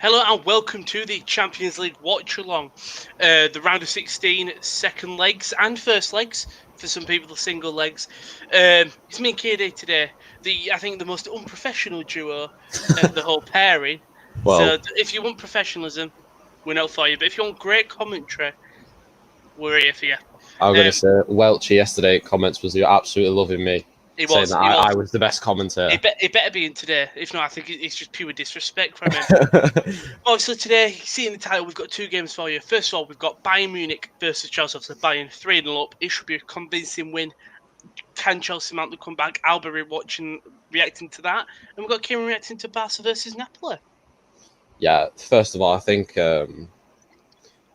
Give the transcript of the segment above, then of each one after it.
Hello and welcome to the Champions League Watchalong. The round of 16, second legs and first legs. For some people, the single legs. It's me and KD today. I think the most unprofessional duo of the whole pairing. Well, So if you want professionalism, we're not for you. But if you want great commentary, we're here for you. I'm going to say Welchie yesterday at comments was absolutely loving me, saying that I was the best commentator. It better be in today. If not, I think it's just pure disrespect from him. Obviously, today, seeing the title, we've got two games for you. First of all, we've got Bayern Munich versus Chelsea. So Bayern 3-0 up. It should be a convincing win. Can Chelsea mount the comeback? I'll be reacting to that. And we've got Kieran reacting to Barca versus Napoli. Yeah, first of all, I think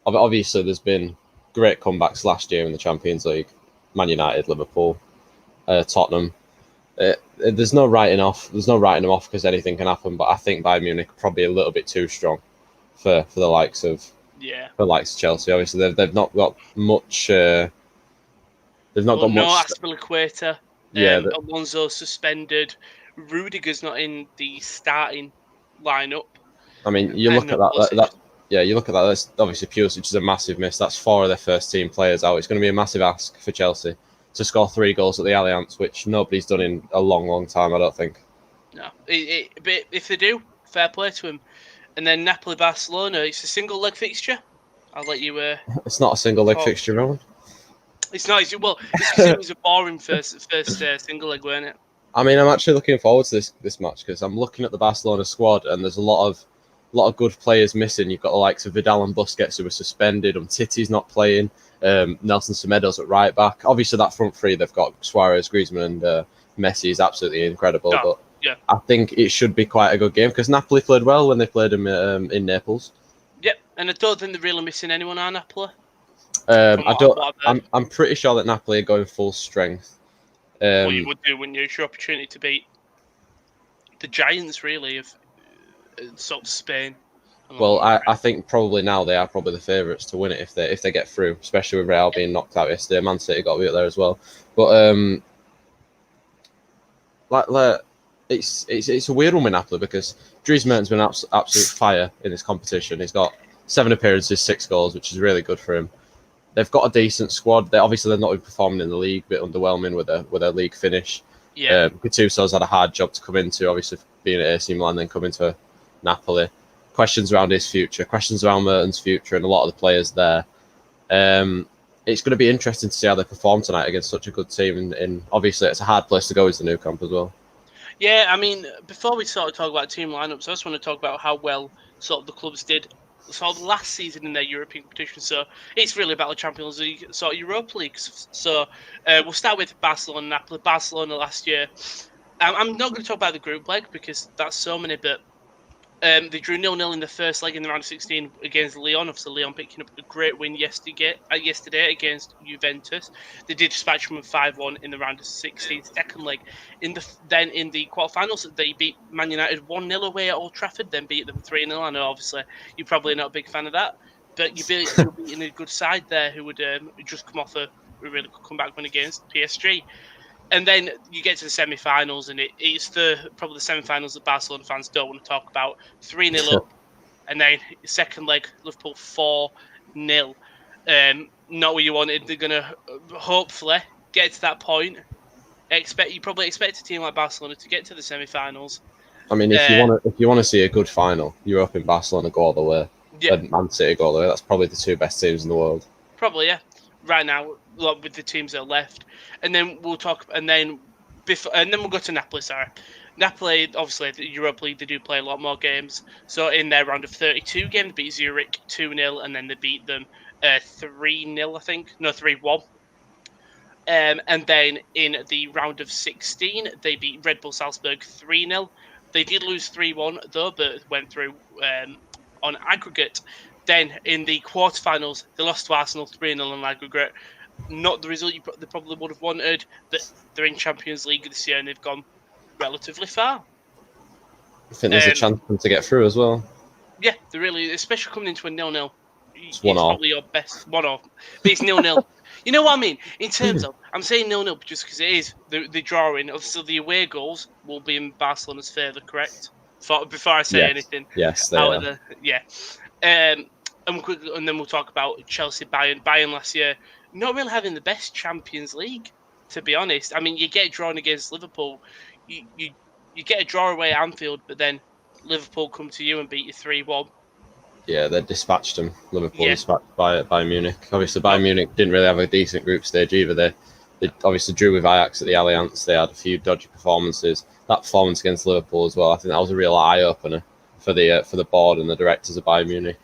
obviously there's been great comebacks last year in the Champions League. Man United, Liverpool, Tottenham. There's no writing off. There's no writing them off because anything can happen. But I think Bayern Munich are probably a little bit too strong for the likes of Chelsea. Obviously, they've not got much. They've not got much. No Aspilicueta. Yeah, Alonso suspended. Rudiger's not in the starting lineup. I mean, you look at that. You look at that. That's obviously Pulisic is a massive miss. That's 4 of their first team players out. It's going to be a massive ask for Chelsea to score 3 goals at the Allianz, which nobody's done in a long, long time, I don't think. No, but if they do, fair play to them. And then Napoli-Barcelona, it's a single leg fixture. I'll let you. It's not a single leg fixture, Rowan. It's not. Well, it's because it was a boring first single leg, weren't it? I mean, I'm actually looking forward to this match because I'm looking at the Barcelona squad and there's a lot of good players missing. You've got the likes of Vidal and Busquets who are suspended. Umtiti's not playing. Nelson Semedo's at right back. Obviously, that front three they've got Suarez, Griezmann, and Messi is absolutely incredible. But I think it should be quite a good game because Napoli played well when they played them in Naples. Yep, and I don't think they're really missing anyone, are Napoli? I'm pretty sure that Napoli are going full strength. Well, you would do, wouldn't you? It's your opportunity to beat the giants, really, of sort of Spain. Well, I think probably now they are probably the favourites to win it if they get through, especially with Real being knocked out yesterday. Man City got to be up there as well. But it's a weird one with Napoli because Griezmann's been absolute fire in this competition. He's got 7 appearances, 6 goals, which is really good for him. They've got a decent squad. They're not been performing in the league, a bit underwhelming with their league finish. Yeah. Gattuso's had a hard job to come into, obviously being at AC Milan, then coming to Napoli. Questions around his future, questions around Mertens' future, and a lot of the players there. It's going to be interesting to see how they perform tonight against such a good team. And obviously, it's a hard place to go as the new camp as well. Yeah, I mean, before we sort of talk about team lineups, I just want to talk about how well sort of the clubs did sort of last season in their European competition. So it's really about the Champions League, sort of Europa League. So we'll start with Barcelona and Napoli. Barcelona last year. I'm not going to talk about the group leg because that's so many, but they drew 0-0 in the first leg in the round of 16 against Lyon. Obviously, Lyon picking up a great win yesterday against Juventus. They did dispatch them 5-1 in the round of 16, second leg. Then in the quarterfinals, they beat Man United 1-0 away at Old Trafford, then beat them 3-0. I know, obviously, you're probably not a big fan of that, but you're beating a good side there who would just come off a really good comeback win against PSG. And then you get to the semi-finals, and it's probably the semi-finals that Barcelona fans don't want to talk about. 3-0 up, and then second leg, Liverpool 4-0. Not what you wanted. They're going to hopefully get to that point. You probably expect a team like Barcelona to get to the semi-finals. I mean, if you want to see a good final, Europe and Barcelona go all the way, and Man City go all the way. That's probably the 2 best teams in the world. Probably, yeah. Right now, with the teams that are left, and then we'll talk, and then we'll go to Napoli. Sorry, Napoli. Obviously, the Europa League, they do play a lot more games. So in their round of 32 game, they beat Zurich 2-0, and then they beat them 3-0. I think 3-1. And then in the round of 16, they beat Red Bull Salzburg 3-0. They did lose 3-1 though, but went through on aggregate. Then in the quarterfinals, they lost to Arsenal 3-0 on aggregate. Not the result they probably would have wanted, but they're in Champions League this year and they've gone relatively far. I think there's a chance for them to get through as well. Yeah, they're really, especially coming into a 0-0. It's probably your best 1-0, but it's 0-0. You know what I mean? In terms of, I'm saying 0-0 just because it is the drawing. Obviously, the away goals will be in Barcelona's favour, correct? before I say anything. Yes, they out are. of the and then we'll talk about Chelsea, Bayern. Bayern last year not really having the best Champions League, to be honest. I mean, you get drawn against Liverpool, you get a draw away at Anfield, but then Liverpool come to you and beat you 3-1. Yeah, they dispatched them. Liverpool Yeah. dispatched by Munich. Obviously, Bayern No. Munich didn't really have a decent group stage either. They obviously drew with Ajax at the Allianz. They had a few dodgy performances. That performance against Liverpool as well, I think that was a real eye opener for the board and the directors of Bayern Munich.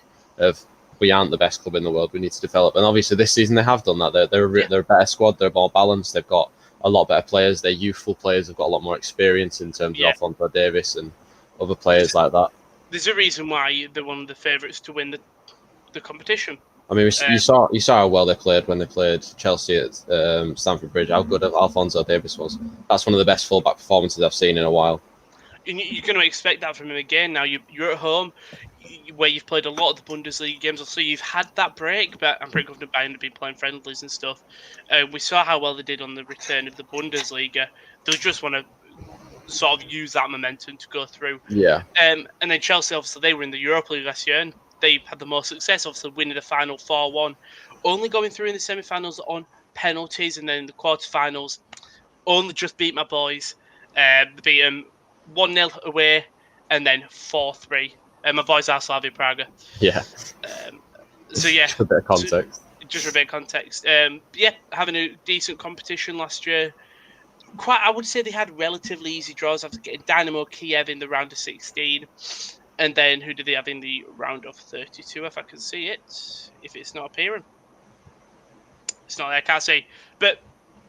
We aren't the best club in the world. We need to develop. And obviously, this season they have done that. They're a better squad. They're more balanced. They've got a lot better players. They're youthful players. They've got a lot more experience in terms of Alphonso Davies and other players like that. There's a reason why they're one of the favourites to win the competition. I mean, you saw how well they played when they played Chelsea at Stamford Bridge. How good Alphonso Davies was. That's one of the best fullback performances I've seen in a while. And you're going to expect that from him again. Now you're at home, where you've played a lot of the Bundesliga games, so you've had that break. But I'm pretty confident Bayern have been playing friendlies and stuff. We saw how well they did on the return of the Bundesliga. They'll just want to sort of use that momentum to go through. Yeah. And then Chelsea, obviously, they were in the Europa League last year, and they had the most success, obviously winning the final 4-1, only going through in the semi-finals on penalties, and then in the quarter-finals, only just beat my boys. Beat them 1-0 away, and then 4-3. My boys are Slavia Praga. Yeah. So yeah, just a bit of context. Just for a bit of context. Having a decent competition last year. I would say they had relatively easy draws after getting Dynamo Kiev in the round of 16. And then who did they have in the round of 32, if I can see it? If it's not appearing. It's not there, I can't see. But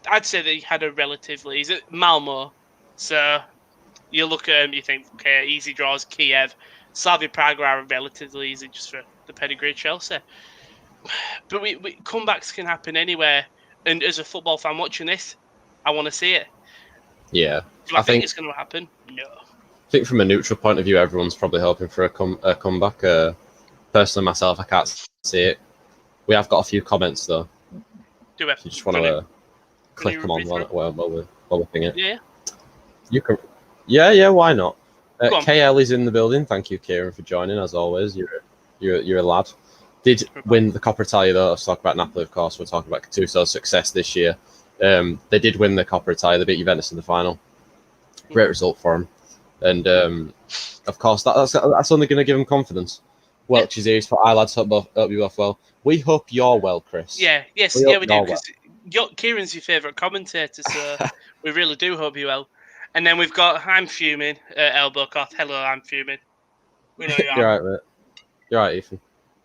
I'd say they had a relatively easy... Malmo. So you look at them, you think, okay, easy draws, Kiev. Slavia Praga are relatively easy just for the pedigree Chelsea. But we comebacks can happen anywhere. And as a football fan watching this, I want to see it. Yeah. Do I think it's going to happen? No. I think from a neutral point of view, everyone's probably hoping for a comeback. Personally, myself, I can't see it. We have got a few comments, though. Do we? You just want to click them on while we're thinking. Yeah. You can. Yeah, why not? KL is in the building. Thank you, Kieran, for joining, as always. You're a lad. Did win the Coppa Italia, though. Let's talk about Napoli, of course. We're talking about Gattuso's success this year. They did win the Coppa Italia. They beat Juventus in the final. Great result for them. And, of course, that's only going to give them confidence. Welch is here. Hi, lads. Hope you both well. We hope you're well, Chris. Yeah, yes, we do. Because Kieran's your favourite commentator, so we really do hope you well. And then we've got I'm fuming, Elbow Cough. Hello, I'm fuming. We know you are. You're right, mate. You're right, Ethan.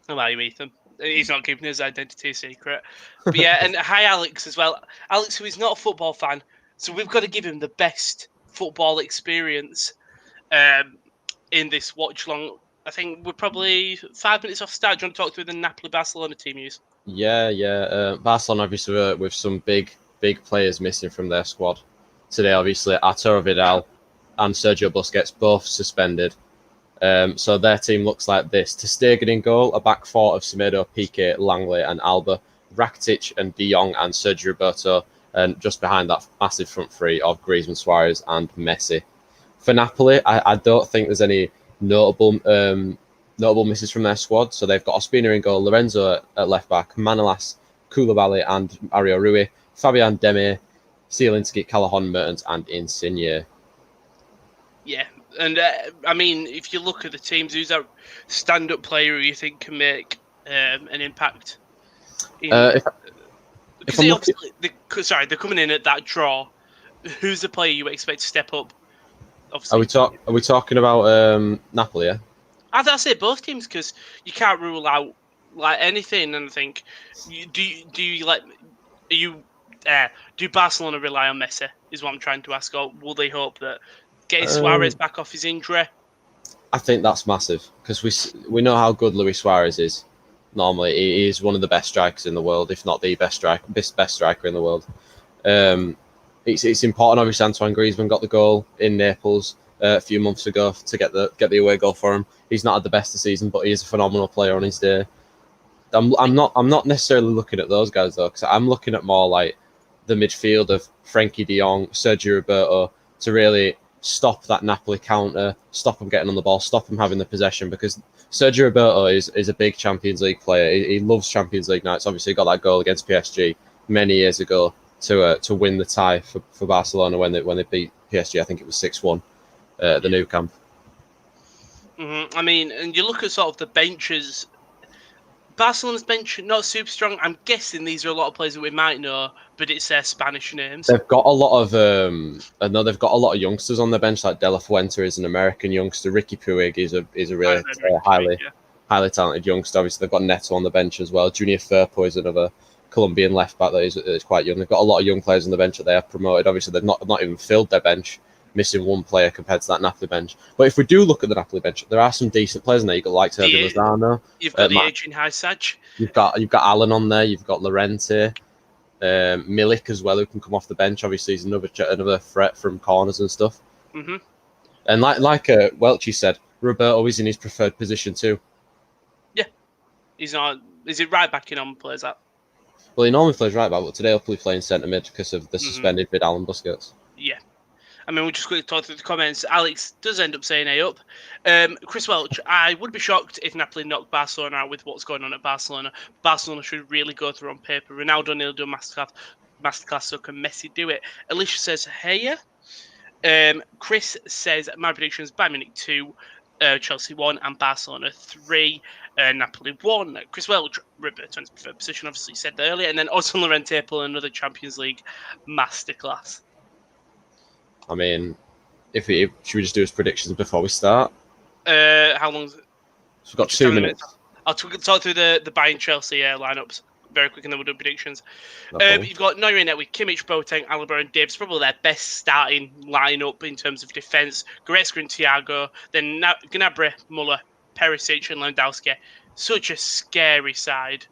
How are you, Ethan? He's not keeping his identity secret. But yeah, and hi, Alex, as well. Alex, who is not a football fan, so we've got to give him the best football experience in this watch-along. I think we're probably 5 minutes off start. Do you want to talk through the Napoli-Barcelona team news? Yeah. Barcelona, obviously, with some big players missing from their squad today. Obviously, Arturo Vidal and Sergio Busquets both suspended. So their team looks like this. Ter Stegen in goal, a back four of Semedo, Piqué, Langley and Alba, Rakitic and De Jong and Sergio Roberto, and just behind that massive front three of Griezmann, Suarez and Messi. For Napoli, I don't think there's any notable misses from their squad. So they've got Ospina in goal, Lorenzo at left back, Manolas, Koulibaly and Mario Rui, Fabian Deme, Zielinski, Callahan, Mertens and Insigne. Yeah. And, I mean, if you look at the teams, who's that stand-up player who you think can make an impact? They're coming in at that draw. Who's the player you expect to step up? Obviously. Are we talking about Napoli, yeah? I'd say both teams, because you can't rule out anything. And I think, do Barcelona rely on Messi, is what I'm trying to ask, or will they hope that getting Suarez back off his injury? I think that's massive, because we know how good Luis Suarez is. Normally, he is one of the best strikers in the world, if not the best striker in the world. It's important. Obviously, Antoine Griezmann got the goal in Naples a few months ago to get the away goal for him. He's not had the best of the season, but he is a phenomenal player on his day. I'm not necessarily looking at those guys though, because I'm looking at more like the midfield of Frenkie De Jong, Sergio Roberto, to really stop that Napoli counter, stop them getting on the ball, stop them having the possession, because Sergio Roberto is a big Champions League player. He loves Champions League nights. Obviously, he got that goal against PSG many years ago to win the tie for Barcelona when they beat PSG. I think it was 6-1 at the Nou Camp. I mean, and you look at sort of the benches. Barcelona's bench not super strong. I'm guessing these are a lot of players that we might know, but it's their Spanish names. They've got a lot of they've got a lot of youngsters on their bench. Like De La Fuente is an American youngster. Ricky Puig is a really highly talented youngster. Obviously, they've got Neto on the bench as well. Junior Firpo is another Colombian left back that is quite young. They've got a lot of young players on the bench that they have promoted. Obviously, they've not even filled their bench, missing one player compared to that Napoli bench. But if we do look at the Napoli bench, there are some decent players in there. You've got like Hervé Lozano. You've got the Adrian Hysaj. You've got Alan on there. You've got Llorente, Milik as well, who can come off the bench. Obviously, he's another threat from corners and stuff. Mm-hmm. And like Welchie said, Roberto is in his preferred position too. Yeah, he's not. Is it right back? He normally plays that. Well, he normally plays right back, but today he'll be playing centre mid because of the suspended Vidal and Busquets. Yeah. I mean, we'll just quickly talk through the comments. Alex does end up saying A up. Chris Welch, I would be shocked if Napoli knocked Barcelona out with what's going on at Barcelona. Barcelona should really go through on paper. Ronaldo nearly do a masterclass, so can Messi do it? Alicia says, hey. Chris says, my predictions, Bayern Munich 2, Chelsea 1, and Barcelona 3. Napoli 1. Chris Welch, Roberto in his preferred position, obviously said that earlier. And then Otto Llorente pull another Champions League masterclass. I mean, should we just do his predictions before we start? How long? So we've got 2 minutes. I'll talk through the Bayern Chelsea lineups very quick, and then we'll do predictions. You've got Neuer in there with Kimmich, Boateng, Alaba, and Davis. Probably their best starting lineup in terms of defence. Goretzka and Thiago. Then Gnabry, Muller, Perisic, and Lewandowski. Such a scary side.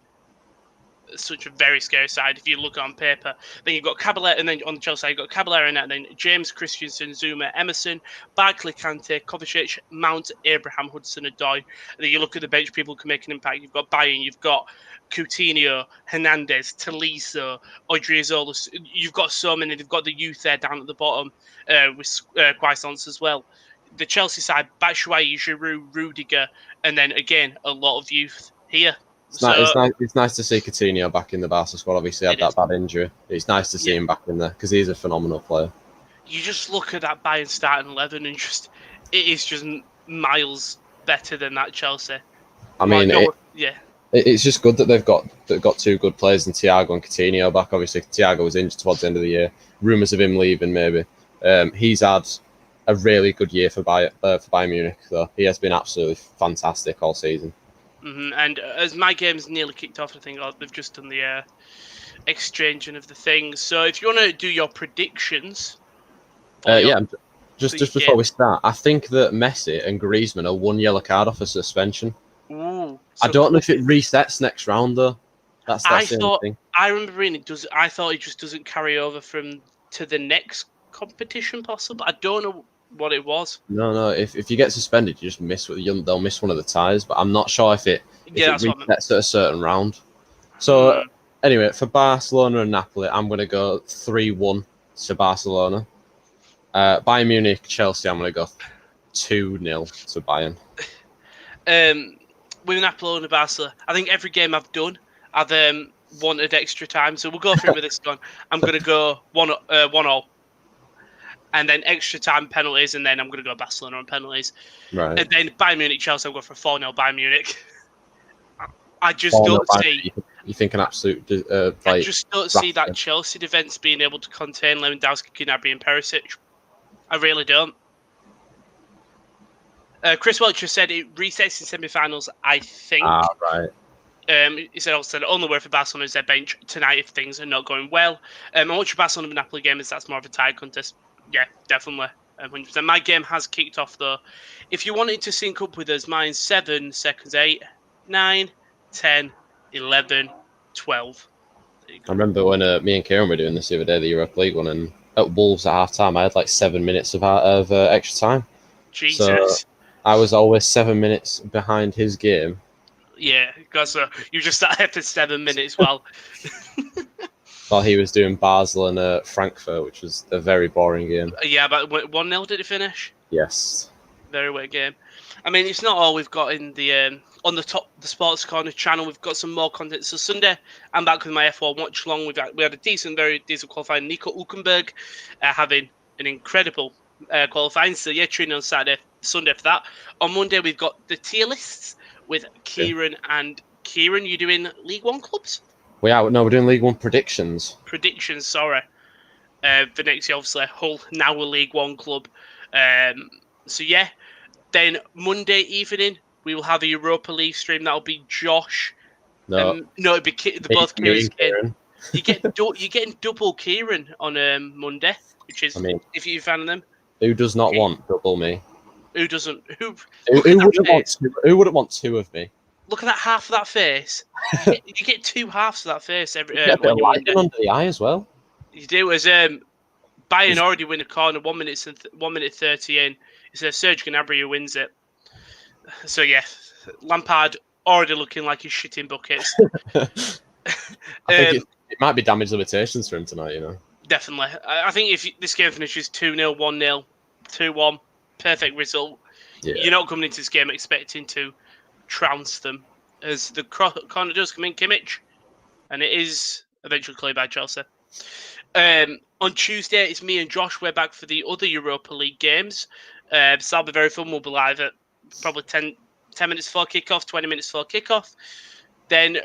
Such a very scary side if you look on paper. Then you've got Caballero, and then on the Chelsea side, you've got Caballero in that, and then James, Christensen, Zuma, Emerson, Barkley, Kante, Kovacic, Mount, Abraham, Hudson-Odoi. And then you look at the bench, people who can make an impact. You've got Bayern, you've got Coutinho, Hernandez, Tolisso, Odriozola. You've got so many. They've got the youth there down at the bottom with Quaisance as well. The Chelsea side, Batshuayi, Giroud, Rudiger, and then again, a lot of youth here. It's nice to see Coutinho back in the Barca squad. Obviously, had that bad injury. It's nice to see him back in there because he's a phenomenal player. You just look at that Bayern starting 11 and it is just miles better than that Chelsea. I mean, it's just good that they've got 2 good players in Thiago and Coutinho back. Obviously, Thiago was injured towards the end of the year. Rumours of him leaving, maybe. He's had a really good year for Bayern Munich, though. He has been absolutely fantastic all season. And as my game's nearly kicked off, I think they've just done the exchanging of the things. So if you want to do your predictions... Just before we start, I think that Messi and Griezmann are 1 yellow card off a suspension. Ooh, I don't know if it resets next round, though. That's the only thing. I remember reading it does. I thought it just doesn't carry over to the next competition, possible. I don't know what it was. No. If you get suspended, you just miss. They'll miss one of the ties, but I'm not sure if it resets at a certain round. So anyway, for Barcelona and Napoli, I'm going to go 3-1 to Barcelona. Bayern Munich, Chelsea, I'm going to go 2-0 to Bayern. With Napoli and Barca, I think every game I've done, I've wanted extra time. So we'll go through with this one. I'm going to go 1-0. And then extra time penalties, and then I'm going to go Barcelona on penalties. Right. And then Bayern Munich, Chelsea, I'm going for 4-0 Bayern Munich. I just don't see... You think an absolute... I just don't see that Chelsea defence being able to contain Lewandowski, Gnabry and Perisic. I really don't. Chris Welcher said it resets in semi-finals, I think. Right. He said also the only way for Barcelona is their bench tonight if things are not going well. And what's your Barcelona and Napoli game is that's more of a tie contest. Yeah, definitely. 100%. My game has kicked off though. If you wanted to sync up with us, mine's 7 seconds, 8, 9, 10, 11, 12. I remember when me and Kieran were doing this the other day, the Europa League one, and at Wolves at half time, I had like 7 minutes of extra time. Jesus. So I was always 7 minutes behind his game. Yeah, because you just sat there for 7 minutes while... while he was doing Basel and Frankfurt, which was a very boring game. Yeah, but 1-0 did it finish? Yes. Very weird game. I mean, it's not all we've got in the on the Sports Corner channel. We've got some more content. So Sunday, I'm back with my F1 watch-along. We had a very decent qualifying. Nico Hülkenberg having an incredible qualifying. So yeah, tune in on Sunday for that. On Monday, we've got the tier lists with Kieran and Kieran. You doing League One clubs? We're doing League One predictions. Predictions, sorry. For next year, obviously, Hull now a League One club. So yeah. Then Monday evening, we will have a Europa League stream. That'll be Josh. No, it'll be both Kieran's Kieran. You're getting double Kieran on Monday, which is, if you're a fan of them. Who does not want double me? Who doesn't? Who wouldn't want two of me? Look at that half of that face. You get two halves of that face every. You get a bit of light under the eye as well. You do. As Bayern already win a corner 1 minute 30 in. It's Serge Gnabry who wins it. So yeah, Lampard already looking like he's shitting buckets. I think it might be damage limitations for him tonight. You know. Definitely. I think if this game finishes 2-0, 1-0, 2-1, perfect result. Yeah. You're not coming into this game expecting to trounce them, as the corner does come in Kimmich, and it is eventually cleared by Chelsea. On Tuesday, it's me and Josh. We're back for the other Europa League games. So that'll be very fun. We'll be live at probably 10 minutes before kickoff, 20 minutes before kickoff. Then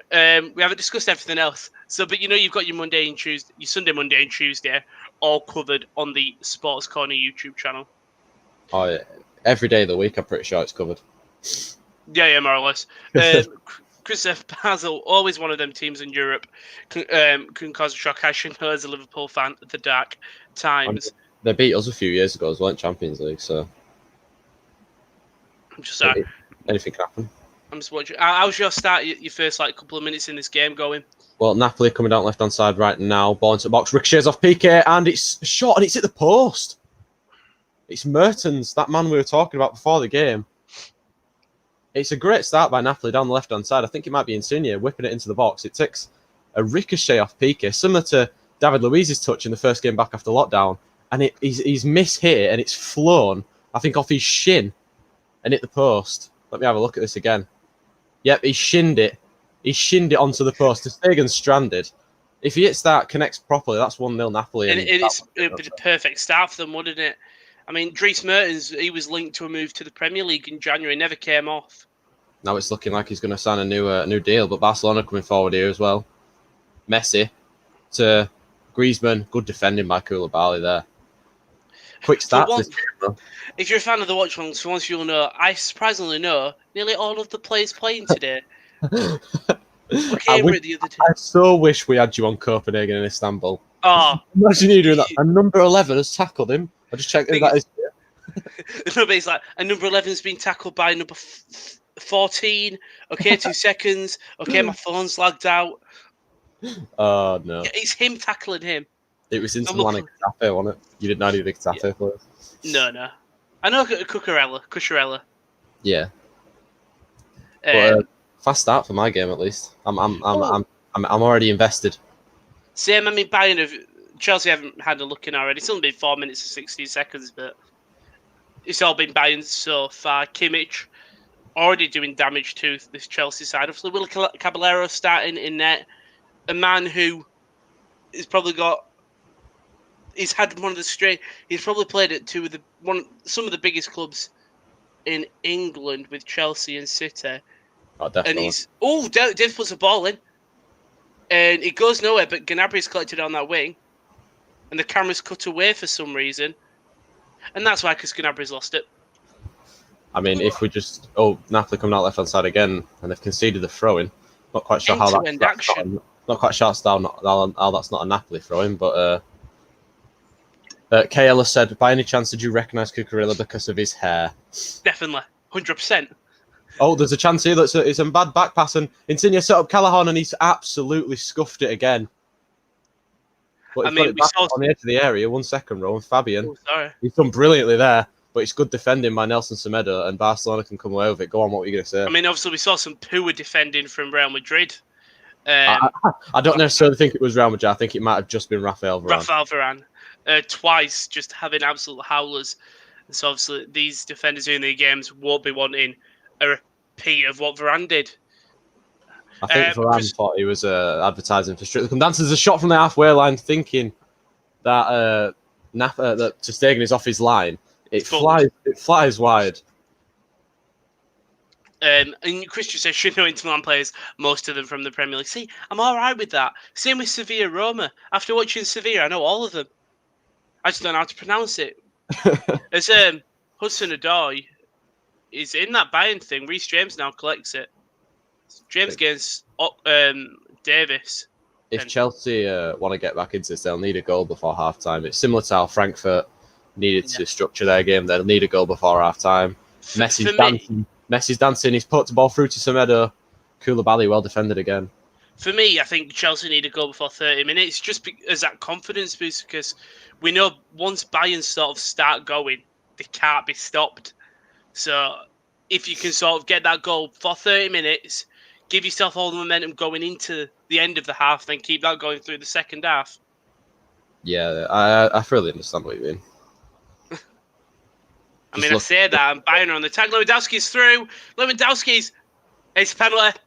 we haven't discussed everything else. So, but you've got your Monday and Tuesday, your Sunday, Monday, and Tuesday all covered on the Sports Corner YouTube channel. Oh, yeah. Every day of the week, I'm pretty sure it's covered. Yeah, more or less. Christoph Basel, always one of them teams in Europe, can cause a shock. I should know as a Liverpool fan at the dark times. They beat us a few years ago as well in Champions League, so I'm just sorry. Anything can happen. I'm just watching. How's your start? Your first couple of minutes in this game going? Well, Napoli coming down left hand side right now. Ball into the box, ricochets off Piqué, and it's shot and it's at the post. It's Mertens, that man we were talking about before the game. It's a great start by Napoli down the left hand side. I think it might be Insigne whipping it into the box. It takes a ricochet off Piqué, similar to David Luiz's touch in the first game back after lockdown. And he's mishit and it's flown, I think, off his shin and hit the post. Let me have a look at this again. Yep, he shinned it. He shinned it onto the post. Ter Stegen's stranded. If he hits that, connects properly, that's 1-0 Napoli. And it'd be the perfect start for them, wouldn't it? I mean, Dries Mertens, he was linked to a move to the Premier League in January, never came off. Now it's looking like he's going to sign a new deal, but Barcelona coming forward here as well. Messi to Griezmann. Good defending by Koulibaly there. Quick start to this game, though. If you're a fan of the Watchalongs, for once you'll know, I surprisingly know nearly all of the players playing today. I so wish we had you on Copenhagen and Istanbul. Oh, imagine you doing that. And number 11 has tackled him. I just checked that is. No, but it's like, and number 11's been tackled by number 14. Okay, 2 seconds. Okay, my phone's lagged out. Oh, no. It's him tackling him. It was into Munich, wasn't it? You didn't know any big Getafe players. No. I know Cucurella. Yeah. But, fast start for my game, at least. I'm already invested. Same. I mean, Chelsea haven't had a look in already. It's only been 4 minutes and 16 seconds, but it's all been Bayern so far. Kimmich already doing damage to this Chelsea side. Obviously, Will Caballero starting in net. A man who has probably got. He's had one of the straight. He's probably played at some of the biggest clubs in England with Chelsea and City. Oh, definitely. And Dave puts a ball in, and it goes nowhere. But Gnabry's collected on that wing, and the camera's cut away for some reason, and that's why because Gnabry's lost it. I mean, if we just Napoli coming out left hand side again, and they've conceded the throw-in. Not quite sure how that's not quite sure how that's not a Napoli throw-in, but. KL has said, by any chance did you recognise Cucurella because of his hair? Definitely. 100%. Oh, there's a chance here. It's a bad back pass, and Insigne set up Callahan, and he's absolutely scuffed it again. But he's got it back on the edge of the area, 1 second row, and Fabian. He's done brilliantly there, but it's good defending by Nelson Semedo, and Barcelona can come away with it. Go on, what were you going to say? I mean, obviously we saw some poor defending from Real Madrid I don't necessarily think it was Real Madrid. I think it might have just been Raphael Varane. Raphael Varane, twice just having absolute howlers. And so obviously these defenders in the games won't be wanting a repeat of what Varane did. I think Varane thought he was advertising for Strictly Come Dancing. There's a shot from the halfway line, thinking that that Ter Stegen is off his line. It flies wide. And Christian says, should know Inter Milan players, most of them from the Premier League. See, I'm all right with that. Same with Sevilla Roma. After watching Sevilla, I know all of them. I just don't know how to pronounce it. As Hudson-Odoi is in that Bayern thing, Reece James now collects it. James against Davis. If Chelsea want to get back into this, they'll need a goal before half-time. It's similar to how Frankfurt needed to structure their game. They'll need a goal before half-time. Messi's dancing. He's put the ball through to Semedo. Koulibaly well defended again. For me, I think Chelsea need a goal before 30 minutes, just as that confidence boost, because we know once Bayern sort of start going, they can't be stopped. So if you can sort of get that goal for 30 minutes, give yourself all the momentum going into the end of the half, then keep that going through the second half. Yeah, I fully understand what you mean. I say that, and Bayern are on the attack. Lewandowski's through. It's a penalty.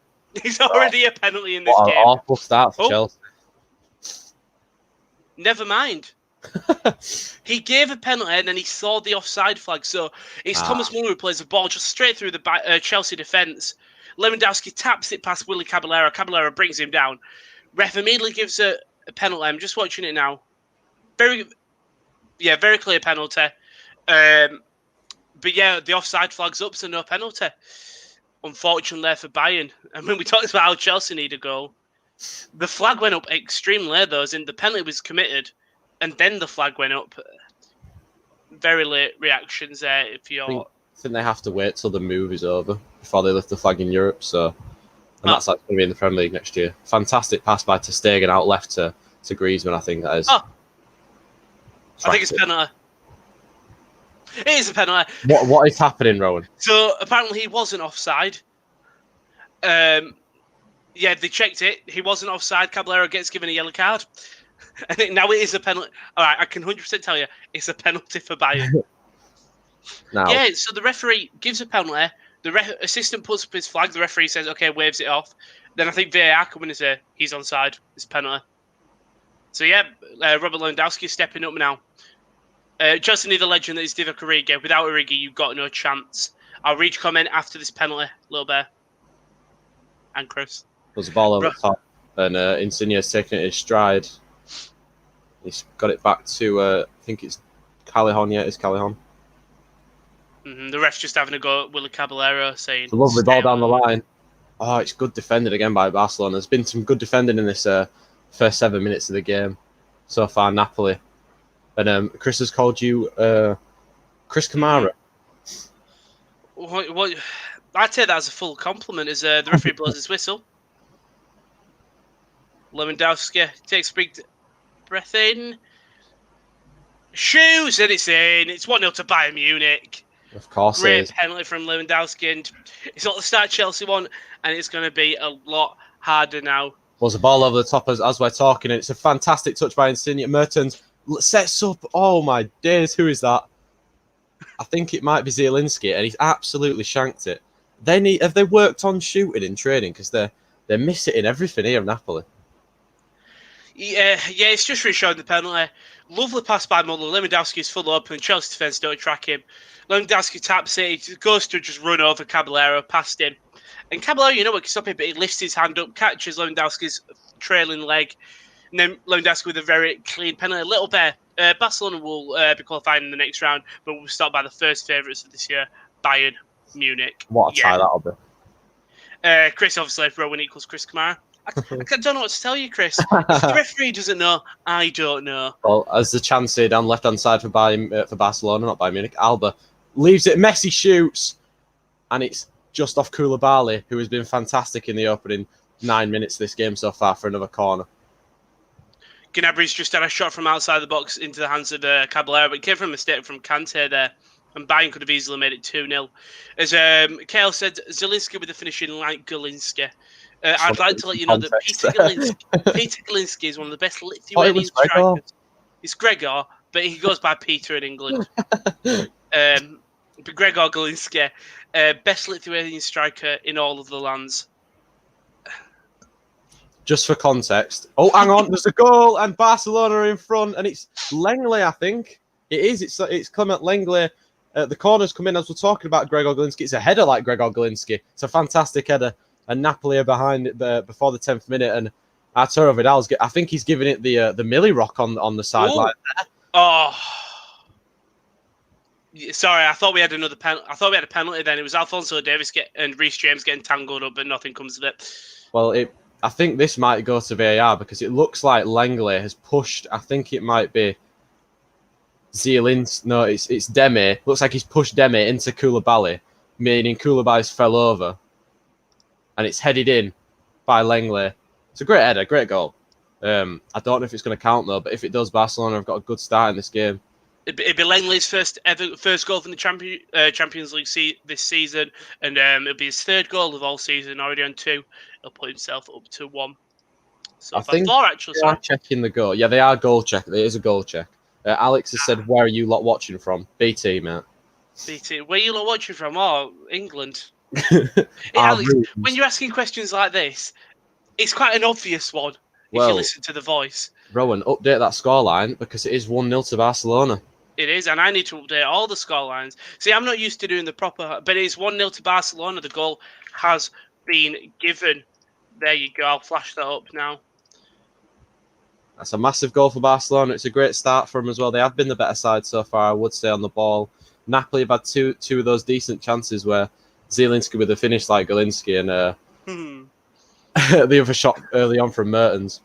He's already a penalty in this game. Awful start for Chelsea. Never mind. He gave a penalty and then he saw the offside flag. So it's Thomas Muller who plays the ball just straight through the Chelsea defence. Lewandowski taps it past Willy Caballero. Caballero brings him down. Ref immediately gives a penalty. I'm just watching it now. Very clear penalty. But yeah, the offside flag's up, so no penalty. Unfortunately there for Bayern. And when we talked about how Chelsea need a goal, the flag went up extremely late, though, as in the penalty was committed, and then the flag went up. Very late reactions there. I think they have to wait till the move is over before they lift the flag in Europe. That's going to be in the Premier League next year. Fantastic pass by Ter Stegen out left to Griezmann, I think that is. I think it's a penalty. It is a penalty. What is happening, Rowan? So apparently he wasn't offside. They checked it. He wasn't offside. Caballero gets given a yellow card. I think now it is a penalty. All right, I can 100% tell you it's a penalty for Bayern. So the referee gives a penalty. The assistant puts up his flag. The referee says, okay, waves it off. Then I think VAR come in and say, he's onside. It's a penalty. So Robert Lewandowski is stepping up now. Chelsea need the legend that is Divock Origi. Without Origi, you've got no chance. I'll read your comment after this penalty, Little Bear. And Chris. There's a ball over the top, and Insigne's taking it in stride. He's got it back to, I think it's Callejon. Yeah, it's Callejon. The ref's just having a go at Willy Caballero, saying... It's a lovely ball down the line. Oh, it's good defended again by Barcelona. There's been some good defending in this first 7 minutes of the game so far, Napoli. And Chris has called you Chris Kamara. What? I'd take that as a full compliment as the referee blows his whistle. Lewandowski takes a big breath in. Shoots and it's in. It's 1-0 to Bayern Munich. Of course Great it is. penalty from Lewandowski. And it's not the start Chelsea want, and it's going to be a lot harder now. Was a ball over the top as we're talking, and it's a fantastic touch by Insigne. Mertens sets up. Oh my days, who is that? I think it might be Zielinski, and he's absolutely shanked it. Have they worked on shooting in training, because they're missing everything here in Napoli. Yeah, it's just re-showing the penalty. Lovely pass by Muller. Lewandowski's full open. Chelsea defence don't track him. Lewandowski taps it. He goes to just run over Caballero, past him. And Caballero, what can stop him, but he lifts his hand up, catches Lewandowski's trailing leg. And then Lewandowski with a very clean penalty. A little bit. Barcelona will be qualifying in the next round, but we'll start by the first favourites of this year, Bayern Munich. What a tie that'll be. Chris, obviously, if Rowan equals Chris Kamara. I don't know what to tell you, Chris. If the referee doesn't know, I don't know. Well, as the chance here down left-hand side for Barcelona, not Bayern Munich, Alba leaves it. Messi shoots, and it's just off Koulibaly, who has been fantastic in the opening 9 minutes of this game so far for another corner. Gnabry's just had a shot from outside the box into the hands of Caballero, but it came from a mistake from Kante there. and Bayern could have easily made it 2-0. As Kale said, Zielinski with the finishing like Galinski. I'd like to let you know that Peter Galinski is one of the best Lithuanian strikers. It's Gregor, but he goes by Peter in England. But Gregor Galinski, best Lithuanian striker in all of the lands. Just for context. Oh, hang on. There's a goal and Barcelona are in front. And it's Langley, I think. It is. It's Clement Langley. The corners come in as we're talking about Gregor Galinski. It's a header like Gregor Galinski. It's a fantastic header. And Napoli are behind it before the 10th minute. And Arturo Vidal's, I think he's giving it the Millie Rock on the sideline. Oh. Sorry, I thought we had another penalty. I thought we had a penalty then. It was Alphonso Davies and Reece James getting tangled up, but nothing comes of it. Well, I think this might go to VAR because it looks like Langley has pushed. I think it might be Zielinski. No, it's Demi. Looks like he's pushed Demi into Koulibaly, meaning Koulibaly's fell over, and it's headed in by Langley. It's a great header, great goal. I don't know if it's going to count though, but if it does, Barcelona have got a good start in this game. It'd be Langley's first goal from the Champions League this season, and it'll be his third goal of all season. Already on 2, he'll put himself up to 1. So I think 4 actually. They are checking the goal. Yeah, they are goal check. It is a goal check. Alex has said, "Where are you lot watching from?" BT, mate. BT. Where are you lot watching from? Oh, England. Alex, when you're asking questions like this, it's quite an obvious one if you listen to the voice. Rowan, update that scoreline because it is 1-0 to Barcelona. It is, and I need to update all the scorelines. See, I'm not used to doing the proper, but it's 1-0 to Barcelona. The goal has been given. There you go. I'll flash that up now. That's a massive goal for Barcelona. It's a great start for them as well. They have been the better side so far, I would say, on the ball. Napoli have had two of those decent chances where Zielinski with a finish like Galinski and the other shot early on from Mertens.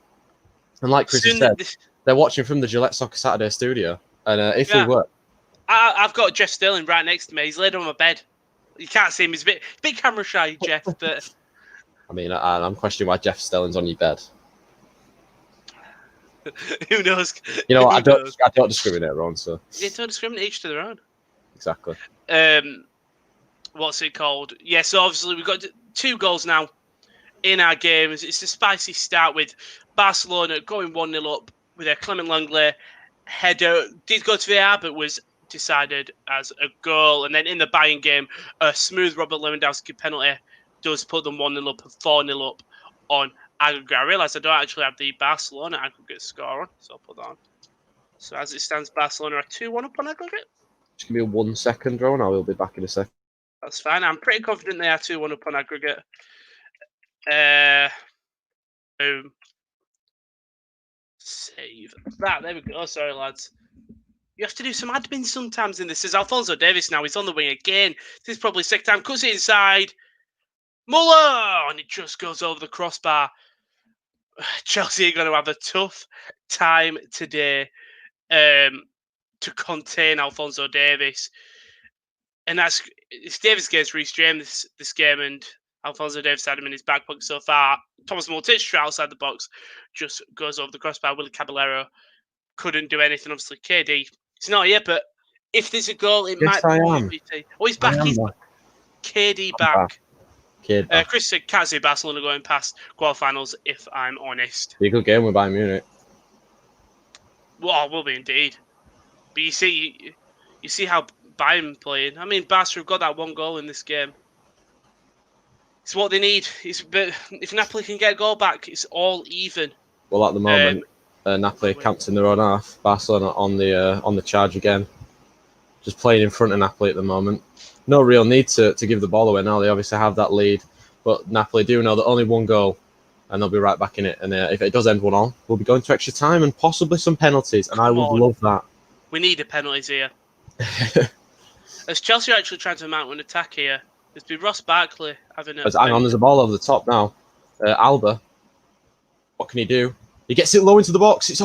And like Chris said, they're watching from the Gillette Soccer Saturday studio. And if we work, I've got Jeff Sterling right next to me. He's laid on my bed. You can't see him. He's a bit camera shy, Jeff. But I mean, I'm questioning why Jeff Sterling's on your bed. Who knows? You know what? I don't discriminate, Ron. So yeah, don't discriminate. Each to their own. Exactly. What's it called? Yeah. So obviously we've got 2 goals now in our games. It's a spicy start with Barcelona going 1-0 up with a Clement Langley header. Did go to VAR, but was decided as a goal. And then in the Bayern game, a smooth Robert Lewandowski penalty does put them 1-0 up and 4-0 up on aggregate. I realise I don't actually have the Barcelona aggregate score on, so I'll put that on. So as it stands, Barcelona are 2-1 up on aggregate. Just give me 1 second, Ron. I will be back in a second. That's fine. I'm pretty confident they are 2-1 up on aggregate. Boom. Save that. There we go. Sorry, lads. You have to do some admin sometimes in this. This is Alphonso Davies now. He's on the wing again. This is probably 6th time. Cuts it inside. Muller! And it just goes over the crossbar. Chelsea are going to have a tough time today to contain Alphonso Davies. And it's Davies against Reece James this game, and Alphonso Davies had him in his back pocket so far. Thomas Multich outside the box just goes over the crossbar. Willy Caballero couldn't do anything. Obviously, KD, it's not here, but if there's a goal, it might be. Oh, he's back. He's back. KD back. Chris said, can't see Barcelona going past quarterfinals, if I'm honest. Be a good game with Bayern Munich. Well, will be indeed. But you see how Bayern playing. I mean, Barca have got that 1 goal in this game. It's what they need. But if Napoli can get a goal back, it's all even. Well, at the moment, Napoli camped in their own half. Barcelona on the charge again. Just playing in front of Napoli at the moment. No real need to give the ball away now. They obviously have that lead. But Napoli do know that only 1 goal, and they'll be right back in it. And if it does end 1-1, we'll be going to extra time and possibly some penalties. And I would love that. We need a penalties here. As Chelsea are actually trying to mount an attack here. It's been Ross Barkley having a... Hang on, there's a ball over the top now. Alba. What can he do? He gets it low into the box. It's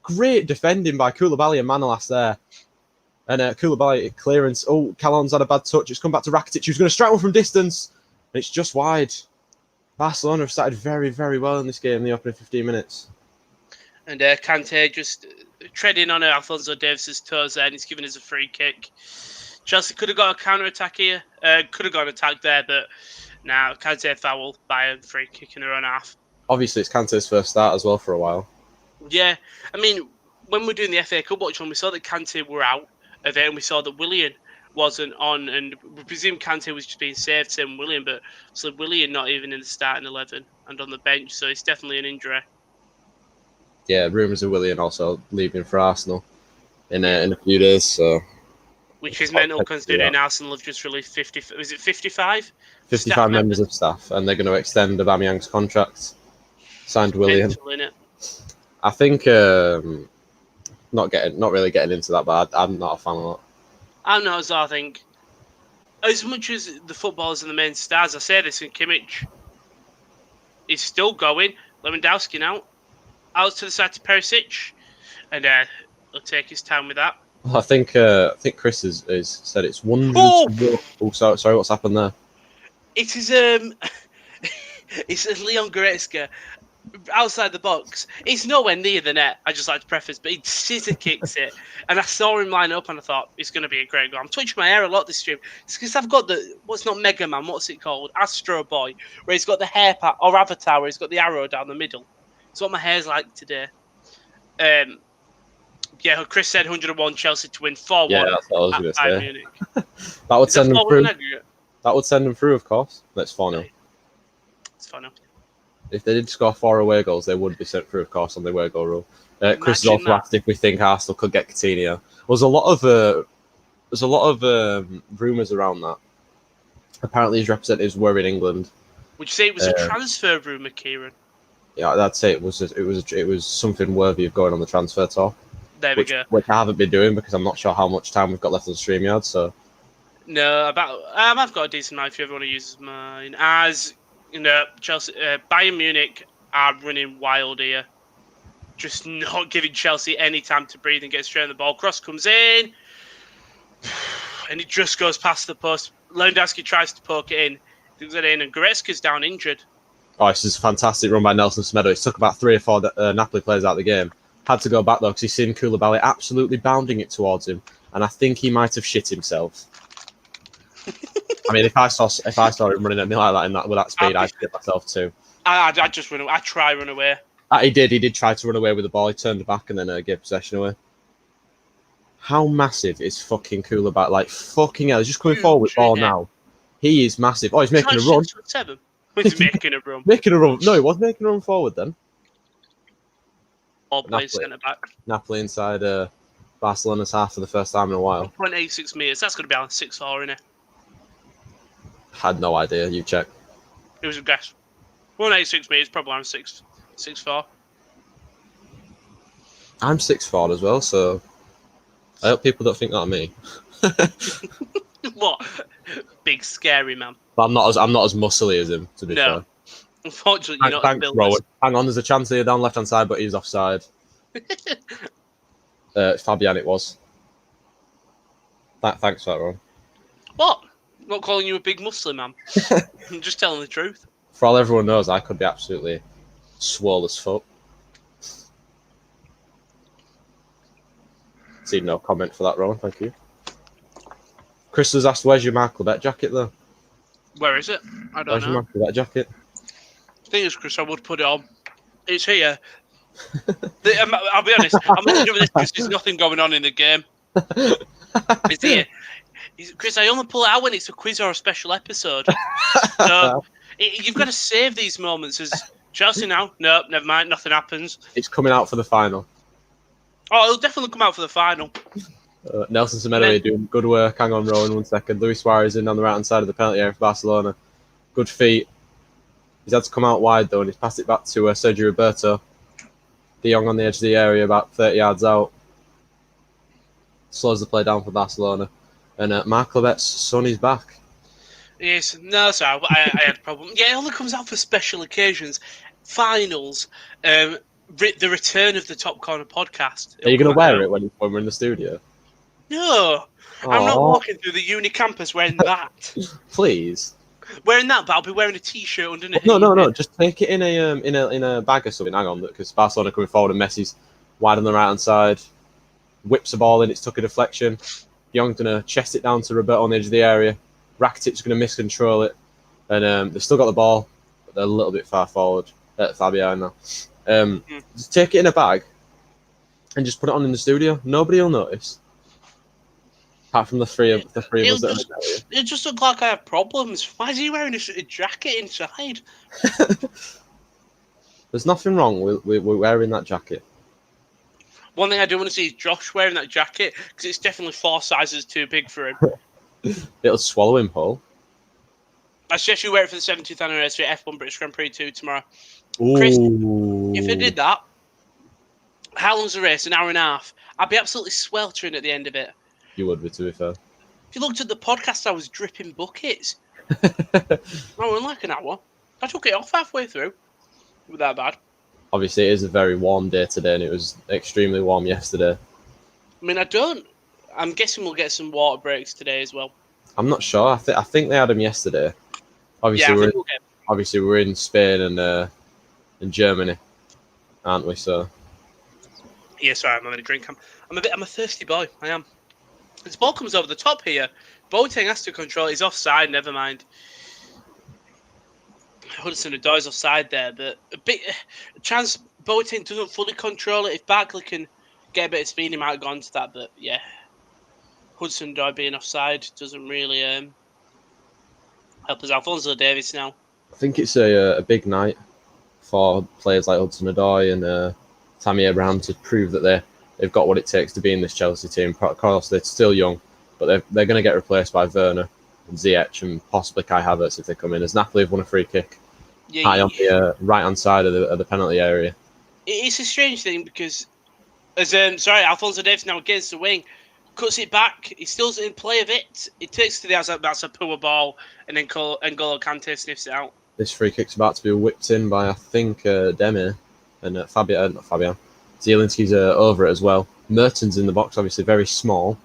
great defending by Koulibaly and Manolas there. And Koulibaly clearance. Oh, Calon's had a bad touch. It's come back to Rakitic. He was going to strike one from distance. And it's just wide. Barcelona have started very, very well in this game in the opening 15 minutes. And Kante just treading on Alphonso Davies' toes there, and he's giving us a free kick. Chelsea could have got a counter-attack here. Could have got an attack there, but now Kante foul, Bayern free kick in their own half. Obviously, it's Kante's first start as well for a while. Yeah, I mean, when we were doing the FA Cup watch, we saw that Kante were out of it, and we saw that Willian wasn't on, and we presume Kante was just being saved, same Willian, but so Willian not even in the starting 11 and on the bench, so it's definitely an injury. Yeah, rumours of Willian also leaving for Arsenal in a few days, so... Which is mental considering Arsenal have just released 55? 55 members of staff, and they're going to extend Aubameyang's contract. Signed Willian. I think not really getting into that, but I'm not a fan of that. I'm not as well. I think as much as the footballers and the main stars, I say this, and Kimmich is still going. Lewandowski now out to the side to Perisic, and he'll take his time with that. I think Chris has said it's 100. Oh, sorry, what's happened there? It is it's Leon Goretzka outside the box. It's nowhere near the net. I just like to preface, but he scissor kicks it, and I saw him line up, and I thought it's going to be a great goal. I'm twitching my hair a lot this stream. It's because I've got what's not Mega Man, what's it called? Astro Boy, where he's got the hair pat, or Avatar, where he's got the arrow down the middle. It's what my hair's like today. Yeah, Chris said 101 Chelsea to win 4-1. Yeah, that's what I was going to say. Munich. That would send them through. That would send them through, of course. That's 4-0. It's 4-0. If they did score 4 away goals, they would be sent through, of course, on the away goal rule. Chris has also asked if we think Arsenal could get Coutinho. There's a lot of rumours around that. Apparently, his representatives were in England. Would you say it was a transfer rumour, Kieran? Yeah, I'd say it was something worthy of going on the transfer talk. There we go. Which I haven't been doing because I'm not sure how much time we've got left on StreamYard. So no, I've got a decent amount if you ever want to use mine. As you know, Chelsea, Bayern Munich are running wild here, just not giving Chelsea any time to breathe and get straight on the ball. Cross comes in, and it just goes past the post. Lewandowski tries to poke it in, things it in, and Goretzka's down injured. Oh, this is a fantastic run by Nelson Semedo. It took about 3 or 4 Napoli players out of the game. Had to go back though because he's seen Koulibaly absolutely bounding it towards him, and I think he might have shit himself. I mean, if I saw him running at me like that with that speed, I'd shit myself too. I'd just run away. I'd try run away. He did try to run away with the ball. He turned back and then gave possession away. How massive is fucking Koulibaly? Like fucking hell, he's just coming forward with ball now. He is massive. Oh, he's making a run. 7. He's making a run. Making a run. No, he was making a run forward then. All plays centre back. Napoli inside Barcelona's half for the first time in a while. 1.86 metres. That's going to be on 6'4", isn't it? Had no idea. You check. It was a guess. 1.86 metres, probably on 6'4". I'm 6'4" as well, so I hope people don't think that of me. What? Big scary man. But I'm not as muscly as him, to be fair. Unfortunately, you're not thanks, Rowan. Hang on, there's a chance here down left-hand side, but he's offside. Fabian it was. Thanks for that, Rowan. What? I'm not calling you a big muscly man. I'm just telling the truth. For all everyone knows, I could be absolutely swole as fuck. See no comment for that, Rowan. Thank you. Chris has asked, where's your Michael Bet jacket, though? Where is it? I don't know. Where's your Michael Bet jacket? Thing is, Chris, I would put it on. It's here. I'll be honest. I'm looking over this because there's nothing going on in the game. It's here. Chris, I only pull it out when it's a quiz or a special episode. So you've got to save these moments. As Chelsea now, no, never mind. Nothing happens. It's coming out for the final. Oh, it'll definitely come out for the final. Nelson Semedo doing good work. Hang on, Rowan, 1 second. Luis Suarez in on the right-hand side of the penalty area for Barcelona. Good feet. He's had to come out wide, though, and he's passed it back to Sergio Roberto. De Jong on the edge of the area, about 30 yards out. Slows the play down for Barcelona. And Mark Levet's son is back. Yes, no, sorry, I had a problem. Yeah, it only comes out for special occasions. Finals, the return of the Top Corner podcast. Are you going to wear it when we're in the studio? No, I'm not walking through the uni campus wearing that. Please. Wearing that, but I'll be wearing a t-shirt underneath. No. Just take it in a bag or something. Hang on, because Barcelona coming forward and Messi's wide on the right hand side, whips the ball in. It's took a deflection. Young's going to chest it down to Roberto on the edge of the area. Rakitic's going to miscontrol it. And they've still got the ball, but they're a little bit far forward. Fabian now. Just take it in a bag and just put it on in the studio. Nobody will notice. Apart from the three of us. It just looks like I have problems. Why is he wearing a jacket inside? There's nothing wrong with wearing that jacket. One thing I do want to see is Josh wearing that jacket, because it's definitely 4 sizes too big for him. It'll swallow him, Paul. I suggest you wear it for the 70th anniversary F1 British Grand Prix 2 tomorrow. Ooh. Chris, if I did that, how long's the race? An hour and a half. I'd be absolutely sweltering at the end of it. You would be, to be fair. If you looked at the podcast, I was dripping buckets. I went like an hour. I took it off halfway through. It was that bad. Obviously, it is a very warm day today, and it was extremely warm yesterday. I mean, I'm guessing we'll get some water breaks today as well. I'm not sure. I think they had them yesterday. Obviously, we're in Spain and Germany, aren't we? So. Yeah, sorry, I'm having a drink. I'm a thirsty boy. I am. This ball comes over the top here. Boateng has to control it. He's offside. Never mind. Hudson-Odoi offside there, but a chance Boateng doesn't fully control it. If Barkley can get a bit of speed, he might have gone to that. But yeah, Hudson-Odoi being offside doesn't really help us. Alphonso Davies now. I think it's a big night for players like Hudson-Odoi and Tammy Abraham to prove that they've got what it takes to be in this Chelsea team. Of course, they're still young, but they're going to get replaced by Werner and Ziyech and possibly Kai Havertz if they come in, as Napoli have won a free kick high on the right-hand side of the penalty area. It's a strange thing because, Alphonso Davies now against the wing, cuts it back, he still in play of it, it takes to the outside, that's a poor ball, and then N'Golo Kante sniffs it out. This free kick's about to be whipped in by, I think, Demi and Fabian. Zielinski's over it as well. Mertens in the box, obviously very small.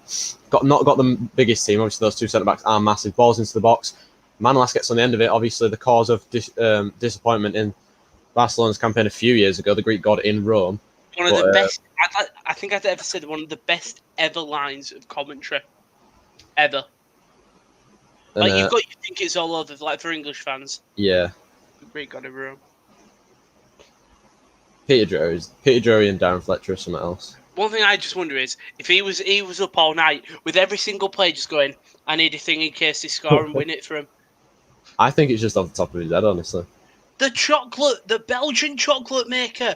Not got the biggest team. Obviously, those two centre-backs are massive. Balls into the box. Manolas gets on the end of it. Obviously, the cause of disappointment in Barcelona's campaign a few years ago, the Greek god in Rome. One of the best, I think I've ever said, one of the best ever lines of commentary. Ever. Like, you think it's all over, like, for English fans. Yeah. The Greek god in Rome. Peter Drury and Darren Fletcher or something else. One thing I just wonder is, if he was up all night with every single play just going, I need a thing in case they score and win it for him. I think it's just off the top of his head, honestly. The Belgian chocolate maker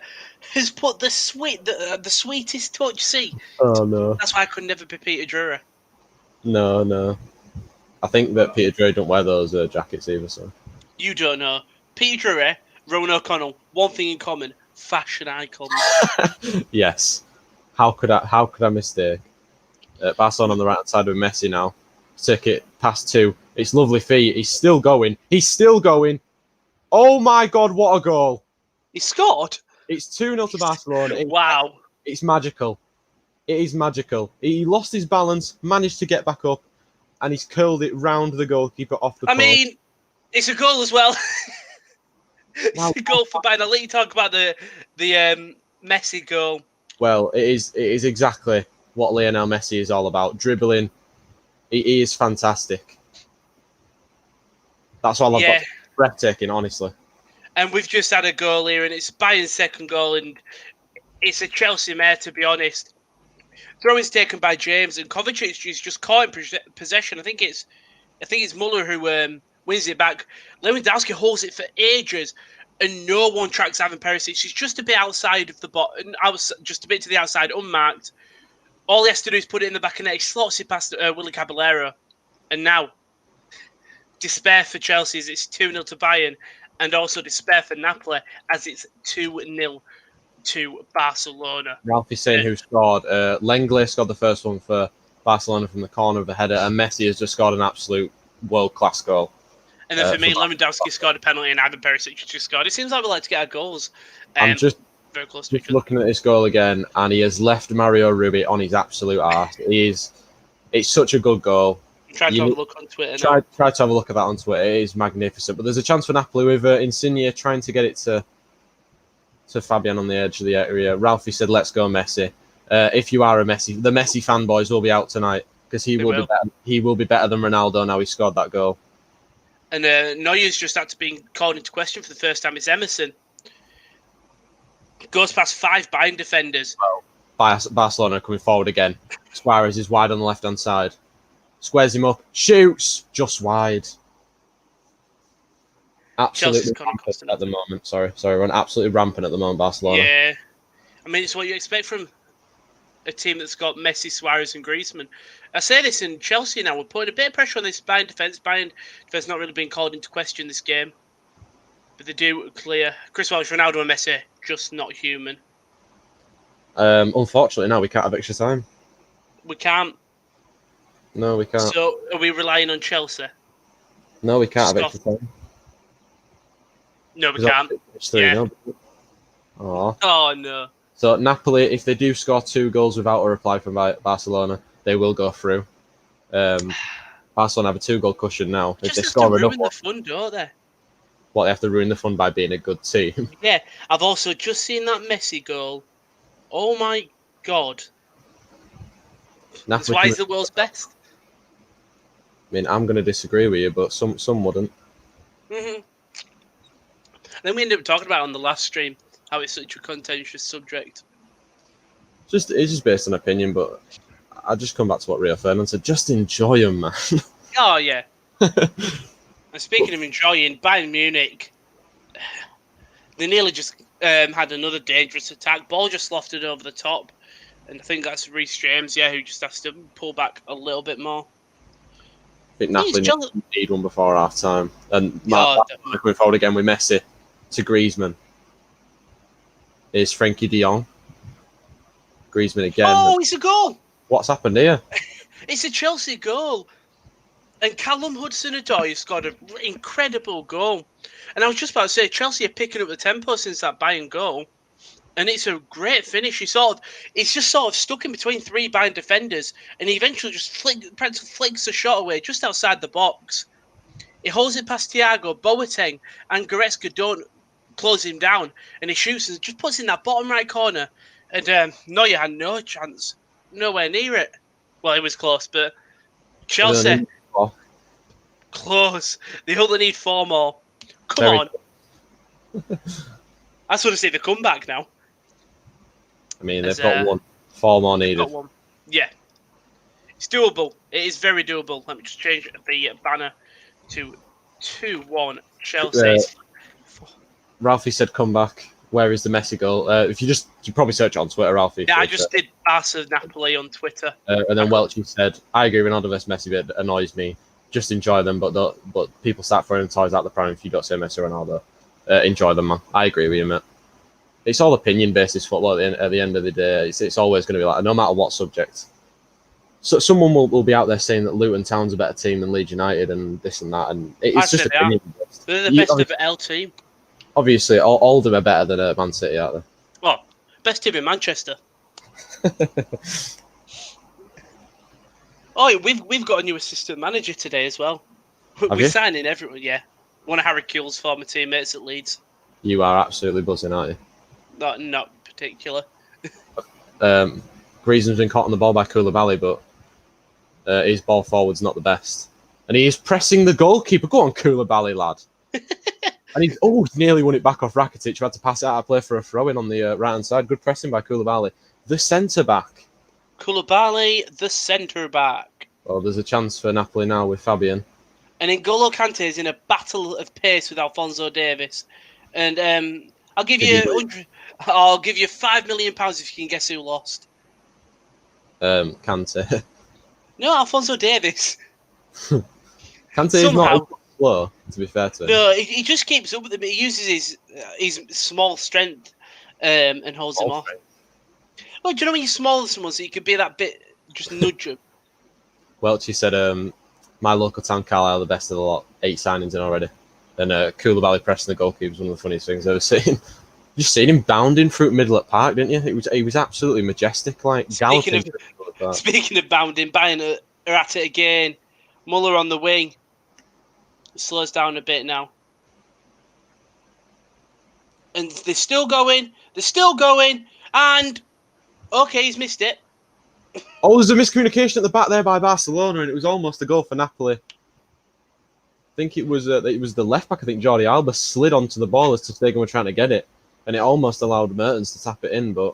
has put the sweetest touch. See? Oh no. That's why I could never be Peter Drury. No. I think that Peter Drury don't wear those jackets either. So. You don't know. Peter Drury, Rowan O'Connell, one thing in common: fashion icons. Yes. How could I mistake? Barcelona on the right side with Messi now. Take it past 2. It's lovely feet. He's still going. Oh my God! What a goal! He scored. It's 2-0 to Barcelona. Wow. It's magical. It is magical. He lost his balance, managed to get back up, and he's curled it round the goalkeeper off the post. I mean, it's a goal as well. It's a goal for Bayern. I'll let you talk about the Messi goal. Well, it is exactly what Lionel Messi is all about. Dribbling. He is fantastic. That's all I've got. Breathtaking, honestly. And we've just had a goal here, and it's Bayern's second goal, and it's a Chelsea mare, to be honest. Throw-in's taken by James, and Kovacic is just caught in possession. I think it's Muller who wins it back. Lewandowski holds it for ages, and no one tracks Ivan Perisic. He's just a bit outside of the bottom. I was just a bit to the outside, unmarked. All he has to do is put it in the back of net. He slots it past Willy Caballero, and now despair for Chelsea as it's 2-0 to Bayern, and also despair for Napoli as it's 2-0 to Barcelona. Ralphie saying who scored. Lenglet scored the first one for Barcelona from the corner of the header, and Messi has just scored an absolute world-class goal. And then for me, Lewandowski scored a penalty, and Ivan Perisic just scored. It seems like we like to get our goals. I'm just very close to looking at this goal again, and he has left Mario Rubio on his absolute arse. It's such a good goal. Try to have a look on Twitter. Try to have a look at that on Twitter. It is magnificent. But there's a chance for Napoli with Insigne trying to get it to Fabian on the edge of the area. Ralphie said, "Let's go, Messi." If you are the Messi fanboys will be out tonight because he will be better. He will be better than Ronaldo now. He scored that goal. And Neuer's just after being called into question for the first time. It's Emerson. Goes past 5 Bayern defenders. Barcelona coming forward again. Suarez is wide on the left-hand side. Squares him up. Shoots. Just wide. Absolutely rampant at the moment. Sorry. We're absolutely rampant at the moment, Barcelona. Yeah. I mean, it's what you expect from a team that's got Messi, Suarez and Griezmann. I say this in Chelsea now. We're putting a bit of pressure on this Bayern defence. Bayern defence not really being called into question this game. But they do clear. Chris Welch, Ronaldo and Messi, just not human. Unfortunately, now we can't have extra time. We can't. No, we can't. So, are we relying on Chelsea? No, we can't have extra time. No, we can't. Yeah. Oh, no. So, Napoli, if they do score 2 goals without a reply from Barcelona, they will go through. Barcelona have a 2-goal cushion now. If they score another one, the fun, don't they? What, they have to ruin the fun by being a good team? Yeah, I've also just seen that Messi goal. Oh my God. That's why he's the world's best. I mean, I'm going to disagree with you, but some wouldn't. Mm-hmm. Then we ended up talking about it on the last stream, how it's such a contentious subject. It's just based on opinion, but I just come back to what Rio Ferdinand said. Just enjoy them, man. Oh, yeah. And speaking of enjoying, Bayern Munich, they nearly just had another dangerous attack. Ball just lofted over the top. And I think that's Reece James, who just has to pull back a little bit more. I think Napoli need one before half-time. And going forward again with Messi to Griezmann. Is Frankie de Jong. Griezmann again. Oh, it's a goal! What's happened here? It's a Chelsea goal. And Callum Hudson-Odoi scored an incredible goal. And I was just about to say, Chelsea are picking up the tempo since that Bayern goal. And it's a great finish. It's just sort of stuck in between 3 Bayern defenders. And he eventually just flicks a shot away just outside the box. He holds it past Thiago, Boateng, and Goretzka don't close him down. And he shoots and just puts it in that bottom right corner. And Neuer had no chance. Nowhere near it. Well, it was close, but Chelsea... Close. They only need 4 more. Come on. I just want to see the comeback now. I mean, they've got 4 more needed. Yeah. It's doable. It is very doable. Let me just change the banner to 2-1 Chelsea. Ralphie said comeback. Where is the Messi goal? If you probably search it on Twitter, Ralphie. Yeah, I just did Barca Napoli on Twitter. And then Welchy said, I agree, Ronaldo versus Messi, but it annoys me. Just enjoy them, but people start throwing toys out the pram if you don't say Messi or Ronaldo. Enjoy them, man. I agree with you, mate. It's all opinion-based, this football at the end of the day. It's always going to be like, no matter what subject. So someone will be out there saying that Luton Town's a better team than Leeds United and this and that. And it's just opinion-based. They're the best of L team. Obviously, all of them are better than Man City, aren't they? Oh, best team in Manchester. Oh, we've got a new assistant manager today as well. We're signing everyone, one of Harry Kewell's former teammates at Leeds. You are absolutely buzzing, aren't you? Not particular. Griezmann's been caught on the ball by Koulibaly, but his ball forward's not the best. And he is pressing the goalkeeper. Go on, Koulibaly, lad. And he's nearly won it back off Rakitic, who had to pass it out of play for a throw-in on the right-hand side. Good pressing by Koulibaly. The centre-back. Koulibaly, the centre-back. Well, there's a chance for Napoli now with Fabian. And N'Golo Kante is in a battle of pace with Alphonso Davies. And I'll give you £5 million if you can guess who lost. Kante. No, Alphonso Davies. Kante is not slow, to be fair to him. No, he just keeps up with him. He uses his small strength and holds him off. Well, do you know when you're smaller than someone, so you could be that bit, just nudge him? Welch, said, my local town, Carlisle, are the best of the lot. 8 signings in already. And Koulibaly pressing the goalkeeper was one of the funniest things I've ever seen. You seen him bounding through middle at Park, didn't you? He was absolutely majestic, like galloping. Speaking of bounding, Bayern are at it again. Muller on the wing. It slows down a bit now. And they're still going. And okay, he's missed it. Oh, there's a miscommunication at the back there by Barcelona, and it was almost a goal for Napoli. I think it was the left back. I think Jordi Alba slid onto the ball as Ter Stegen were trying to get it, and it almost allowed Mertens to tap it in, but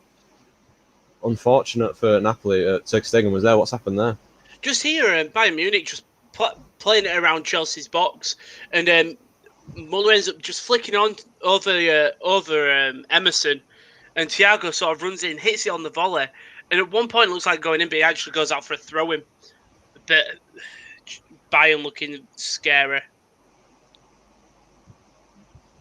unfortunate for Napoli. Ter Stegen was there. What's happened there? Just here, Bayern Munich just playing it around Chelsea's box, and Muller ends up just flicking on over Emerson, and Thiago sort of runs in, hits it on the volley, and at one point it looks like going in, but he actually goes out for a throw-in. But Bayern looking scary.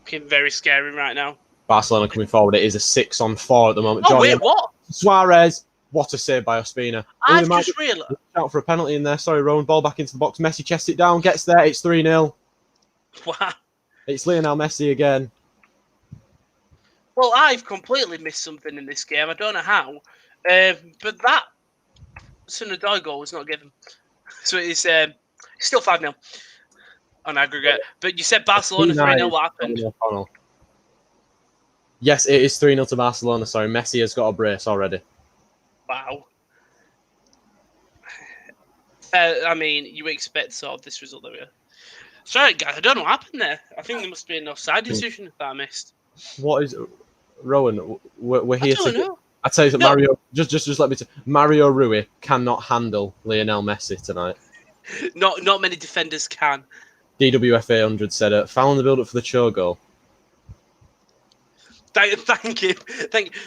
Looking very scary right now. Barcelona coming forward. It is a 6-on-4 at the moment. Oh, wait, what? Suarez. What a save by Ospina. I've just realised. Out for a penalty in there. Sorry, Rowan. Ball back into the box. Messi chests it down. Gets there. It's 3-0. Wow. It's Lionel Messi again. Well, I've completely missed something in this game. I don't know how. But that Sunodai goal was not given. So it's still 5-0 on aggregate. But you said Barcelona 3-0. What happened? Yes, it is 3-0 to Barcelona. Sorry, Messi has got a brace already. Wow. I mean, you expect sort of this result there. Sorry, guys, I don't know what happened there. I think there must be an offside decision that I missed. What is Rowan? We're here I don't know. I tell you that Mario. Just let me. Mario Rui cannot handle Lionel Messi tonight. Not many defenders can. DWFA 100 said foul in the build-up for the Cho goal. Thank you.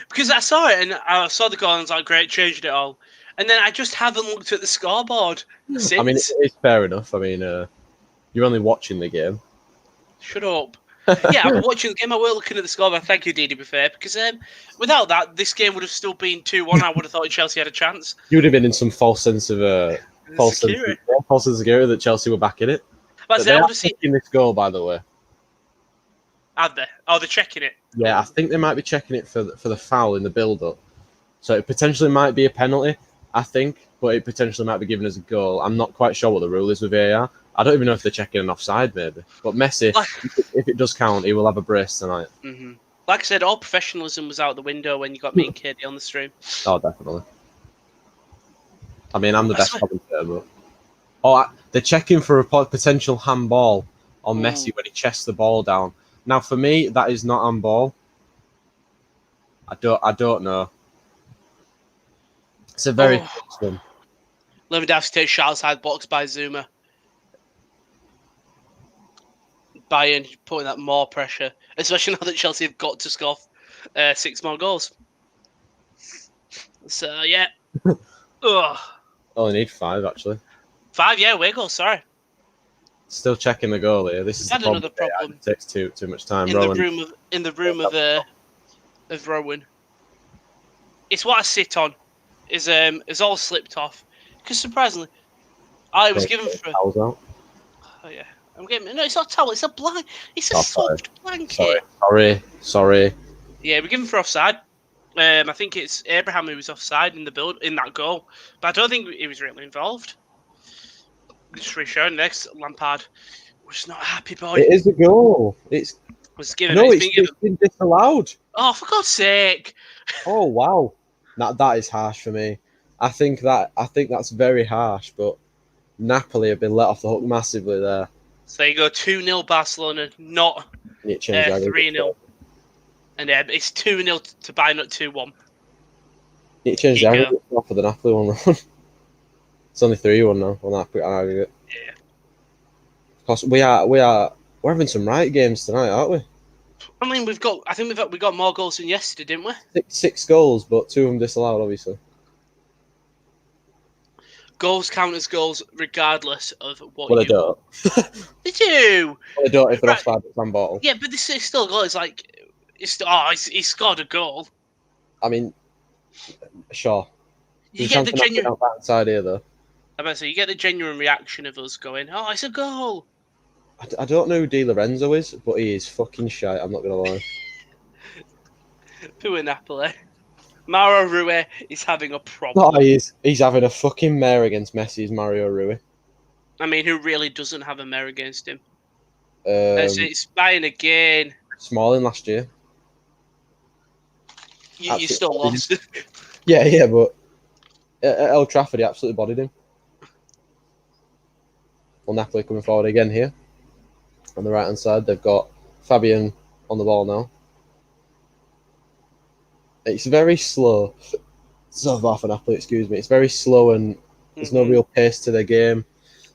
Because I saw it and I saw the goal and I was like, great, changed it all. And then I just haven't looked at the scoreboard since. I mean, it's fair enough. I mean, you're only watching the game. Shut up. Yeah, I'm watching the game. I was looking at the scoreboard. Thank you, DWFA. Because without that, this game would have still been 2-1. I would have thought Chelsea had a chance. You would have been in some false sense of security that Chelsea were back in it. But they are checking this goal, by the way. Are they? Oh, they're checking it. Yeah, I think they might be checking it for the foul in the build-up. So it potentially might be a penalty, I think, but it potentially might be given as a goal. I'm not quite sure what the rule is with VAR. I don't even know if they're checking an offside, maybe. But Messi, if it does count, he will have a brace tonight. Mm-hmm. Like I said, all professionalism was out the window when you got me and Katie on the stream. Oh, definitely. I mean, I'm the best commentator, but... they're checking for a potential handball on Messi when he chests the ball down. Now, for me, that is not handball. I don't know. It's a very close one. Lewandowski takes shot outside box by Zuma. Bayern putting that more pressure, especially now that Chelsea have got to score 6 more goals. So, yeah. Only need 5, actually. 5, yeah, away goal, sorry. Still checking the goal here. This is another problem. It takes too much time. In the room of Rowan. It's what I sit on. Is all slipped off. Because surprisingly, I was given for. Oh yeah, I'm getting. No, it's not a towel. It's a blanket. It's a soft blanket. Sorry. Yeah, we're given for offside. I think it's Abraham who was offside in that goal, but I don't think he was really involved. Just reshowing next, Lampard was not a happy boy. It is a goal. It's been disallowed. Oh, for God's sake! Oh wow, that is harsh for me. I think that's very harsh. But Napoli have been let off the hook massively there. So you go 2-0 Barcelona, not 3-0, and it's 2-0 to Bayern, not 2-1. It changed the aggregate off of the Napoli one. It's only 3-1 now on that aggregate. Yeah. Because we're having some right games tonight, aren't we? I mean, we got more goals than yesterday, didn't we? 6 goals, but 2 of them disallowed, obviously. Goals count as goals regardless of what. Well, they don't. They do. Well, they don't if they're offside at some bottle. Yeah, but this is still a goal. It's like he scored a goal. I mean, sure. You get the genuine side here, though. You get the genuine reaction of us going, "Oh, it's a goal." I don't know who Di Lorenzo is, but he is fucking shite. I'm not gonna lie. Poor Napoli. Mauro Rui is having a problem. No, he's having a fucking mare against Messi's Mario Rui. I mean, who really doesn't have a mare against him? It's Bayern again. Smalling last year. You still lost. Yeah, but At Old Trafford, he absolutely bodied him. Well, Napoli coming forward again here. On the right-hand side, they've got Fabian on the ball now. It's very slow. So far for Napoli, excuse me. It's very slow and there's no real pace to their game.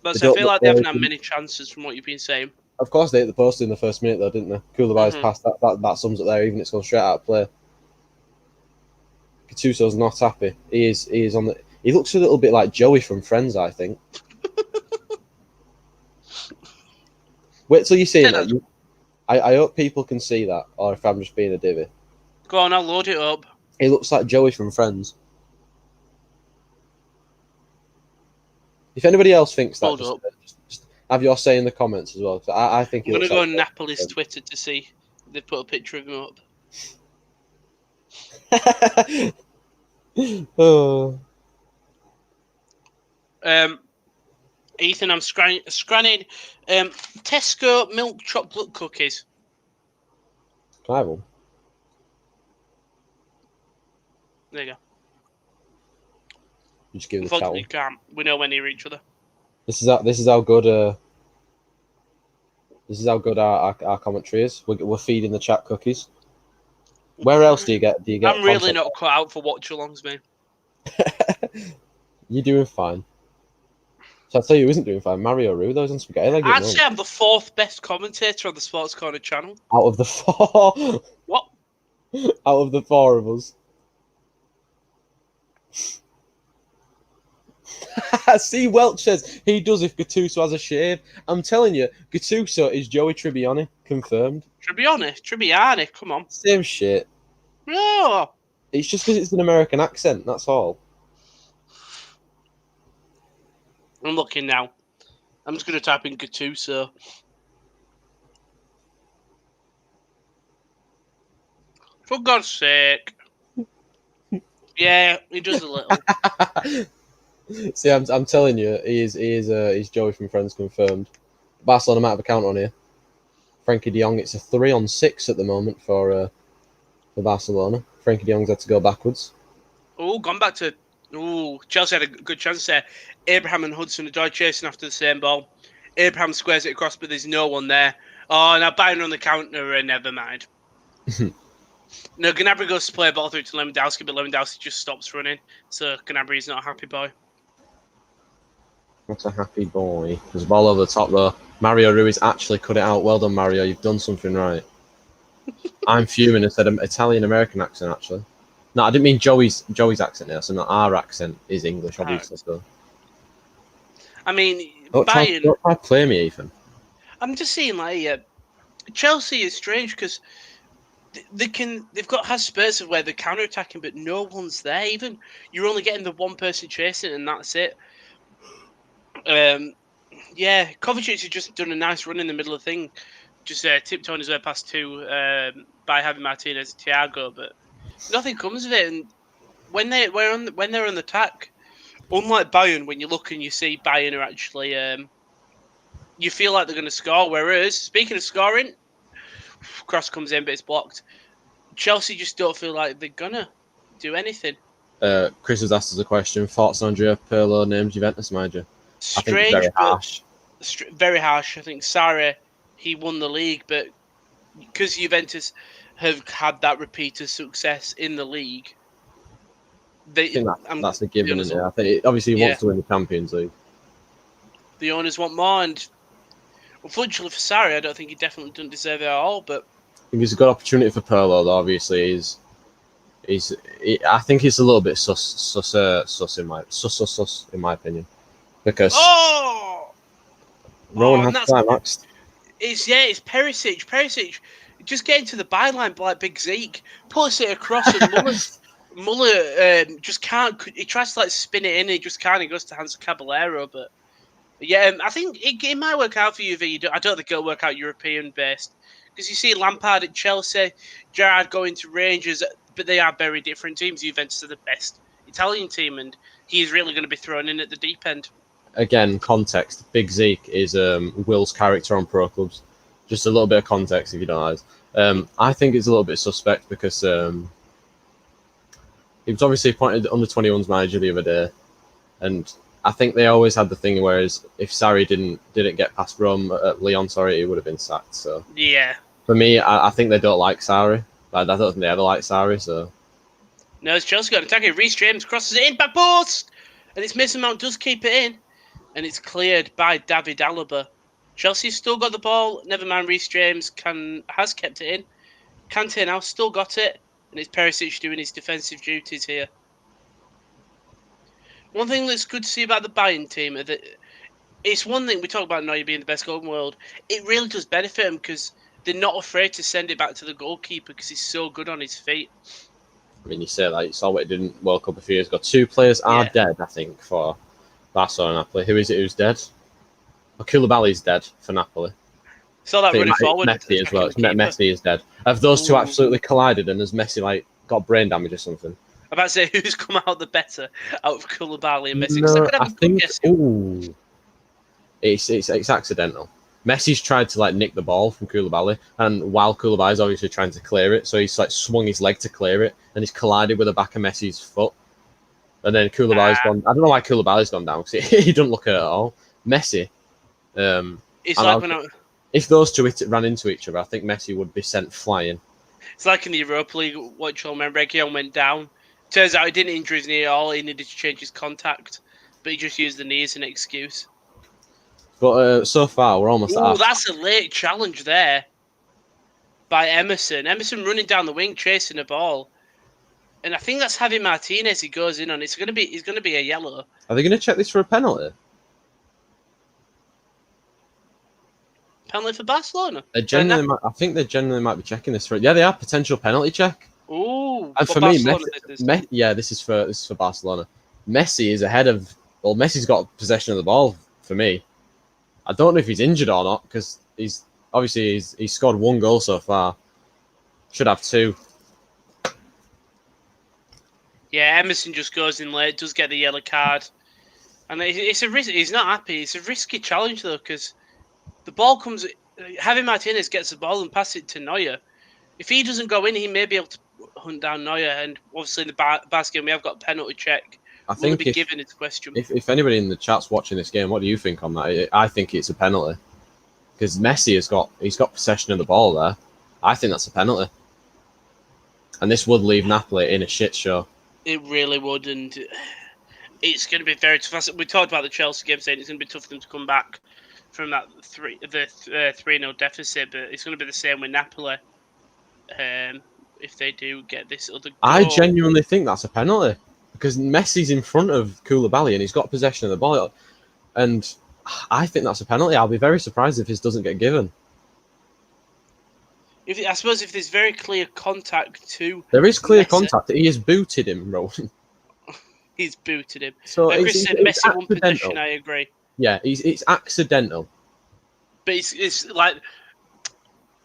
But I feel like they haven't had many chances from what you've been saying. Of course, they hit the post in the first minute, though, didn't they? Koulibaly's pass, that sums up there, even if it's gone straight out of play. Gattuso's not happy. He is on the. He looks a little bit like Joey from Friends, I think. Wait till you see that. I hope people can see that, or if I'm just being a divvy. Go on, I'll load it up. He looks like Joey from Friends. If anybody else thinks that, just have your say in the comments as well. I think I'm going to go on Napoli's Twitter to see if they put a picture of him up. Oh. Ethan, I'm scanning Tesco milk chocolate cookies. Can I have one? There you go. You just give the Unfortunately, you can't. We know when near each other. This is how good our commentary is. We're feeding the chat cookies. Where else do you get? I'm really not cut out for watchalongs, man. You're doing fine. So I'll tell you who isn't doing fine. Mario Rue, those on spaghetti. I'd say I'm the 4th best commentator on the Sports Corner channel. Out of the 4. What? Out of the 4 of us. See, Welch says he does if Gattuso has a shave. I'm telling you, Gattuso is Joey Tribbiani, confirmed. Tribbiani, come on. Same shit. No. It's just because it's an American accent, that's all. I'm looking now. I'm just going to type in Gattuso. For God's sake. Yeah, he does a little. See, I'm telling you, he's Joey from Friends confirmed. Barcelona might have a counter on here. Frankie de Jong, it's a 3-on-6 at the moment for Barcelona. Frankie de Jong's had to go backwards. Oh, gone back to. Oh, Chelsea had a good chance there. Abraham and Hudson-Odoi chasing after the same ball. Abraham squares it across, but there's no one there. Oh, now Bayern on the counter, never mind. No, Gnabry goes to play a ball through to Lewandowski, but Lewandowski just stops running. So Gnabry's not a happy boy. What a happy boy. There's a ball over the top, though. Mario Ruiz actually cut it out. Well done, Mario. You've done something right. I'm fuming instead of Italian-American accent, actually. No, I didn't mean Joey's accent there. So not our accent is English, obviously. So. I mean, Bayern... Don't try to play me, Ethan. I'm just saying, like, Chelsea is strange because they've got spurts of where they're counter-attacking, but no one's there. Even you're only getting the one person chasing, and that's it. Yeah, Kovacic has just done a nice run in the middle of the thing, just tiptoeing his way past two by having Martinez and Thiago, but nothing comes of it. And when they're on the attack, unlike Bayern, when you look and you see Bayern are actually, you feel like they're going to score. Whereas, speaking of scoring, cross comes in, but it's blocked. Chelsea just don't feel like they're gonna do anything. Chris has asked us a question. Thoughts on Andrea Pirlo named Juventus manager? Strange, I think it's very harsh. Very harsh. I think Sarri, he won the league, but because Juventus have had that repeated success in the league, that's a given, isn't it? I think obviously he wants to win the Champions League. The owners want more, and unfortunately for Sarri, I don't think he definitely doesn't deserve it at all. But I think it's a good opportunity for Pirlo, though. Obviously, I think he's a little bit sus in my opinion, because Rowan has climaxed. It's Perisic. Perisic just getting to the byline like Big Zeke, pulls it across, and Muller just can't. He tries to like spin it in, he just can't. He goes to Hans Caballero, but yeah, I think it might work out for Juve. I don't think it'll work out European based, because you see Lampard at Chelsea, Gerrard going to Rangers, but they are very different teams. Juventus are the best Italian team, and he's really going to be thrown in at the deep end. Again, context. Big Zeke is Will's character on Pro Clubs. Just a little bit of context, if you don't know. I think it's a little bit suspect because he was obviously appointed under-21s manager the other day, and I think they always had the thing whereas if Sarri didn't get past Lyon, he would have been sacked. So Yeah. for me, I think they don't like Sarri. I don't think they ever like Sarri. So No, it's Chelsea got an attacker. Reece James crosses it in, back post! And it's Mason Mount does keep it in. And it's cleared by David Alaba. Chelsea's still got the ball. Never mind, Reece James has kept it in. Kante now still got it. And it's Perisic doing his defensive duties here. One thing that's good to see about the Bayern team is that it's one thing we talk about Neuer being the best goal in the world. It really does benefit him because they're not afraid to send it back to the goalkeeper because he's so good on his feet. I mean, you say that you saw what he did in World Cup a few years ago. 2 players are dead, I think, for Barcelona and Napoli. Who is it who's dead? Koulibaly's dead for Napoli. So that running forward. Messi as well. Messi is dead. Have those two absolutely collided and has Messi got brain damage or something? I'm about to say who's come out the better out of Koulibaly and Messi? No, I think. Ooh, it's accidental. Messi's tried to nick the ball from Koulibaly, and while Koulibaly's obviously trying to clear it, so he's swung his leg to clear it, and he's collided with the back of Messi's foot. And then Koulibaly's gone. I don't know why Koulibaly's gone down because he doesn't look hurt at all. Messi. It's like if those two ran into each other, I think Messi would be sent flying. It's like in the Europa League, Watchalong when Reguilon went down. Turns out he didn't injure his knee at all. He needed to change his contact, but he just used the knee as an excuse. But so far, we're almost at half. That's a late challenge there by Emerson. Emerson running down the wing, chasing the ball. And I think that's Javi Martinez he goes in on. It's going to be a yellow. Are they going to check this for a penalty? Penalty for Barcelona? I think they generally might be checking this for it. Yeah, they are potential penalty check. Ooh, and for me, this is for Barcelona. Messi is ahead of. Well, Messi's got possession of the ball for me. I don't know if he's injured or not because he's scored 1 goal so far. Should have 2. Yeah, Emerson just goes in late, does get the yellow card, and it's a risk. He's not happy. It's a risky challenge though because the ball comes. Javi Martinez gets the ball and passes it to Neuer. If he doesn't go in, he may be able to hunt down Neuer. And obviously, in the basket, we have got a penalty check. I think be given its question. If anybody in the chat's watching this game, what do you think on that? I think it's a penalty because Messi he's got possession of the ball there. I think that's a penalty, and this would leave Napoli in a shit show. It really would, and it's going to be very tough. We talked about the Chelsea game, saying it's going to be tough for them to come back from that 3-0 deficit, but it's going to be the same with Napoli. If they do get this other goal. I genuinely think that's a penalty. Because Messi's in front of Koulibaly and he's got possession of the ball. And I think that's a penalty. I'll be very surprised if this doesn't get given. I suppose if there's very clear contact too. There is clear contact. He has booted him, Rowan. He's booted him. So Chris said Messi won possession, I agree. Yeah, it's accidental. But it's like...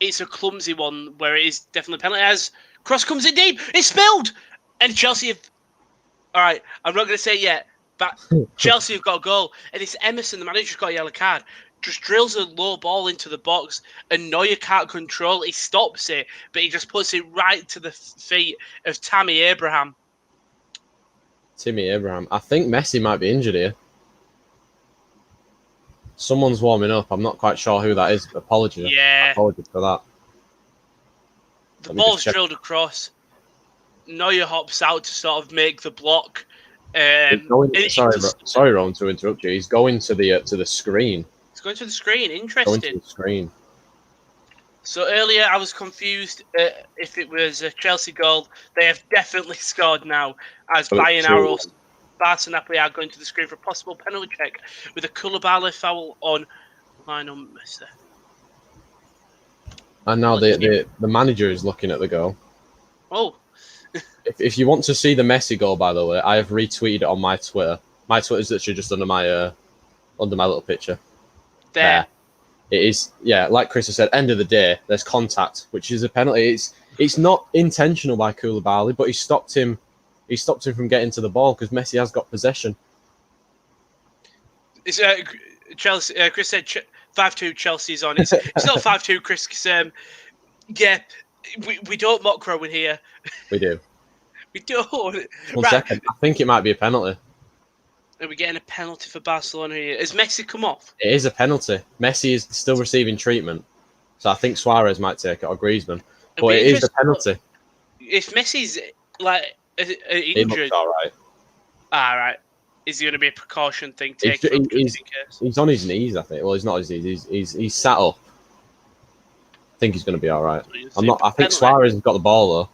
It's a clumsy one where it is definitely a penalty. As cross comes in deep, it's spilled! And Chelsea have... All right, I'm not going to say it yet, but Chelsea have got a goal, and it's Emerson, the manager, just got a yellow card. Just drills a low ball into the box, and Neuer can't control it. He stops it, but he just puts it right to the feet of Tammy Abraham. Timmy Abraham. I think Messi might be injured here. Someone's warming up. I'm not quite sure who that is. Apologies. Yeah. Apologies for that. The ball's drilled across. Neuer hops out to sort of make the block. Sorry, Ron, to interrupt you. He's going to the screen. He's going to the screen. Interesting. Going to the screen. So earlier I was confused if it was a Chelsea goal. They have definitely scored now as Bayern Arrows. Barca Napoli are going to the screen for a possible penalty check with a Koulibaly foul on Lionel Messi. And now the manager is looking at the goal. Oh. If you want to see the Messi goal, by the way, I have retweeted it on my Twitter. My Twitter is literally just under my little picture. There. It is, yeah, like Chris has said, end of the day, there's contact, which is a penalty. It's not intentional by Koulibaly, but he stopped him from getting to the ball because Messi has got possession. It's Chelsea. Chris said 5-2 Chelsea's on. It's not 5-2, Chris. Yeah, we don't mock Rowan here. We do. We don't. One Right. second. I think it might be a penalty. Are we getting a penalty for Barcelona here? Has Messi come off? It is a penalty. Messi is still receiving treatment. So I think Suarez might take it, or Griezmann. It'd But be it is a interesting. penalty. If Messi's like He looks injured, all right. right, is it going to be a precaution thing taken just in case? He's on his knees, I think. Well, he's not on his knees. He's sat up. I think he's going to be all right. So I think Suarez has got the ball though.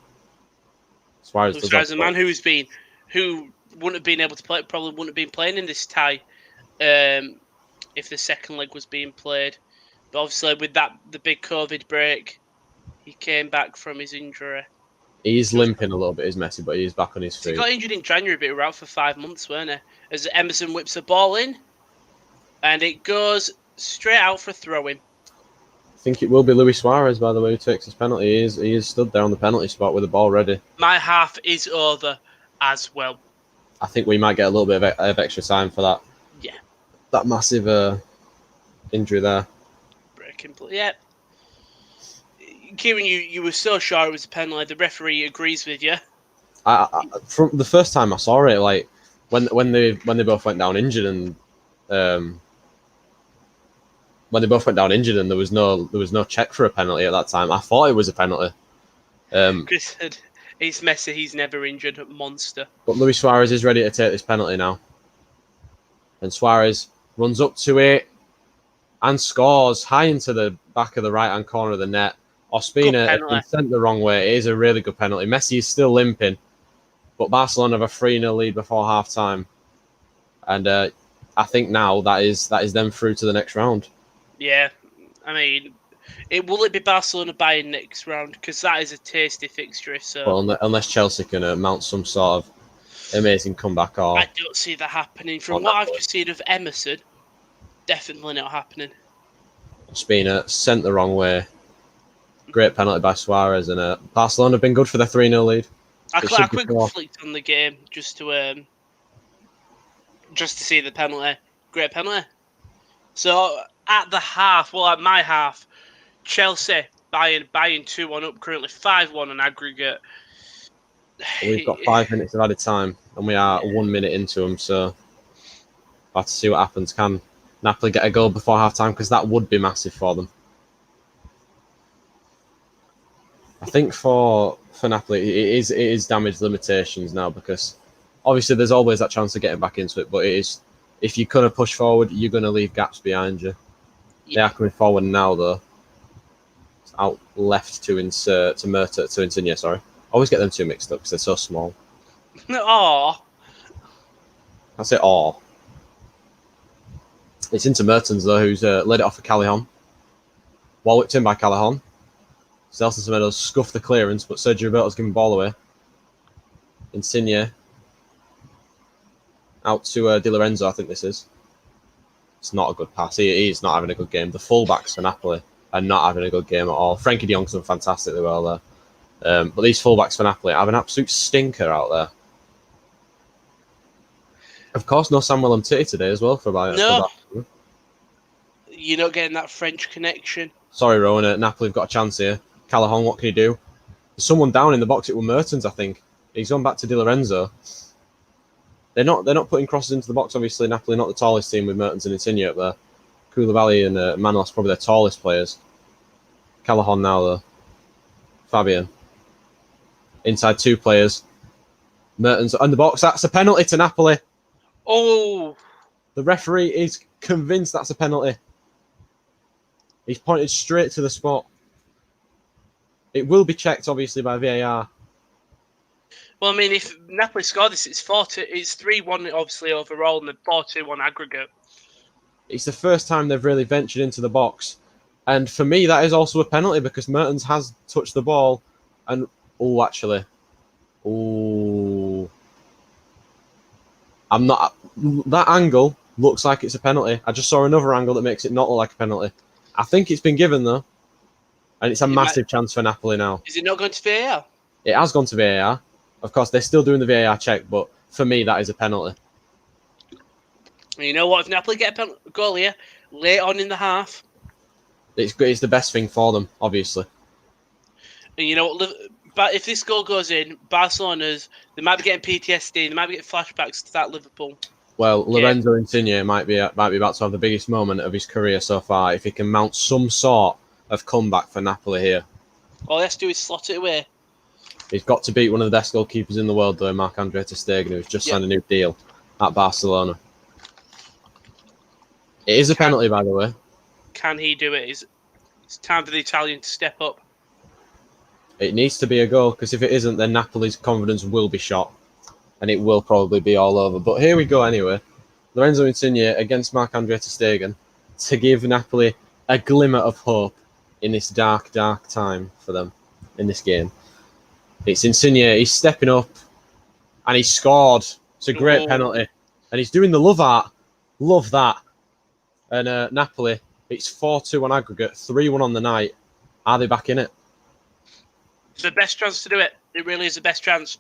Suarez does. Suarez, a man who wouldn't have been able to play, probably wouldn't have been playing in this tie, if the second leg was being played. But obviously, with the big COVID break, he came back from his injury. He's limping a little bit, is Messi, but he's back on his feet. He got injured in January, but he was out for 5 months, weren't he? As Emerson whips the ball in, and it goes straight out for a throw-in. I think it will be Luis Suarez, by the way, who takes his penalty. He is stood there on the penalty spot with the ball ready. My half is over as well. I think we might get a little bit of extra time for that. Yeah. That massive injury there. Breaking play. Yeah. Kieran, you were so sure it was a penalty. The referee agrees with you. From the first time I saw it, like when they both went down injured, and when they both went down injured, and there was no check for a penalty at that time, I thought it was a penalty. Chris said, "He's Messi. He's never injured. Monster." But Luis Suarez is ready to take this penalty now, and Suarez runs up to it and scores high into the back of the right-hand corner of the net. Ospina has been sent the wrong way. It is a really good penalty. Messi is still limping, but Barcelona have a 3-0 lead before half-time. And I think now that is them through to the next round. Yeah, I mean, will it be Barcelona Bayern next round? Because that is a tasty fixture. So, well, unless Chelsea can mount some sort of amazing comeback, or I don't see that happening. From what I've just seen of Emerson, definitely not happening. Ospina sent the wrong way. Great penalty by Suarez, and Barcelona have been good for their 3-0 lead. I quickly flicked on the game just to see the penalty. Great penalty. So at the half, well, at my half, Chelsea, Bayern 2-1 up, currently 5-1 on aggregate. We've got 5 minutes of added time, and we are 1 minute into them, so we'll have to see what happens. Can Napoli get a goal before half-time? Because that would be massive for them. I think for Napoli, it is damage limitations now, because obviously there's always that chance of getting back into it, but it is, if you're going to push forward, you're going to leave gaps behind you. Yeah. They are coming forward now, though. It's out left to Insigne, sorry. I always get them two mixed up because they're so small. Aww. I say aw. It's into Mertens, though, who's led it off for Callejon. Well whipped in by Callejon. Nelson Semedo's scuffed the clearance, but Sergio Roberto's given the ball away. Insigne. Out to Di Lorenzo, I think this is. It's not a good pass. He's not having a good game. The fullbacks for Napoli are not having a good game at all. Frankie de Jong's done fantastically well there. But these fullbacks for Napoli have an absolute stinker out there. Of course, no Samuel Umtiti today as well for Bayern. No. You're not getting that French connection. Sorry, Rowan. Napoli have got a chance here. Callejon, what can he do? There's someone down in the box. It was Mertens, I think. He's gone back to Di Lorenzo. They're not putting crosses into the box, obviously. Napoli not the tallest team with Mertens and Insigne up there. Koulibaly and Manos probably their tallest players. Callejon now, though. Fabian. Inside two players. Mertens on the box. That's a penalty to Napoli. Oh! The referee is convinced that's a penalty. He's pointed straight to the spot. It will be checked, obviously, by VAR. Well, I mean, if Napoli score this, it's 3-1, obviously, overall, and the 4-2 on aggregate. It's the first time they've really ventured into the box. And for me, that is also a penalty, because Mertens has touched the ball. And, I'm not... That angle looks like it's a penalty. I just saw another angle that makes it not look like a penalty. I think it's been given, though. And it's a massive chance for Napoli now. Is it not going to VAR? It has gone to VAR. Of course, they're still doing the VAR check, but for me, that is a penalty. You know what? If Napoli get a goal here, late on in the half... It's the best thing for them, obviously. And you know what? but if this goal goes in, Barcelona's they might be getting PTSD. They might be getting flashbacks to that Liverpool. Well, Lorenzo Insigne might be about to have the biggest moment of his career so far if he can mount some sort of comeback for Napoli here. All he has to do is slot it away. He's got to beat one of the best goalkeepers in the world, though, Marc-Andre ter Stegen, who's just signed a new deal at Barcelona. It is a penalty, by the way. Can he do it? It's time for the Italian to step up. It needs to be a goal, because if it isn't, then Napoli's confidence will be shot, and it will probably be all over. But here we go anyway. Lorenzo Insigne against Marc-Andre ter Stegen to give Napoli a glimmer of hope in this dark, dark time for them in this game. It's Insigne. He's stepping up, and he scored. It's a great penalty, and he's doing the love art. Love that. And Napoli, it's 4-2 on aggregate, 3-1 on the night. Are they back in it? It's the best chance to do it. It really is the best chance.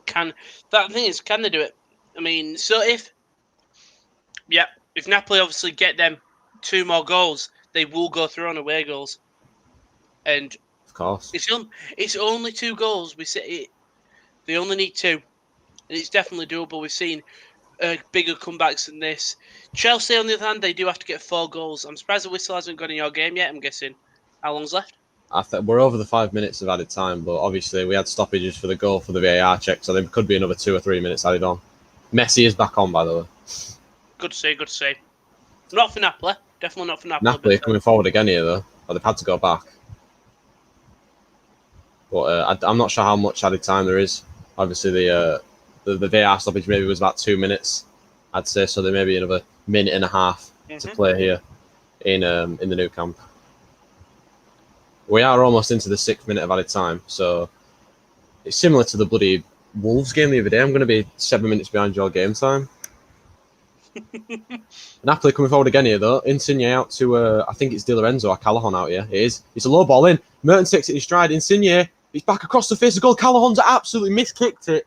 Can they do it? I mean, so if Napoli obviously get them 2 more goals, they will go through on away goals. And of course, it's only 2 goals. They only need 2, and it's definitely doable. We've seen bigger comebacks than this. Chelsea, on the other hand, they do have to get 4 goals. I'm surprised the whistle hasn't gone in your game yet. I'm guessing. How long's left? We're over the 5 minutes of added time, but obviously we had stoppages for the goal for the VAR check, so there could be another 2 or 3 minutes added on. Messi is back on, by the way. Good to see. Not for Napoli. Definitely not for Napoli. Napoli are coming forward again here, though. Or they've had to go back. But I'm not sure how much added time there is. Obviously, the VAR stoppage maybe was about 2 minutes, I'd say, so there may be another minute and a half to play here in the new camp. We are almost into the 6th minute of added time, so it's similar to the bloody Wolves game the other day. I'm going to be 7 minutes behind your game time. Napoli coming forward again here, though. Insigne out to, I think it's Di Lorenzo or Callahan out here. It is. It's a low ball in. Mertens takes it in stride. Insigne, he's back across the face of goal. Callahan's absolutely miskicked it.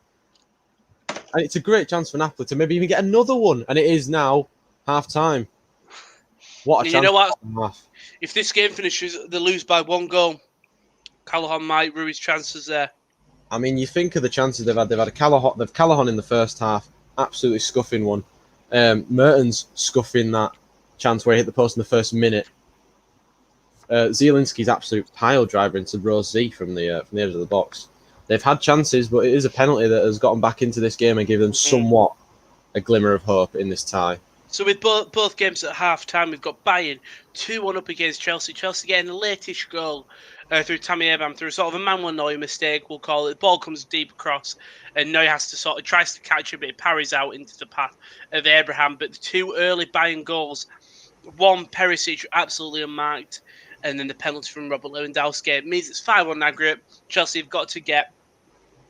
And it's a great chance for Napoli to maybe even get another one. And it is now half-time. What a chance. You know what? If this game finishes, they lose by 1 goal, Callahan might rue his chances there. I mean, you think of the chances they've had. They've had Callahan in the first half, absolutely scuffing one. Mertens scuffing that chance where he hit the post in the first minute. Zielinski's absolute pile driver into row Z from the edge of the box. They've had chances, but it is a penalty that has gotten back into this game and given them somewhat a glimmer of hope in this tie. So with both games at half-time, we've got Bayern 2-1 up against Chelsea. Chelsea getting a late-ish goal through Tammy Abraham, through sort of a Manuel Neuer mistake, we'll call it. The ball comes deep across, and Neuer has to tries to catch it, but it parries out into the path of Abraham. But the 2 early Bayern goals, one Perisic absolutely unmarked, and then the penalty from Robert Lewandowski. It means it's 5-1 aggregate. Chelsea have got to get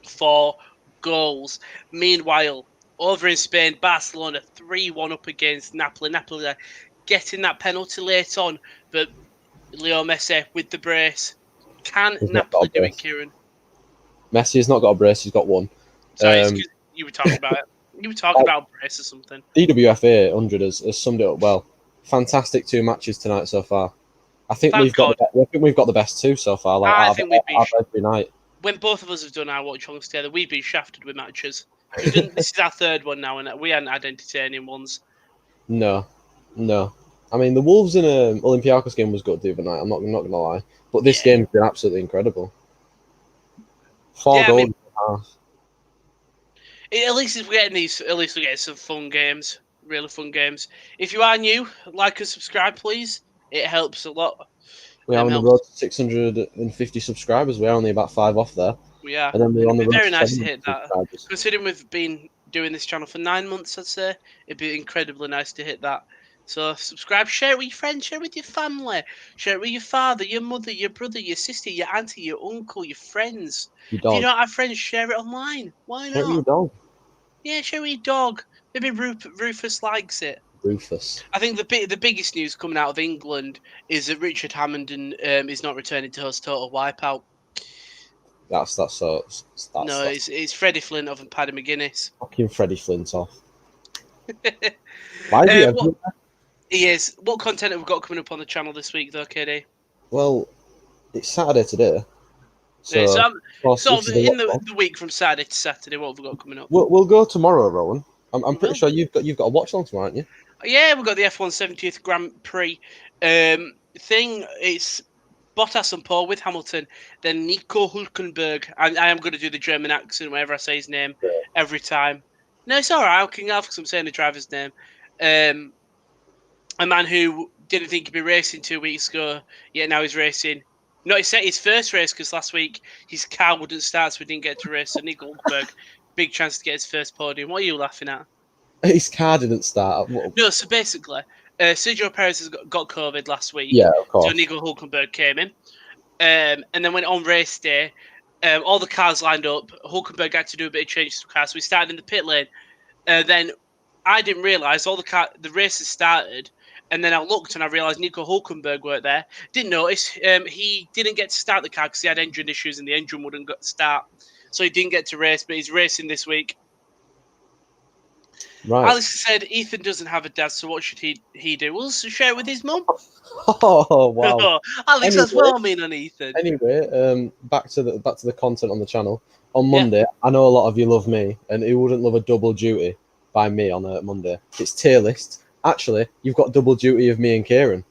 4 goals. Meanwhile, over in Spain, Barcelona 3-1 up against Napoli. Napoli are getting that penalty late on, but Leo Messi with the brace. Can Napoli do it, Kieran? Messi has not got a brace, he's got one. Sorry, it's 'cause you were talking about it. You were talking about a brace or something. DWFA 100 has summed it up well. Fantastic 2 matches tonight so far. I think we've got the best 2 so far. Like I think we've been every night. When both of us have done our watchalongs together, we've been shafted with matches. This is our 3rd one now, and we hadn't had entertaining ones. No. I mean, the Wolves in Olympiacos game was good the other night. I'm not gonna lie, but this game's been absolutely incredible. 4 goals in half. At least we're getting some fun games, really fun games. If you are new, like and subscribe, please. It helps a lot. We are on the road to 650 subscribers. We're only about 5 off there. We are. And then we're on the road very to nice to hit that. subscribers. Considering we've been doing this channel for 9 months, I'd say it'd be incredibly nice to hit that. So subscribe, share it with your friends, share it with your family, share it with your father, your mother, your brother, your sister, your auntie, your uncle, your friends. If you don't have friends, share it online. Why not? Share it with your dog. Yeah, share it with your dog. Maybe Rufus likes it. Rufus. I think the biggest news coming out of England is that Richard Hammond is not returning to host Total Wipeout. It's Freddie Flintoff and Paddy McGuinness. Fucking Freddie Flintoff. Why is he? He is. What content have we got coming up on the channel this week, though, KD? Well, it's Saturday today. Yeah, So, so of course, sort this of is the in watch-along. the week from Saturday to Saturday, what have we got coming up? We'll go tomorrow, Rowan. I'm pretty Well, sure you've got a watch along tomorrow, aren't you? yeah, we've got the F1 70th Grand Prix thing. It's Bottas and Paul with Hamilton, then Nico Hulkenberg. And I am going to do the German accent whenever I say his name every time. No, it's all right. I can have because I'm saying the driver's name. A man who didn't think he'd be racing 2 weeks ago, yet now he's racing. No, he set his first race because last week his car wouldn't start, so he didn't get to race. So Nico Hulkenberg, big chance to get his first podium. What are you laughing at? His car didn't start. No, so basically, Sergio Perez has got COVID last week, Yeah, of so course. Nico Hulkenberg came in, and then went on race day. All the cars lined up. Hulkenberg had to do a bit of change to the car, so we started in the pit lane. Then I didn't realise the races started, and then I looked and I realised Nico Hulkenberg weren't there. Didn't notice. He didn't get to start the car because he had engine issues and the engine wouldn't start, so he didn't get to race. But he's racing this week. Right. Alex said Ethan doesn't have a dad, so what should he do? We'll share it with his mum. Oh wow. Alex, that's Anyway, well mean on Ethan. back to the content on the channel. On Monday, I know a lot of you love me, and who wouldn't love a double duty by me on a Monday? It's tier list. Actually, you've got double duty of me and Kieran.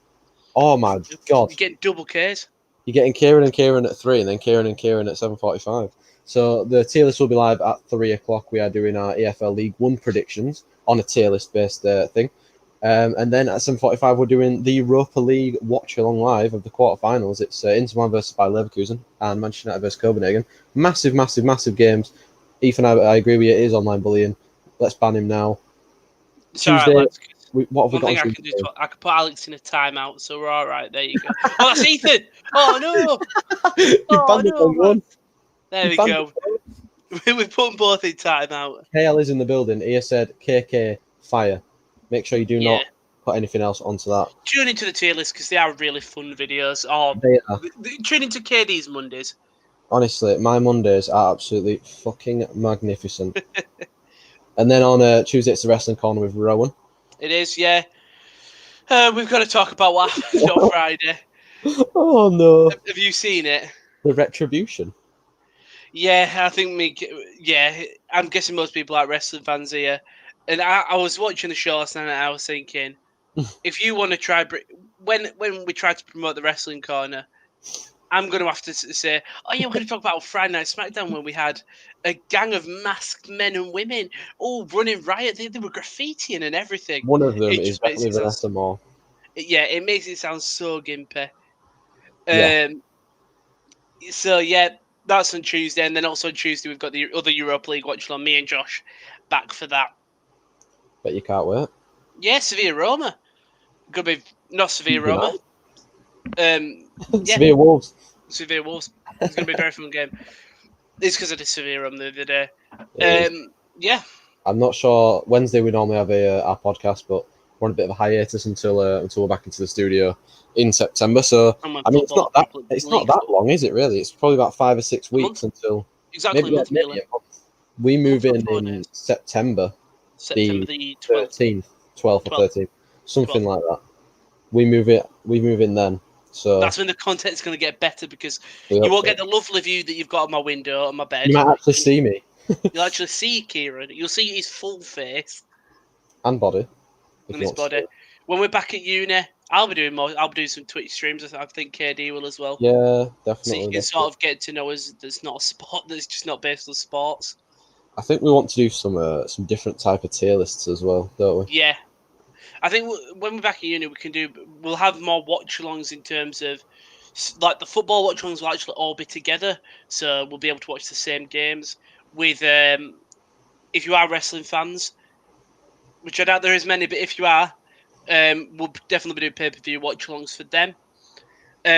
Oh my god. You get double Ks. You're getting Kieran and Kieran at 3, and then Kieran and Kieran at 7:45. So the tier list will be live at 3 o'clock. We are doing our EFL League One predictions on a tier list based thing, and then at 7:45 we're doing the Europa League watch along live of the quarterfinals. It's Inter Milan versus Bayer Leverkusen and Manchester United versus Copenhagen. Massive, massive, massive games. Ethan, I agree with you. It is online bullying. Let's ban him now. It's Tuesday. all right, What have we one got? thing I can do is I can put Alex in a timeout, so we're all right. There you go. Oh, that's Ethan. Oh no. You Oh banned the wrong no. one. There we go. We put them both in timeout. KL is in the building. He has said KK fire. Make sure you do not put anything else onto that. Tune into the tier list because they are really fun videos. Oh, They are. Tune into KD's Mondays. Honestly, my Mondays are absolutely fucking magnificent. And then on Tuesday, it's the Wrestling Corner with Rowan. It is, yeah. We've got to talk about what happened on Friday. Oh no! Have you seen it? The Retribution. Yeah, I think I'm guessing most people are wrestling fans here. And I was watching the show last night and I was thinking, if you want to try, when we try to promote the Wrestling Corner, I'm going to have to say, oh yeah, we're going to talk about Friday Night SmackDown when we had a gang of masked men and women all running riot. They were graffitiing and everything. One of them It is just makes definitely it sound, Vanessa Moore. yeah, it makes it sound so gimpy. Yeah. So yeah, that's on Tuesday, and then also on Tuesday we've got the other Europa League watchalong. Me and Josh back for that. Bet you can't wait. Yeah, Sevilla Roma. Could be not Sevilla Roma. Severe Wolves. Sevilla Wolves. It's going to be a very fun game. It's because I did Sevilla Roma the other day. Yeah. I'm not sure. Wednesday we normally have our podcast, but we're on a bit of a hiatus until we're back into the studio in September. So I mean, it's not that long, is it? Really, it's probably about 5 or 6 weeks until exactly maybe a month. We move in September the 13th, 12th or 13th, something like that. We move in then. So that's when the content's going to get better because you won't get the lovely view that you've got on my window, on my bed. You might actually see me. You'll actually see Kieran. You'll see his full face and body. And his body. When we're back at uni, I'll be doing more. I'll be doing some Twitch streams. I think KD will as well. Yeah, definitely. So you can sort of get to know us. There's not a sport that's just not based on sports. I think we want to do some different type of tier lists as well, don't we? Yeah, I think when we're back at uni, we'll have more watch-alongs in terms of like the football watch-alongs will actually all be together, so we'll be able to watch the same games. With if you are wrestling fans, which I doubt there is many, but if you are, we'll definitely be doing pay-per-view watch-alongs for them.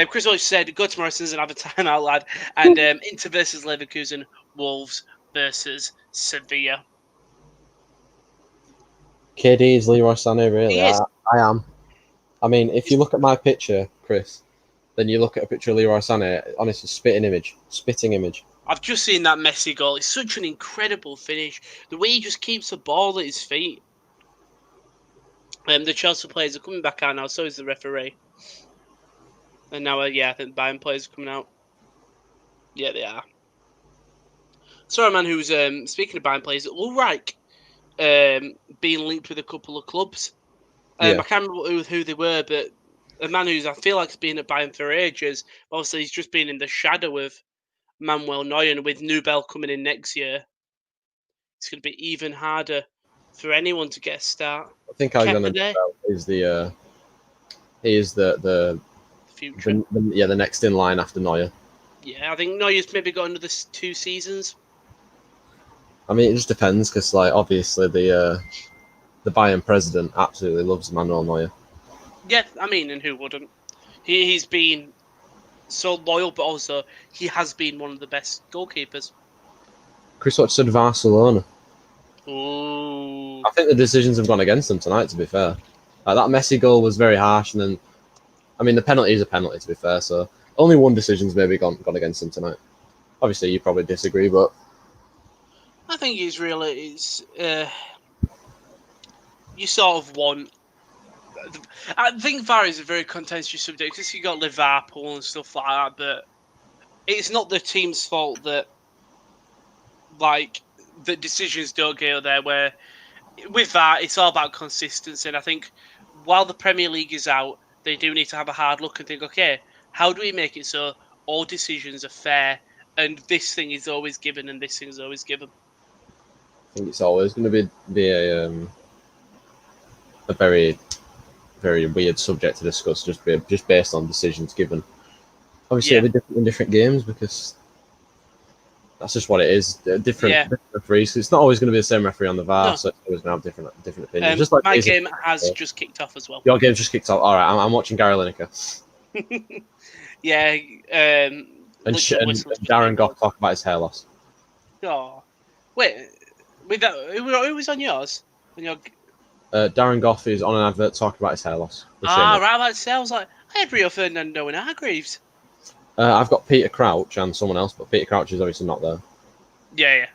Chris always said, go to Morrison's and have a time out, lad. And Inter versus Leverkusen, Wolves versus Sevilla. KD is Leroy Sané, really. He is. I am. I mean, if you look at my picture, Chris, then you look at a picture of Leroy Sané, honestly, spitting image. I've just seen that Messi goal. It's such an incredible finish. The way he just keeps the ball at his feet. The Chelsea players are coming back out now, so is the referee. And now, I think Bayern players are coming out. Yeah, they are. Sorry, man. Who's speaking of Bayern players, Ulreich being linked with a couple of clubs. I can't remember who they were, but a man who's I feel like has been at Bayern for ages. Obviously, he's just been in the shadow of Manuel Neuer, and with Nubel coming in next year, it's going to be even harder for anyone to get a start. I think Alexander Kepa there, Nubel is the future. the next in line after Neuer. Yeah, I think Neuer's maybe got another 2 seasons. I mean, it just depends because, like, obviously the Bayern president absolutely loves Manuel Neuer. Yeah, I mean, and who wouldn't? He's been so loyal, but also he has been one of the best goalkeepers. Chris Watch said Barcelona. Ooh. I think the decisions have gone against them tonight, to be fair. Like, that Messi goal was very harsh, and then, I mean, the penalty is a penalty, to be fair, so only one decision's maybe gone against them tonight. Obviously, you probably disagree, but I think he's really you sort of want. I think VAR is a very contentious subject because you got Liverpool and stuff like that, but it's not the team's fault that the decisions don't go there. Where with VAR, it's all about consistency, and I think while the Premier League is out, they do need to have a hard look and think, okay, how do we make it so all decisions are fair and this thing is always given and this thing is always given. I think it's always going to be a very, very weird subject to discuss, just based on decisions given. Obviously, it'll be different in different games because that's just what it is. Different referees. It's not always going to be the same referee on the VAR, so it's always going to have different opinions. Just like my game has just kicked off as well. Your game's just kicked off. All right, I'm watching Gary Lineker. Yeah. And Darren Goff talk about his hair loss. Oh, wait. With that, who was on yours? On your... Darren Goff is on an advert talking about his hair loss. Right. About to say, I was like, I had Rio Ferdinando and Hargreaves. I've got Peter Crouch and someone else, but Peter Crouch is obviously not there. Yeah.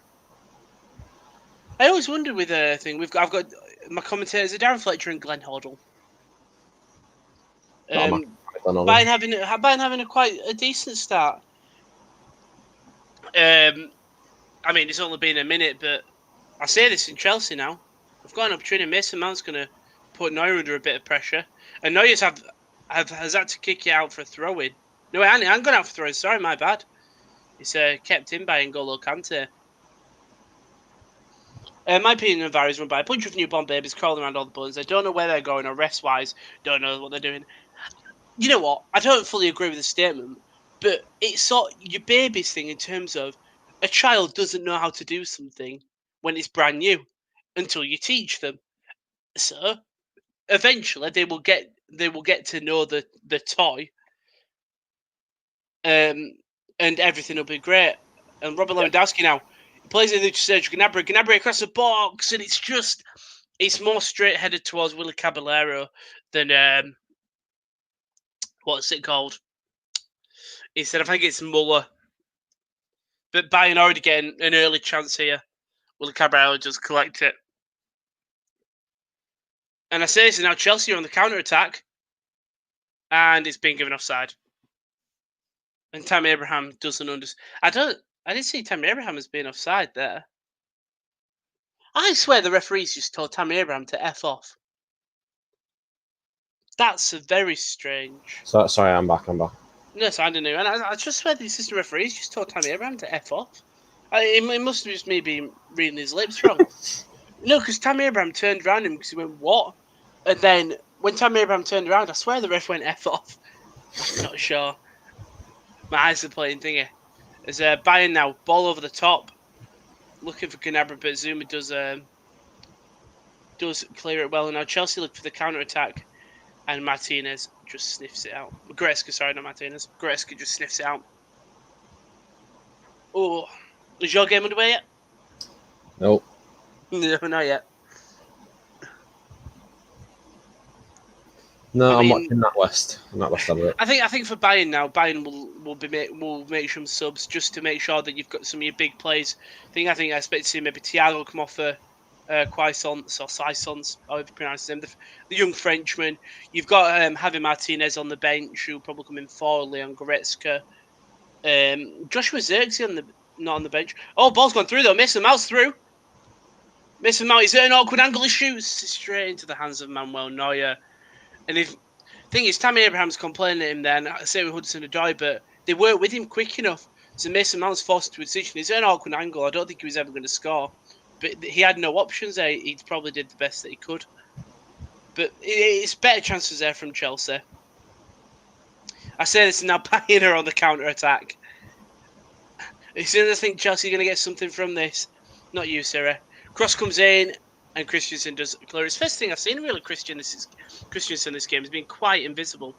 I always wondered with a thing. I've got my commentators are Darren Fletcher and Glenn Hoddle. Bayern having a quite a decent start. I mean, it's only been a minute, but I say this in Chelsea now. We've got an opportunity. Mason Mount's going to put Neuer under a bit of pressure, and Neuer's has had to kick it out for a throw-in. No, I ain't gone out for throw-in. Sorry, my bad. It's kept in by N'Golo Kante. My opinion of VAR is run by a bunch of newborn babies crawling around all the buttons. They don't know where they're going or rest-wise. Don't know what they're doing. You know what? I don't fully agree with the statement, but it's sort of your baby's thing in terms of a child doesn't know how to do something when it's brand new until you teach them. So eventually they will get to know the toy, and everything will be great. And Robert Lewandowski now plays in the Sergio Gnabry across the box, and it's more straight headed towards Willy Caballero than what's it called? Instead, I think it's Muller. But Bayern already getting an early chance here. Willy Caballero just collect it. And I say this, now Chelsea are on the counter attack, and it's been given offside. And Tammy Abraham doesn't understand. I didn't see Tammy Abraham as being offside there. I swear the referees just told Tammy Abraham to F off. That's very strange. So sorry, I'm back. Yes, I don't know. And I just swear the assistant referees just told Tammy Abraham to F off. It must have just me being reading his lips wrong. No, because Tammy Abraham turned around him because he went, what? And then when Tammy Abraham turned around, I swear the ref went F off. I'm not sure. My eyes are playing thingy. There's Bayern now, ball over the top. Looking for Gnabry, but Zuma does clear it well. And now Chelsea look for the counter attack, and Martinez just sniffs it out. Goretzka, sorry, not Martinez. Goretzka just sniffs it out. Oh, is your game underway yet? Nope. No, not yet. No, I'm watching that West. I think for Bayern now, Bayern will make some subs just to make sure that you've got some of your big plays. I think I expect to see maybe Thiago come off for Cuisance or Sisons, however you pronounce his name, the young Frenchman. You've got Javi Martinez on the bench, who'll probably come in for Leon Goretzka. Joshua Zirkzee not on the bench. Oh, ball's gone through though. Mason Mount's through. Mason Mount is at an awkward angle. He shoots straight into the hands of Manuel Neuer. And the thing is, Tammy Abraham's complaining at him then, same with Hudson-Odoi, but they weren't with him quick enough. So Mason Mount's forced into a position. He's at an awkward angle. I don't think he was ever going to score. But he had no options there. He probably did the best that he could. But it's better chances there from Chelsea. I say this now, Bayern are on the counter-attack. As soon as I think Chelsea are going to get something from this, not you, Sarah. Cross comes in, and Christensen does clear. It's the first thing I've seen really Christensen this game has been quite invisible.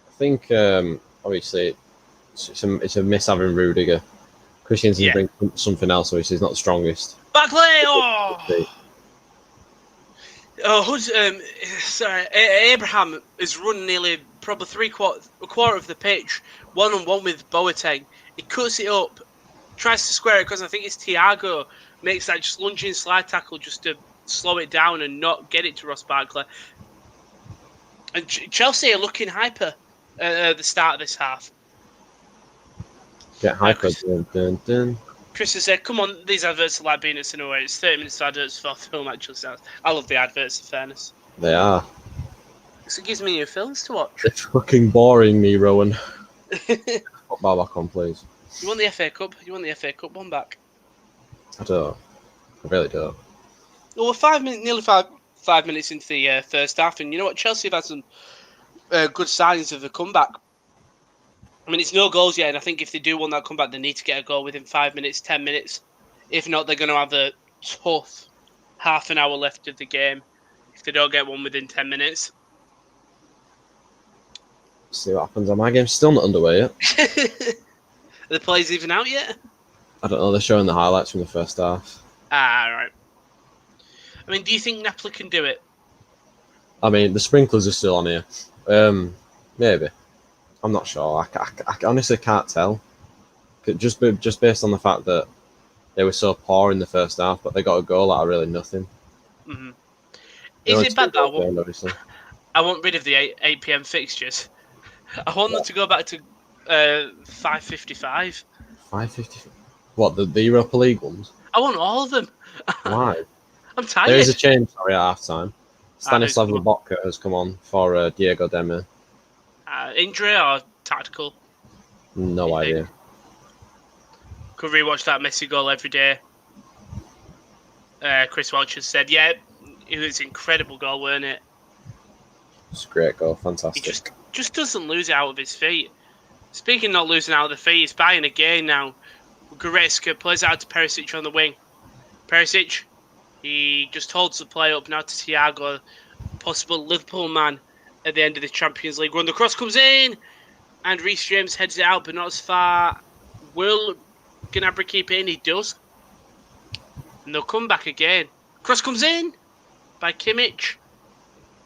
I think obviously it's a miss having Rudiger. Christensen brings something else, obviously he's not the strongest. Backplay! Abraham has run nearly probably a quarter of the pitch, one-on-one with Boateng. He cuts it up, tries to square it because I think it's Thiago makes that just lunging slide tackle just to slow it down and not get it to Ross Barkley. And Chelsea are looking hyper at the start of this half. Get hyper. Chris has said, come on, these adverts are like peanuts in a way. It's 30 minutes of adverts for film actually sounds. I love the adverts, in fairness. They are. So it gives me new films to watch. It's fucking boring, me, Rowan. Put ball back on, please. You want the FA Cup? You want the FA Cup one back? I don't. I really don't. Well, we're nearly five minutes into the first half, and you know what? Chelsea have had some good signs of the comeback. I mean, it's no goals yet, and I think if they do want that comeback, they need to get a goal within 5 minutes, 10 minutes. If not, they're going to have a tough half an hour left of the game if they don't get one within 10 minutes. See what happens. My game's still not underway yet. Are the plays even out yet? I don't know. They're showing the highlights from the first half. Right. I mean, do you think Napoli can do it? I mean, the sprinklers are still on here. Maybe. I'm not sure. I honestly can't tell. Just based on the fact that they were so poor in the first half, but they got a goal out of really nothing. Mm-hmm. Is it bad that I want rid of the 8 p.m. fixtures? I want them to go back to 5:55. 5:50. What, the Europa League ones? I want all of them. Why? I'm tired. There is a change, sorry, at half time. Stanislav Lobotka has come on for Diego Demme. Injury or tactical? No idea. Could rewatch that Messi goal every day. Chris Welch has said, yeah, it was an incredible goal, weren't it? It's a great goal, fantastic. He just doesn't lose it out of his feet. Speaking of not losing out of the feet, he's buying again now. Goretzka plays out to Perisic on the wing. Perisic, he just holds the play up now to Thiago, possible Liverpool man at the end of the Champions League run. The cross comes in, and Reece James heads it out, but not as far. Will Gnabry keep it in? He does. And they'll come back again. Cross comes in by Kimmich,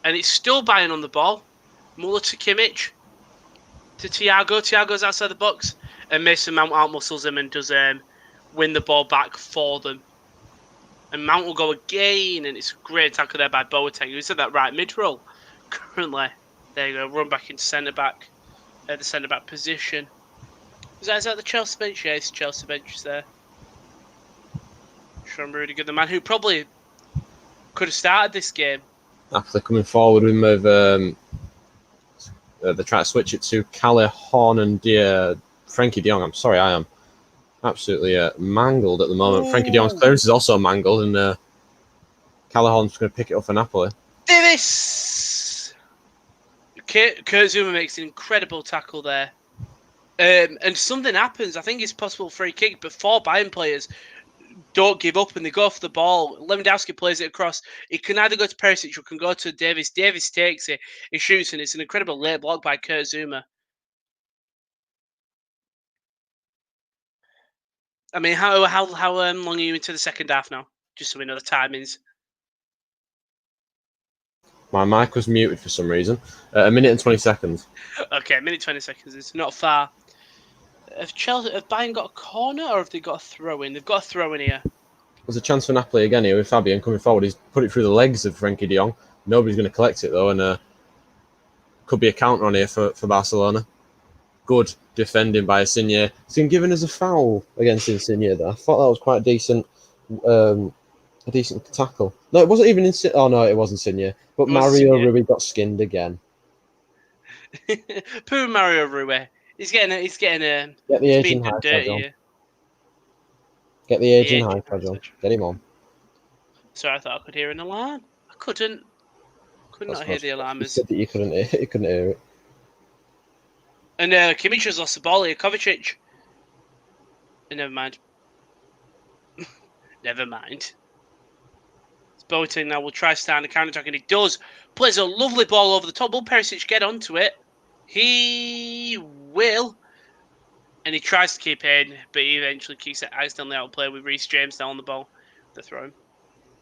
and it's still Bayern on the ball. Muller to Kimmich, to Thiago. Thiago's outside the box, and Mason Mount outmuscles him and does win the ball back for them. And Mount will go again, and it's a great tackle there by Boateng, who's at that right mid role currently. There you go, run back into centre-back, the centre-back position. Is that the Chelsea bench? Yeah, it's Chelsea bench there. Sean Rudiger, the man who probably could have started this game. After coming forward with they're trying to switch it to Calle Horn and Frankie de Jong. I'm sorry, I am absolutely mangled at the moment. Ooh. Frankie de Jong's clearance is also mangled, and Calle Horn's going to pick it up for Napoli. Davis! Kurt Zuma makes an incredible tackle there. And something happens. I think it's possible free kick, but 4 Bayern players don't give up and they go for the ball. Lewandowski plays it across. It can either go to Perisic or can go to Davis. Davis takes it. He shoots, and it's an incredible late block by Kurt Zuma. I mean, how long are you into the second half now? Just so we know the timings. My mic was muted for some reason. A minute and 20 seconds. Okay, a minute 20 seconds. It's not far. Have Bayern got a corner or have they got a throw-in? They've got a throw-in here. There's a chance for Napoli again here with Fabian coming forward. He's put it through the legs of Frankie de Jong. Nobody's going to collect it though, and could be a counter on here for Barcelona. good defending by Insigne. It's been given as a foul against Insigne there. I thought that was quite a decent tackle. No, it wasn't even Insigne. Oh no, it was Insigne. But Mario Rui got skinned again. Poor Mario Rui. He's getting Get the Asian high touch on. Get the Asian high touch on. Get him on. Sorry, I thought I could hear an alarm. I couldn't. Could not hear the alarm. You said that you couldn't hear it. And Kimmich has lost the ball here. Kovacic. Never mind. Never mind. Boateng now will try starting the counter-attack, and he does. Plays a lovely ball over the top. Will Perisic get onto it? He will. And he tries to keep in, but he eventually keeps it accidentally out of play with Reece James down on the ball. The throw.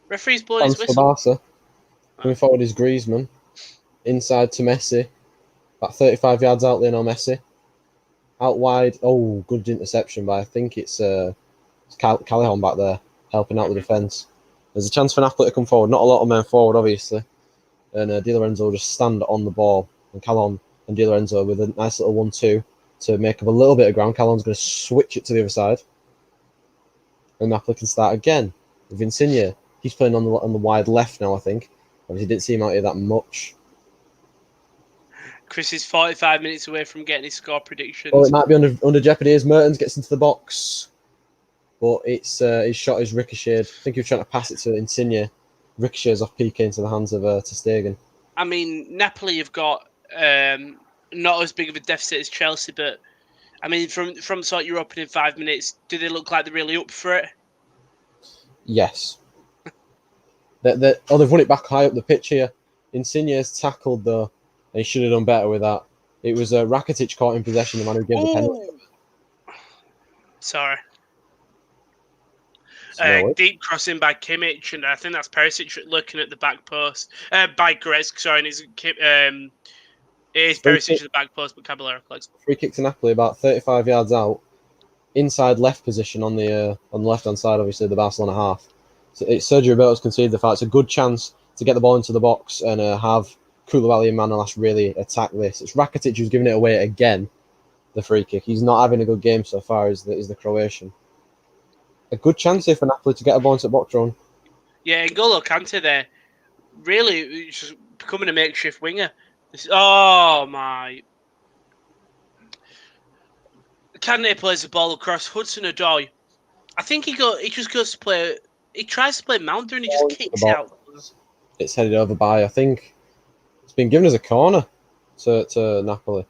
Referee's blowing his whistle. Barca. Coming forward is Griezmann. Inside to Messi. About 35 yards out, Lionel Messi. Out wide. Oh, good interception, but I think it's Callahan back there helping out the defence. There's a chance for Napoli to come forward. Not a lot of men forward, obviously. And Di Lorenzo will just stand on the ball. And Callahan and Di Lorenzo with a nice little 1-2 to make up a little bit of ground. Callahan's going to switch it to the other side. And Napoli can start again with Insigne. He's playing on the wide left now, I think. Obviously, didn't see him out here that much. Chris is 45 minutes away from getting his score predictions. Well, it might be under jeopardy as Mertens gets into the box. But it's his shot is ricocheted. I think he was trying to pass it to Insigne. Ricochets off PK into the hands of Ter Stegen. I mean, Napoli have got not as big of a deficit as Chelsea, but I mean, from sort of your opening 5 minutes, do they look like they're really up for it? Yes. They've won it back high up the pitch here. Insigne has tackled though, and he should have done better with that. It was Rakitic caught in possession, the man who gave the penalty. Sorry. Deep crossing by Kimmich, and I think that's Perisic looking at the back post. By Goretzka, sorry, and it is Perisic at the back post, but Caballero collects. Free kick to Napoli, about 35 yards out, inside left position on the left-hand side, obviously, the Barcelona half. So it's Sergio Roberto's conceded the foul. It's a good chance to get the ball into the box and have Koulibaly and Manolas really attack this. It's Rakitic who's giving it away again, the free kick. He's not having a good game so far, is the Croatian. A good chance here for Napoli to get a ball into the box run. Yeah, N'Golo Kante there. Really, just becoming a makeshift winger. Oh, my. Kante plays the ball across Hudson-Odoi. I think he just goes to play. He tries to play Mount and he just kicks it out. It's headed over by, I think, it's been given as a corner to Napoli.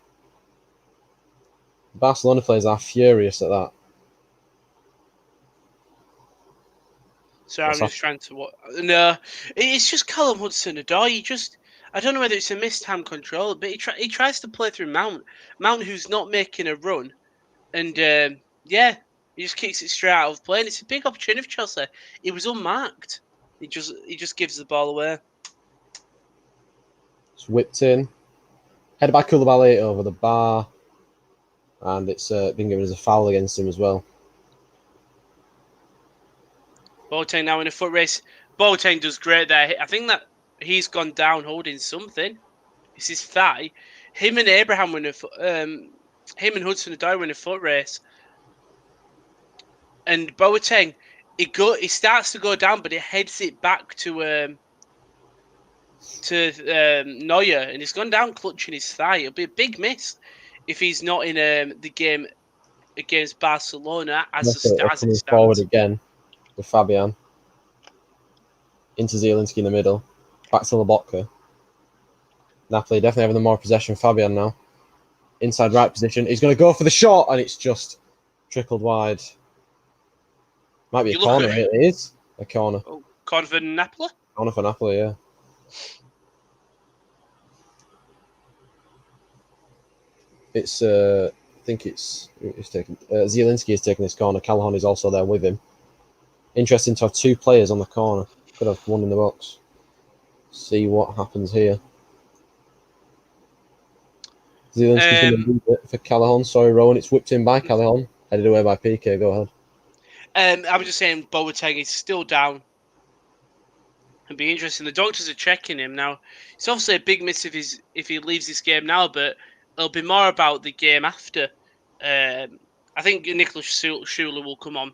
Barcelona players are furious at that. So I'm just trying to... No, it's just Callum Hudson-Odoi. I don't know whether it's a missed hand control, but he tries to play through Mount. Mount, who's not making a run. And, he just kicks it straight out of play. And it's a big opportunity for Chelsea. He was unmarked. He just gives the ball away. It's whipped in. Headed by Koulibaly over the bar. And it's been given as a foul against him as well. Boateng now in a foot race. Boateng does great there. I think that he's gone down holding something. It's his thigh. Him and Abraham were in him and Hudson-Odoi were in a foot race. And Boateng, he starts to go down, but he heads it back to Neuer, and he's gone down clutching his thigh. It'll be a big miss if he's not in the game against Barcelona as it stands. Forward again with Fabian. Into Zielinski in the middle. Back to Lobotka. Napoli definitely having the more possession. Fabian now. Inside right position. He's going to go for the shot, and it's just trickled wide. Might be a corner. It is a corner. Oh, corner for Napoli? Corner for Napoli, yeah. It's I think it's taken. Zielinski is taking this corner. Callahan is also there with him. Interesting to have two players on the corner. Could have one in the box. See what happens here. Zielinski's going to leave it for Callahan. Sorry, Rowan. It's whipped in by Callahan. Headed away by PK. Go ahead. I was just saying Boateng is still down. It'd be interesting. The doctors are checking him now. It's obviously a big miss if he leaves this game now, but it'll be more about the game after. I think Nicholas Schuler will come on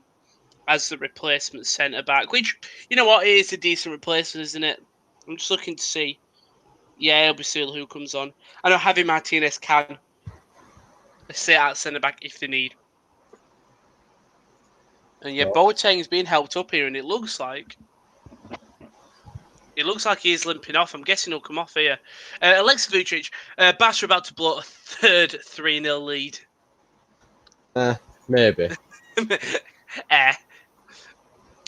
as the replacement centre back, which, you know what, it is a decent replacement, isn't it? I'm just looking to see. Yeah, it'll be Schuler who comes on. I know Javi Martinez can sit at centre back if they need. And yeah, Boateng's being helped up here, and it looks like he's limping off. I'm guessing he'll come off here. Alexa Vucic, Barca about to blow a third 3-0 lead. Maybe.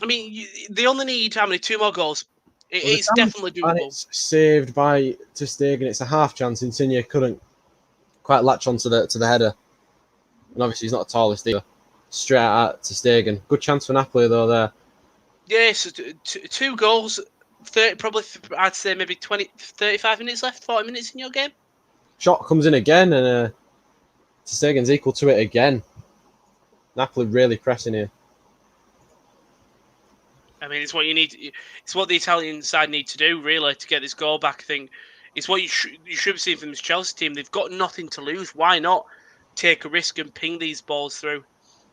I mean, they only need, how many, 2 more goals. It's definitely doable. And it's saved by Ter Stegen. It's a half chance. Insigne couldn't quite latch onto the header. And obviously he's not the tallest either. Straight at Ter Stegen. Good chance for Napoli though there. Yeah, so 2 goals, 30, probably, I'd say maybe 20, 35 minutes left, 40 minutes in your game. Shot comes in again, and Ter Stegen's equal to it again. Napoli really pressing here. I mean, it's what you need. It's what the Italian side need to do, really, to get this goal back. Thing, it's what you should have seen from this Chelsea team. They've got nothing to lose. Why not take a risk and ping these balls through?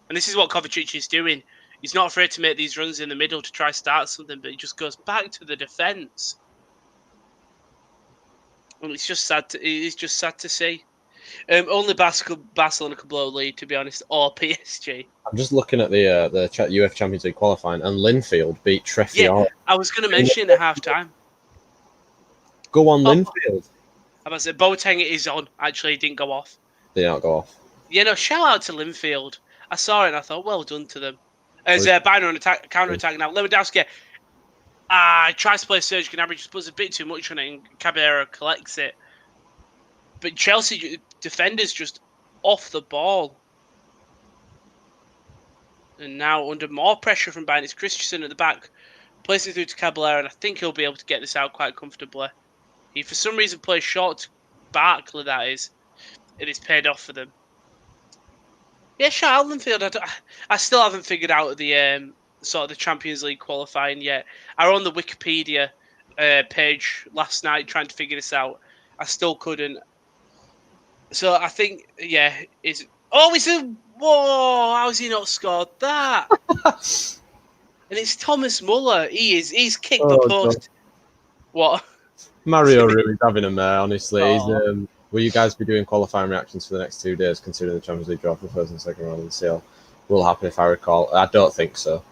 And this is what Kovacic is doing. He's not afraid to make these runs in the middle to try start something, but he just goes back to the defence. And it's just sad. It's just sad to see. Only Barcelona could blow a lead, to be honest, or PSG. I'm just looking at the UEFA Champions League qualifying, and Linfield beat Treffier. Yeah, I was going to mention at half time. Go on, Linfield. I was Boateng is on. Actually, he didn't go off. They don't go off. Yeah, no, shout out to Linfield. I saw it and I thought, well done to them. As Bayern on counter attack now. Lewandowski tries to play Serge Gnabry, just puts a bit too much on it, and Caballero collects it. But Chelsea defenders just off the ball. And now under more pressure from Bayern, it's Christensen at the back, plays it through to Caballero, and I think he'll be able to get this out quite comfortably. He, for some reason, plays short to Barkley, that is. It is paid off for them. Yeah, shout out Linfield. I still haven't figured out the sort of the Champions League qualifying yet. I was on the Wikipedia page last night trying to figure this out. I still couldn't. So I think, yeah, whoa! How has he not scored that? And it's Thomas Muller. He's kicked the post. God. What? Mario Rui's having him there. Honestly, will you guys be doing qualifying reactions for the next 2 days, considering the Champions League draw for the first and second round of the sale will happen? If I recall, I don't think so.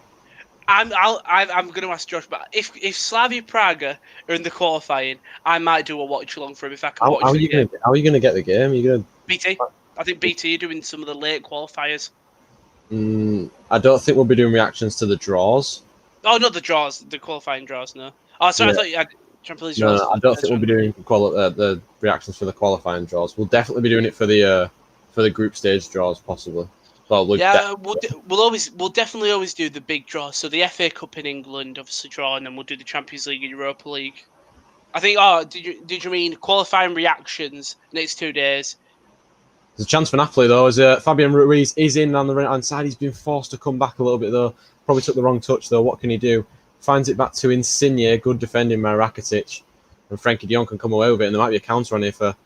I'm going to ask Josh, but if Slavia Praga are in the qualifying, I might do a watch along for him if I can watch. How are you going to get the game? Are you going to BT? I think BT are doing some of the late qualifiers. I don't think we'll be doing reactions to the draws. Oh, not the draws, the qualifying draws. No. Oh, sorry, yeah. I thought you had Champions League draws. No, I don't think we'll be doing the reactions for the qualifying draws. We'll definitely be doing it for the group stage draws, possibly. Well, we'll definitely always do the big draw. So the FA Cup in England, obviously draw, and then we'll do the Champions League and Europa League. I think. Oh, did you mean qualifying reactions next 2 days? There's a chance for Napoli though, as Fabian Ruiz is in on the right hand side. He's been forced to come back a little bit though. Probably took the wrong touch though. What can he do? Finds it back to Insigne. Good defending by Rakitic, and Frankie de Jong can come away with it. And there might be a counter on here for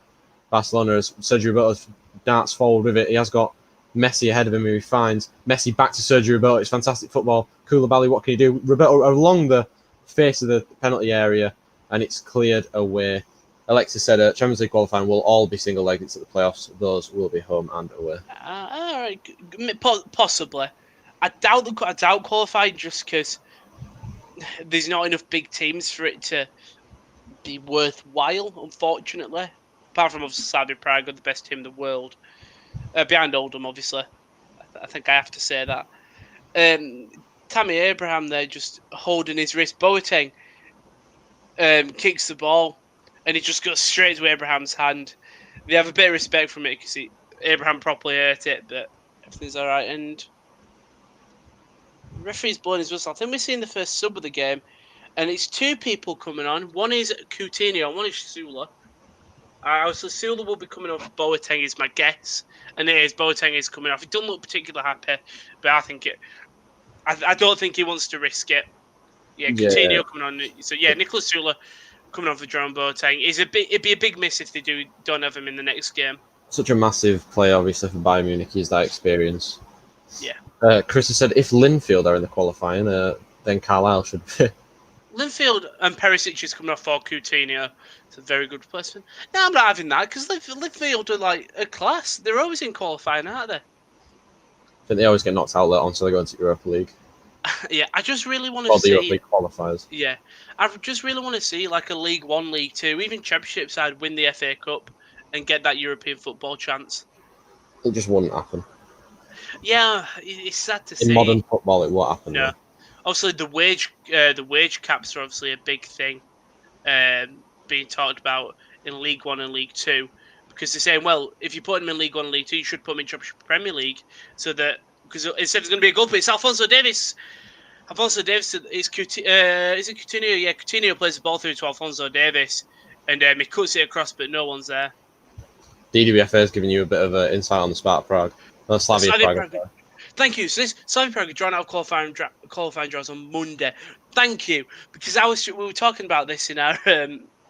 Barcelona as Sergio Roberto darts forward with it. He has got Messi ahead of him, who he finds. Messi back to Sergio Roberto. It's fantastic football. Koulibaly, what can he do? Roberto along the face of the penalty area, and it's cleared away. Alexis said Champions League qualifying will all be single legs at the playoffs. Those will be home and away. All right, possibly. I doubt qualifying just because there's not enough big teams for it to be worthwhile, unfortunately. Apart from obviously Slavia Prague, the best team in the world. Behind Oldham, obviously. I think I have to say that. Tammy Abraham there just holding his wrist. Boateng kicks the ball and it just goes straight to Abraham's hand. They have a bit of respect from it because Abraham properly hurt it, but everything's all right. And the referee's blowing his whistle. I think we're seeing the first sub of the game, and it's 2 people coming on. One is Coutinho and one is Sula. So Sula will be coming off. Boateng is my guess, and it is. Boateng is coming off. He doesn't look particularly happy, but I don't think he wants to risk it. Yeah, Coutinho coming on. So yeah, Nicolas Sula coming on for Jerome Boateng. It'd be a big miss if they don't have him in the next game. such a massive player, obviously, for Bayern Munich. He's that experience. Yeah. Chris has said if Linfield are in the qualifying, then Carlisle should be. Linfield and Perisic is coming off for Coutinho. It's a very good replacement. No, I'm not having that because Linfield are like a class. They're always in qualifying, aren't they? I think they always get knocked out later on, so they go into Europa League. Yeah, I just really want to Or the see. Europa League qualifiers. Yeah, I just really want to see like a League One, League Two, even Championship side win the FA Cup and get that European football chance. It just wouldn't happen. Yeah, it's sad to see. In modern football, it won't happen. No, Though. obviously the wage caps are obviously a big thing, being talked about in League One and League Two, because they're saying, well, if you put them in League One and League Two, you should put them in Championship Premier League, so that because it said it's going to be a goal, but it's Alphonso Davies. Alphonso Davies is it Coutinho? Yeah, Coutinho plays the ball through to Alphonso Davies, and he cuts it across, but no one's there. DWFA is giving you a bit of an insight on the Sparta Prague. Slavia Prague. Thank you. So this Slavia Prague are drawn out of qualifying draws on Monday. Thank you, because we were talking about this in our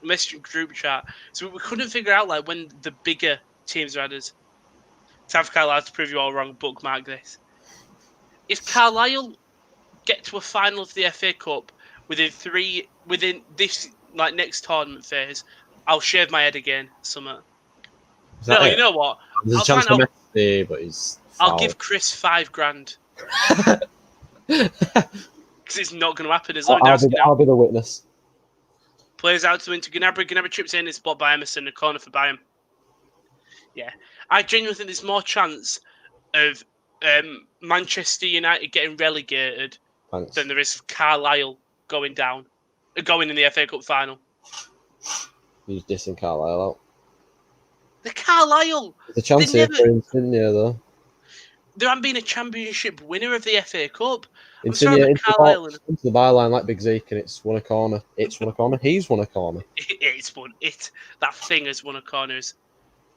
messaging group chat, so we couldn't figure out like when the bigger teams are added. Time for Carlisle to prove you all wrong. Bookmark this. If Carlisle get to a final of the FA Cup within this like next tournament phase, I'll shave my head again. Summer. No, you know what? There's a chance for Messi, but he's. I'll give Chris $5,000 because it's not going to happen. I'll be the witness. Plays out to into Gnabry. Gnabry chips in. It's spot by Emerson. A corner for Bayern. Yeah, I genuinely think there's more chance of Manchester United getting relegated than there is Carlisle going in the FA Cup final. He's dissing Carlisle out. The Carlisle. The chance here for Insigne, though. There hasn't been a championship winner of the FA Cup. Insigne into the byline like Big Zeke, and it's won a corner. It's won a corner. He's won a corner. That thing has won a corner.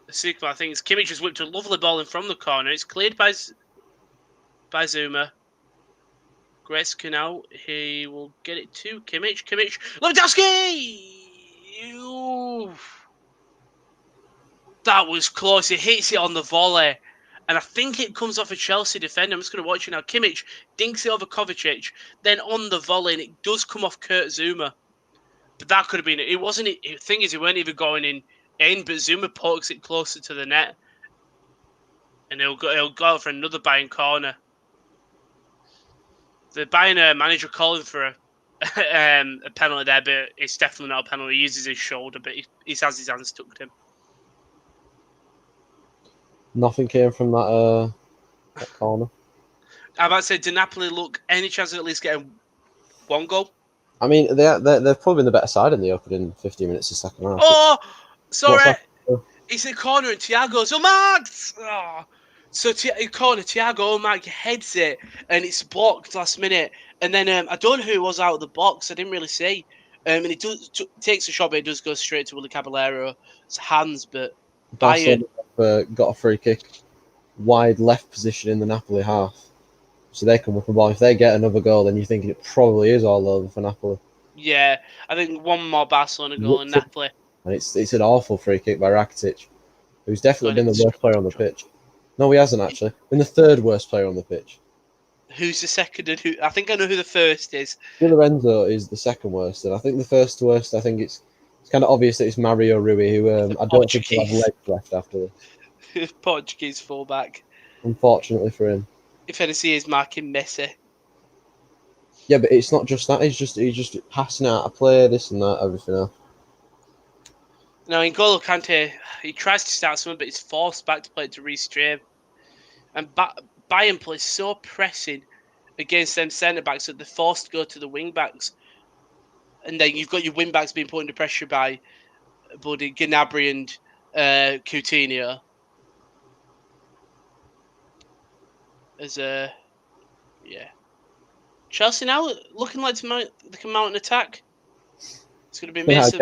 The secret, I think, is Kimmich has whipped a lovely ball in from the corner. It's cleared by Zuma. Gretzky now. He will get it to Kimmich. Lewandowski! That was close. He hits it on the volley. And I think it comes off a Chelsea defender. I'm just going to watch it now. Kimmich dinks it over Kovacic. Then on the volley, and it does come off Kurt Zuma. But that could have been it. It wasn't. The thing is, it weren't even going in, but Zuma pokes it closer to the net. And he'll go for another Bayern corner. The Bayern manager calling for a penalty there, but it's definitely not a penalty. He uses his shoulder, but he has his hands tucked in. Nothing came from that corner. I'm about to say, did Napoli look any chance of at least getting one goal? I mean, they've probably been the better side in the opening 15 minutes of the second half. Oh, sorry. It's a corner and Thiago's marked. Oh. So corner, Thiago Mark heads it and it's blocked last minute. And then I don't know who was out of the box. I didn't really see. And he takes a shot, but it does go straight to Willy Caballero's hands. But Bayern got a free kick, wide left position in the Napoli half, so they can whip a ball. If they get another goal, then you're thinking it probably is all over for Napoli. Yeah, I think one more Barcelona goal in Napoli. And it's an awful free kick by Rakitic, who's definitely been the worst player on the pitch. No, he hasn't actually. Been the third worst player on the pitch. Who's the second and who? I think I know who the first is. Di Lorenzo is the second worst, and I think the first worst, I think it's kind of obvious that it's Mario Rui, who I don't think will have legs left after this. Portuguese fullback. Unfortunately for him. If anything, is marking Messi. Yeah, but it's not just that. He's just passing out a play, this and that, everything else. Now, N'Golo Kante, he tries to start something, but he's forced back to play it to Reece James. And Bayern plays so pressing against them centre-backs that they're forced to go to the wing-backs. And then you've got your wing-backs being put under pressure by Buddy, Gnabry and Coutinho. Chelsea now looking like they can mount an attack. It's going to be Mason.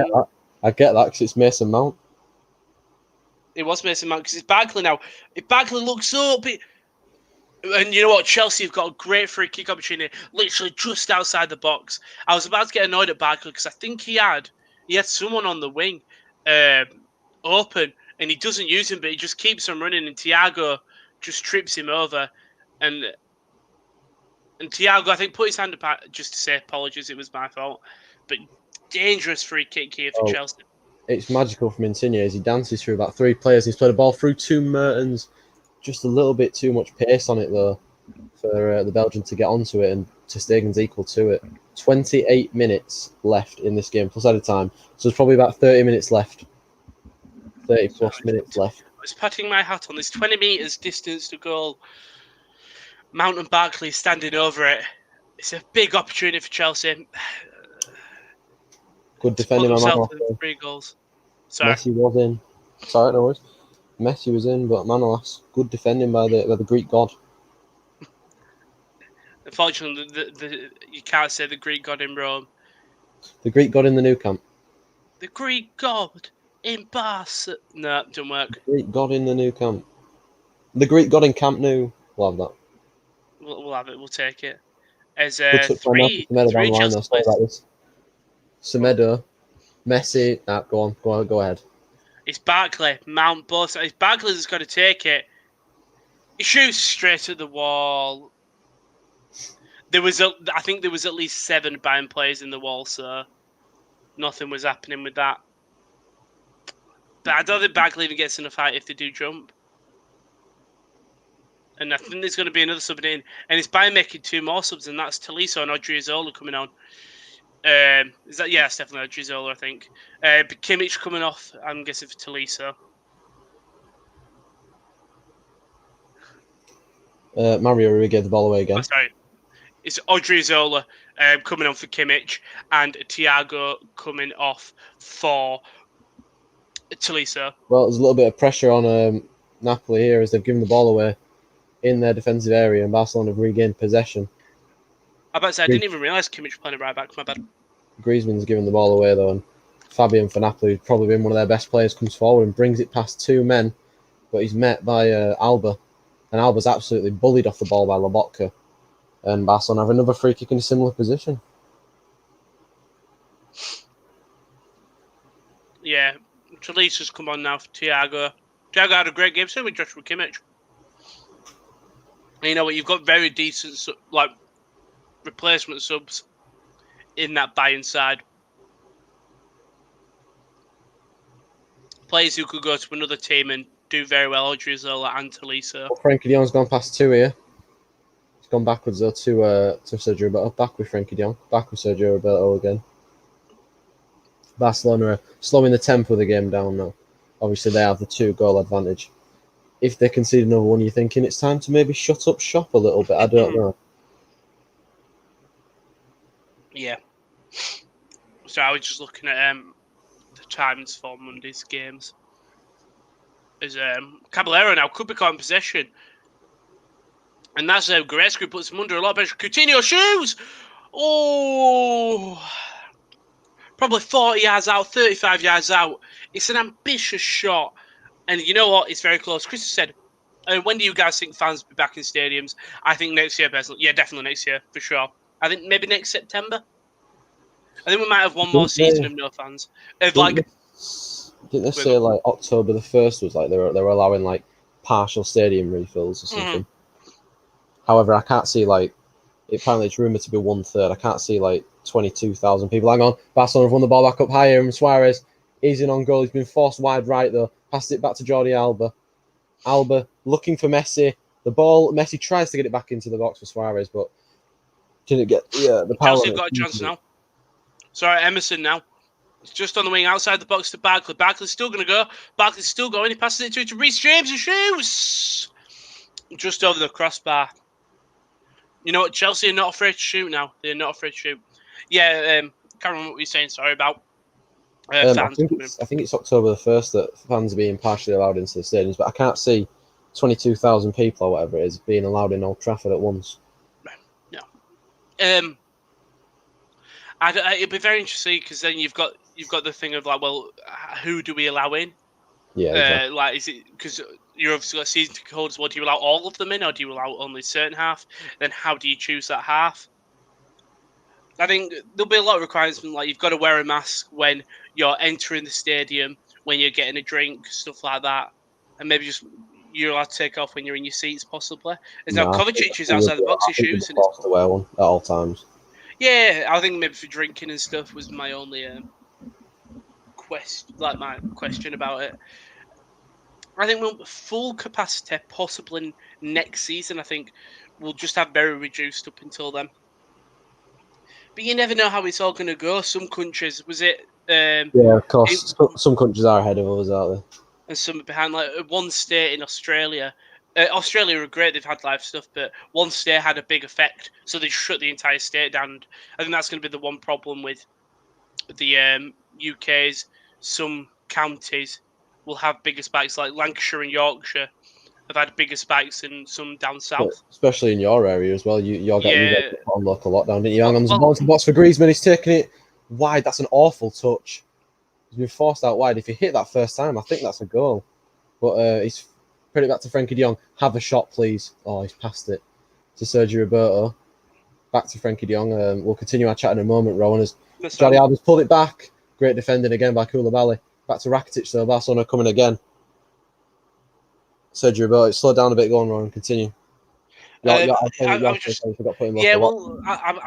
I get that because it's Mason Mount. It was Mason Mount because it's Barkley now. If Barkley looks up, and you know what? Chelsea have got a great free kick opportunity, literally just outside the box. I was about to get annoyed at Barkley because I think he had someone on the wing open, and he doesn't use him, but he just keeps on running, and Thiago just trips him over, and Thiago, I think, put his hand up just to say apologies, it was my fault, but dangerous free kick here for Chelsea. It's magical from Insigne as he dances through about 3 players. He's played a ball through 2 Mertens, just a little bit too much pace on it though for the Belgian to get onto it, and ter Stegen's equal to it. 28 minutes left in this game plus added time, so there's probably about 30 minutes left. 30 plus minutes left. I was patting my hat on this 20 metres distance to goal. Mount and Barkley standing over it. It's a big opportunity for Chelsea. Good defending by Manolas. 3 goals. Sorry. Messi was in. Sorry, no worries. Messi was in, but Manolas, good defending by the Greek god. Unfortunately, you can't say the Greek god in Rome. The Greek god in the Nou Camp. The Greek god in Barcelona. No, it didn't work. The Greek god in the Nou Camp. The Greek god in Camp Nou. We'll have that. We'll have it. We'll take it. As three Chelsea players. Semedo, Messi. Go ahead. It's Barkley, Mount, both. It's Barkley that's got to take it. He shoots straight at the wall. I think there was at least 7 Bayern players in the wall, so nothing was happening with that. But I don't think Barkley even gets in a fight if they do jump. And I think there's going to be another sub in, and it's Bayern making 2 more subs, and that's Tolisso and Odriozola coming on. Is that? Yeah, it's definitely Odriozola, I think. But Kimmich coming off, I'm guessing, for Tolisso. Mario Rui gave the ball away again. Oh, sorry. It's Odriozola coming on for Kimmich, and Thiago coming off for Tolisso. Well, there's a little bit of pressure on Napoli here as they've given the ball away in their defensive area, and Barcelona have regained possession. I didn't even realise Kimmich playing right back. My bad. Griezmann's given the ball away though, and Fabian for Napoli, who's probably been one of their best players, comes forward and brings it past 2 men, but he's met by Alba, and Alba's absolutely bullied off the ball by Lobotka, and Barcelona have another free kick in a similar position. Yeah, Talisso's come on now for Thiago. Thiago had a great game, so with Joshua Kimmich. And you know what? You've got very decent replacement subs in that Bayern side. Players who could go to another team and do very well, Odriozola and Tolisso. Well, Frenkie de Jong's gone past 2 here. He's gone backwards though to Sergio Roberto. Back with Frenkie de Jong. Back with Sergio Roberto again. Barcelona are slowing the tempo of the game down now. Obviously, they have the 2-goal advantage. If they concede another one, you're thinking it's time to maybe shut up shop a little bit. I don't know. Yeah. So I was just looking at the times for Monday's games. As Caballero now could be caught in possession. And that's Goretzka puts him under a lot of pressure. Coutinho shoes! Oh! Probably 40 yards out, 35 yards out. It's an ambitious shot. And you know what? It's very close. Chris said, when do you guys think fans will be back in stadiums? I think next year, personally. Yeah, definitely next year, for sure. I think maybe next September. I think we might have one more season of no fans. Didn't they say like October the 1st was like they were allowing like partial stadium refills or something? However, I can't see apparently it's rumoured to be 1/3. I can't see 22,000 people. Hang on, Barcelona have won the ball back up higher, and Suarez is in on goal. He's been forced wide right though. Passed it back to Jordi Alba. Alba looking for Messi. The ball, Messi tries to get it back into the box for Suarez, but didn't get the power. Chelsea got a chance now. Sorry, Emerson now. It's just on the wing outside the box to Barkley. Barkley's still going to go. Barkley's still going. He passes it to Reece James and shoots. Just over the crossbar. You know what? Chelsea are not afraid to shoot now. They're not afraid to shoot. Yeah, can't remember what you're saying. Sorry about fans. I think it's October the 1st that fans are being partially allowed into the stadiums, but I can't see 22,000 people or whatever it is being allowed in Old Trafford at once. No. It'd be very interesting because then you've got the thing of who do we allow in? Yeah, exactly. Is it because you're obviously got season ticket holders? Well, do you allow all of them in, or do you allow only a certain half? Then how do you choose that half? I think there'll be a lot of requirements. You've got to wear a mask when you're entering the stadium. when you're getting a drink, stuff like that, and maybe just you're allowed to take off when you're in your seats, possibly. There's now Kovacic is outside the box, his shoes, and to wear one at all times. yeah, I think maybe for drinking and stuff was my only question about it. I think we'll full capacity possibly next season. I think we'll just have very reduced up until then. But you never know how it's all going to go. Some countries, was it? Yeah, of course. Some countries are ahead of us, aren't they? And some behind. Like one state in Australia. Australia are great. They've had live stuff, but one state had a big effect, so they shut the entire state down. I think that's going to be the one problem with the UK's. Some counties will have bigger spikes, like Lancashire and Yorkshire have had bigger spikes than some down south. Especially in your area as well. You got on local lockdown, didn't you? Hang on, Well, the box for Griezmann. He's taking it wide. That's an awful touch. He's been forced out wide. If he hit that first time, I think that's a goal. But he's put it back to Frenkie de Jong. Have a shot, please. Oh, he's passed it to Sergio Roberto. Back to Frenkie de Jong. We'll continue our chat in a moment, Rowan. As Johnny Alves pulled it back. Great defending again by Koulibaly. Back to Rakitic, so Barcelona coming again. Sergio Roberto, slow down a bit. Go on, Rowan. Continue. I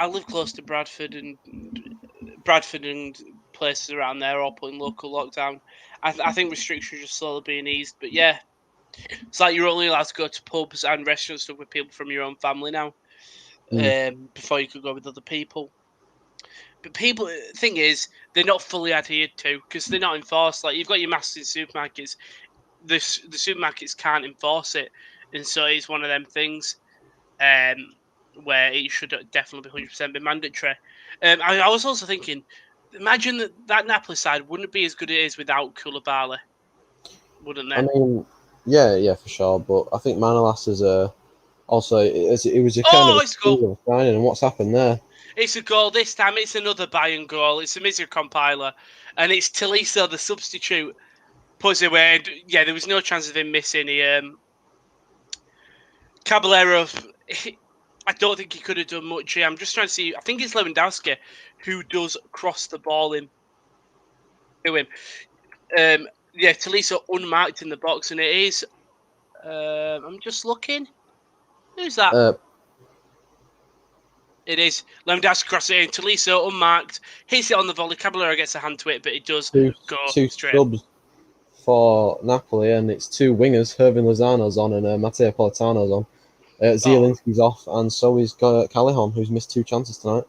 live close to Bradford and places around there all putting local lockdown. I think restrictions are slowly being eased, but yeah, it's like you're only allowed to go to pubs and restaurants stuff with people from your own family now. Before you could go with other people. But thing is, they're not fully adhered to because they're not enforced. Like you've got your masks in supermarkets, the supermarkets can't enforce it, and so it's one of them things. Where it should definitely be 100% be mandatory. I was also thinking, imagine that Napoli side wouldn't be as good as it is without Koulibaly, wouldn't they? I mean, yeah, for sure. But I think Manolas is also it was a kind of a signing, and what's happened there? It's a goal this time. It's another Bayern goal. It's a misery compiler, and it's Tolisso, the substitute, puts it away. Yeah, there was no chance of him missing. Caballero. I don't think he could have done much here. I'm just trying to see. I think it's Lewandowski who does cross the ball in to him. Yeah, Tolisso unmarked in the box, and it is. I'm just looking. Who's that? It is Lewandowski crossing in. Tolisso unmarked, hits it on the volley. Caballero gets a hand to it, but it does go straight. Subs for Napoli, and it's two wingers. Hervin Lozano's on, and Matteo Politano's on. Zielinski's off, and so is Callejon, who's missed 2 chances tonight.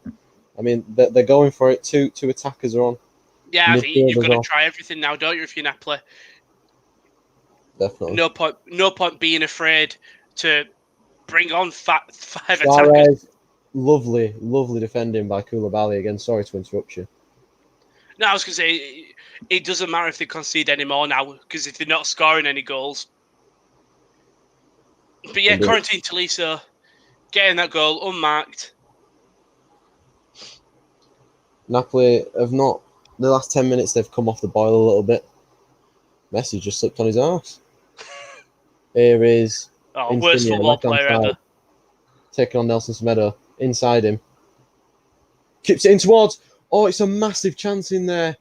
I mean, they're going for it. Two attackers are on. Yeah, I think you've got to try everything now, don't you, if you're Napoli? Definitely. No point being afraid to bring on 5 attackers. Lovely defending by Koulibaly again. Sorry to interrupt you. No, I was going to say, it doesn't matter if they concede any more now, because if they're not scoring any goals. But yeah, Quarantine Tolisso getting that goal unmarked. Napoli have not. The last 10 minutes, they've come off the boil a little bit. Messi just slipped on his arse. Here is. Worst football player ever. Taking on Nelson Semedo. Inside him. Keeps it in towards. Oh, it's a massive chance in there.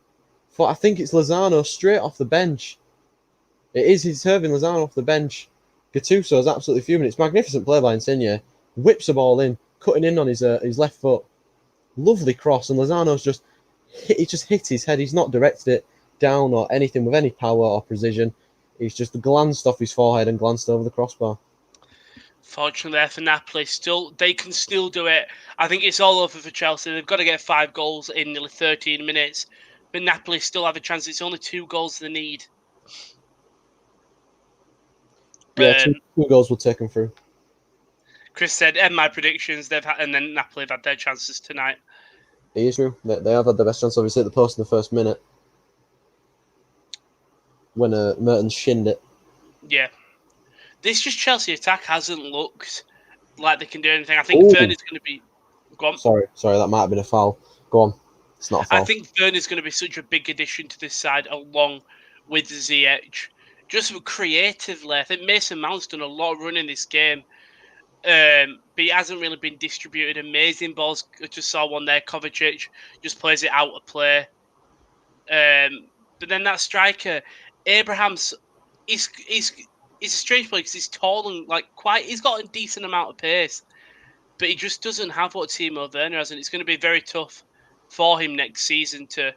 I think it's Lozano straight off the bench. It is. He's Hervin Lozano off the bench. Gattuso is absolutely fuming. It's magnificent play by Insigne. Whips the ball in, cutting in on his left foot. Lovely cross, and Lozano's just hit his head. He's not directed it down or anything with any power or precision. He's just glanced off his forehead and glanced over the crossbar. Fortunately there for Napoli, they can still do it. I think it's all over for Chelsea. They've got to get 5 goals in nearly 13 minutes. But Napoli still have a chance. It's only 2 goals they need. Yeah, two goals will take them through. Chris said, and my predictions, and then Napoli have had their chances tonight. It is true. They have had the best chance, obviously, at the post in the first minute. When Mertens shinned it. Yeah. This just Chelsea attack hasn't looked like they can do anything. I think Werner's going to be... Go on. Sorry, that might have been a foul. Go on. It's not a foul. I think Werner's going to be such a big addition to this side along with Ziyech. Just creatively, I think Mason Mount's done a lot of running this game. But he hasn't really been distributed amazing balls. I just saw one there. Kovacic just plays it out of play. But then that striker, Abraham's, he's a strange player because he's tall and he's got a decent amount of pace, but he just doesn't have what Timo Werner has, and it's going to be very tough for him next season to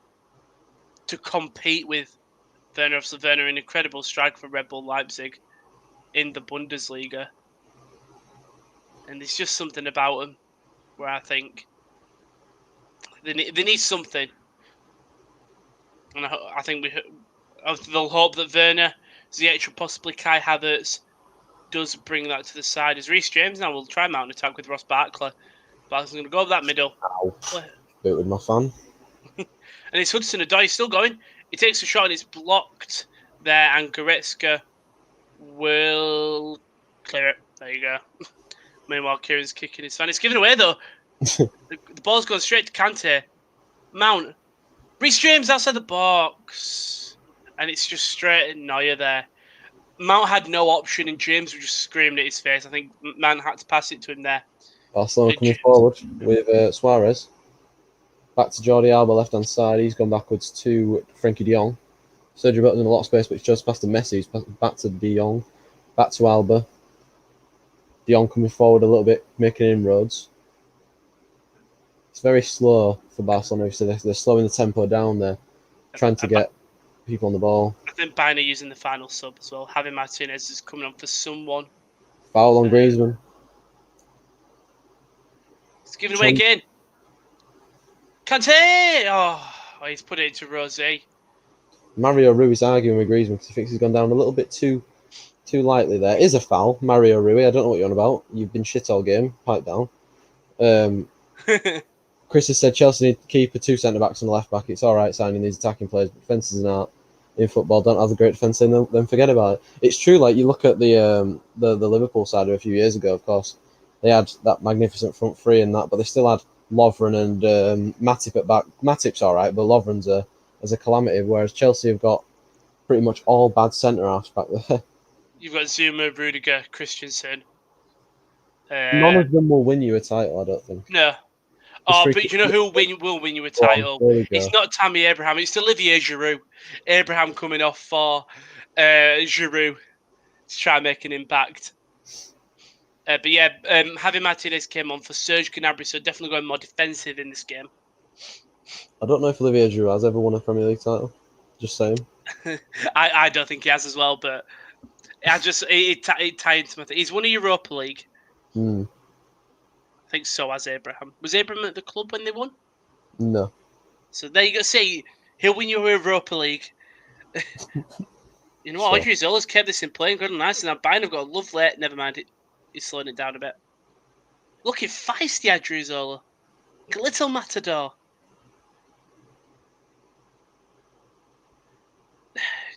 compete with Werner. Obviously, Werner, an incredible striker for Red Bull Leipzig in the Bundesliga, and there's just something about him where I think they need something, and I think they'll hope that Werner, Ziyech, and possibly Kai Havertz does bring that to the side. As Reece James now will try mount an attack with Ross Barkley. Barkley's going to go over that middle. Ow. Bit with my fan. And it's Hudson-Odoi still going. He takes a shot and it's blocked there, and Goretzka will clear it. There you go. Meanwhile, Kieran's kicking his fan. It's given away though. The ball's going straight to Kante. Mount. Reece James outside the box. And it's just straight at Neuer there. Mount had no option and James was just screaming at his face. I think Man had to pass it to him there. Barcelona coming forward with Suarez. Back to Jordi Alba, left-hand side. He's gone backwards to Frenkie de Jong. Sergio Roberto's in a lot of space, but it's just past to Messi. He's back to de Jong. Back to Alba. De Jong coming forward a little bit, making inroads. It's very slow for Barcelona, so they're slowing the tempo down there, trying to get people on the ball. I think Bayern are using the final sub as well. Javi Martinez is coming on for someone. Foul on Griezmann. It's given away again. Kante! Oh, he's put it into Rosé. Mario Rui is arguing with Griezmann because he thinks he's gone down a little bit too lightly there. It is a foul, Mario Rui. I don't know what you're on about. You've been shit all game. Pipe down. Chris has said Chelsea need to keep 2 centre-backs and a left-back. It's all right signing these attacking players, but defence is an art. In football, don't have a great defence in them, then forget about it. It's true, like you look at the Liverpool side of a few years ago, of course, they had that magnificent front three and that, but they still had Lovren and Matip at back. Matip's all right, but Lovren's a calamity, whereas Chelsea have got pretty much all bad centre-halves back there. You've got Zuma, Rudiger, Christensen. None of them will win you a title, I don't think. No. Oh, but you know who will win you a title? It's not Tammy Abraham. It's Olivier Giroud. Abraham coming off for Giroud to try and make an impact. But yeah, Javi Martinez came on for Serge Gnabry, so definitely going more defensive in this game. I don't know if Olivier Giroud has ever won a Premier League title. Just saying. I don't think he has as well, but it tied into my thing. He's won a Europa League. I think so has Abraham. Was Abraham at the club when they won? No. So there you go. See, he'll win you a Europa League. You know what? Audrey Zola's kept this in play and good and nice. And Bayern have got a lovely. Never mind, he's slowing it down a bit. Look at feisty Audrey Zola. Little matador.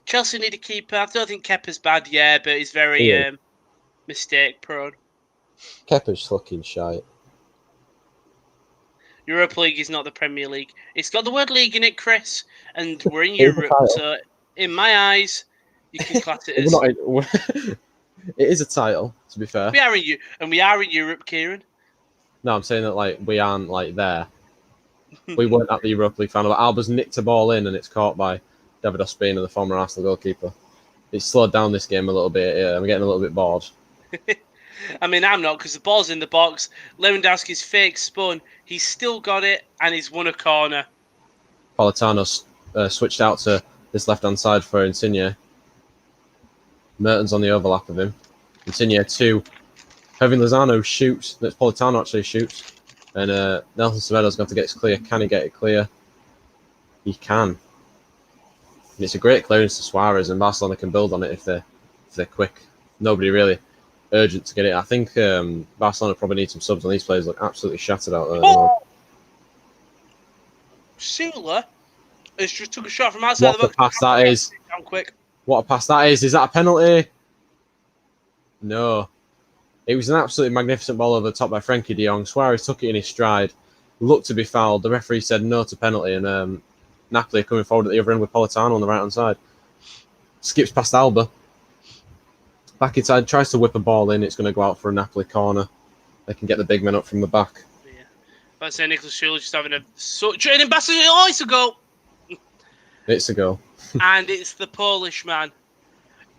Chelsea need a keeper. I don't think Kepa's bad, but he's very mistake prone. Kepa's fucking shite. Europa League is not the Premier League. It's got the word league in it, Chris, and we're in Europe. So, in my eyes, you can class it as. It is a title, to be fair. We are in Europe, Kieran. No, I'm saying that we aren't there. We weren't at the Europa League final. But Alba's nicked a ball in, and it's caught by David Ospina, the former Arsenal goalkeeper. It's slowed down this game a little bit. Yeah, I'm getting a little bit bored. I mean, I'm not, because the ball's in the box. Lewandowski's fake spun. He's still got it, and he's won a corner. Politano's switched out to this left-hand side for Insigne. Mertens on the overlap of him. Insigne to Kevin Lozano shoots. That's Politano actually shoots. And Nelson Semedo's got to get it clear. Can he get it clear? He can. And it's a great clearance to Suarez, and Barcelona can build on it if they're quick. Nobody really urgent to get it. I think Barcelona probably need some subs on these players. Look absolutely shattered out there. Sula has just took a shot from outside what the box. What a pass that is. Down quick. What a pass that is. Is that a penalty? No. It was an absolutely magnificent ball over the top by Frenkie de Jong. Suarez took it in his stride. Looked to be fouled. The referee said no to penalty, and Napoli are coming forward at the other end with Politano on the right-hand side. Skips past Alba. Back inside, tries to whip a ball in. It's going to go out for a Napoli corner. They can get the big men up from the back. Yeah. But say Nicolas Schürrle just having a training basket. Oh, it's a goal. It's a goal. and it's the Polish man.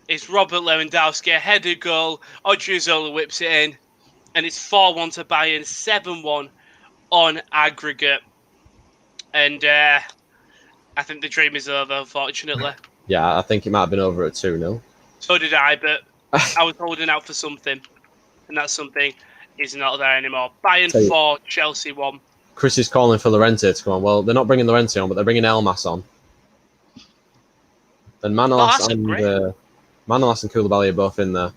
It's Robert Lewandowski, a header goal. Odriozola whips it in, and it's 4-1 to Bayern, 7-1 on aggregate. And I think the dream is over, unfortunately. Yeah, I think it might have been over at 2-0. So did I, but I was holding out for something, and that something is not there anymore. Bayern 4, Chelsea 1. Chris is calling for Llorente to come on. Well, they're not bringing Llorente on, but they're bringing Elmas on. And Manolas and Koulibaly are both in there.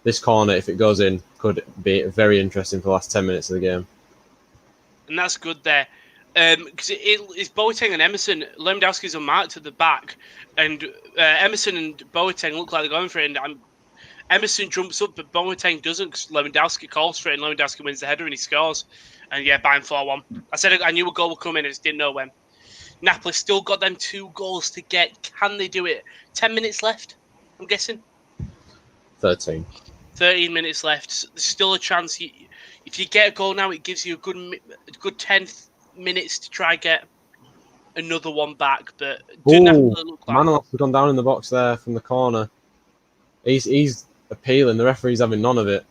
This corner, if it goes in, could be very interesting for the last 10 minutes of the game. And that's good there. Because it's Boateng and Emerson. Lewandowski's unmarked at the back. And Emerson and Boateng look like they're going for it. And Emerson jumps up, but Boateng doesn't because Lewandowski calls for it. And Lewandowski wins the header and he scores. And yeah, Bayern 4-1. I said I knew a goal would come in, I just didn't know when. Napoli still got them 2 goals to get. Can they do it? 10 minutes left, I'm guessing? 13 minutes left. There's still a chance. If you get a goal now, it gives you a good 10 minutes to try get another one back. But Manolas has gone down in the box there from the corner. He's appealing. The referee's having none of it.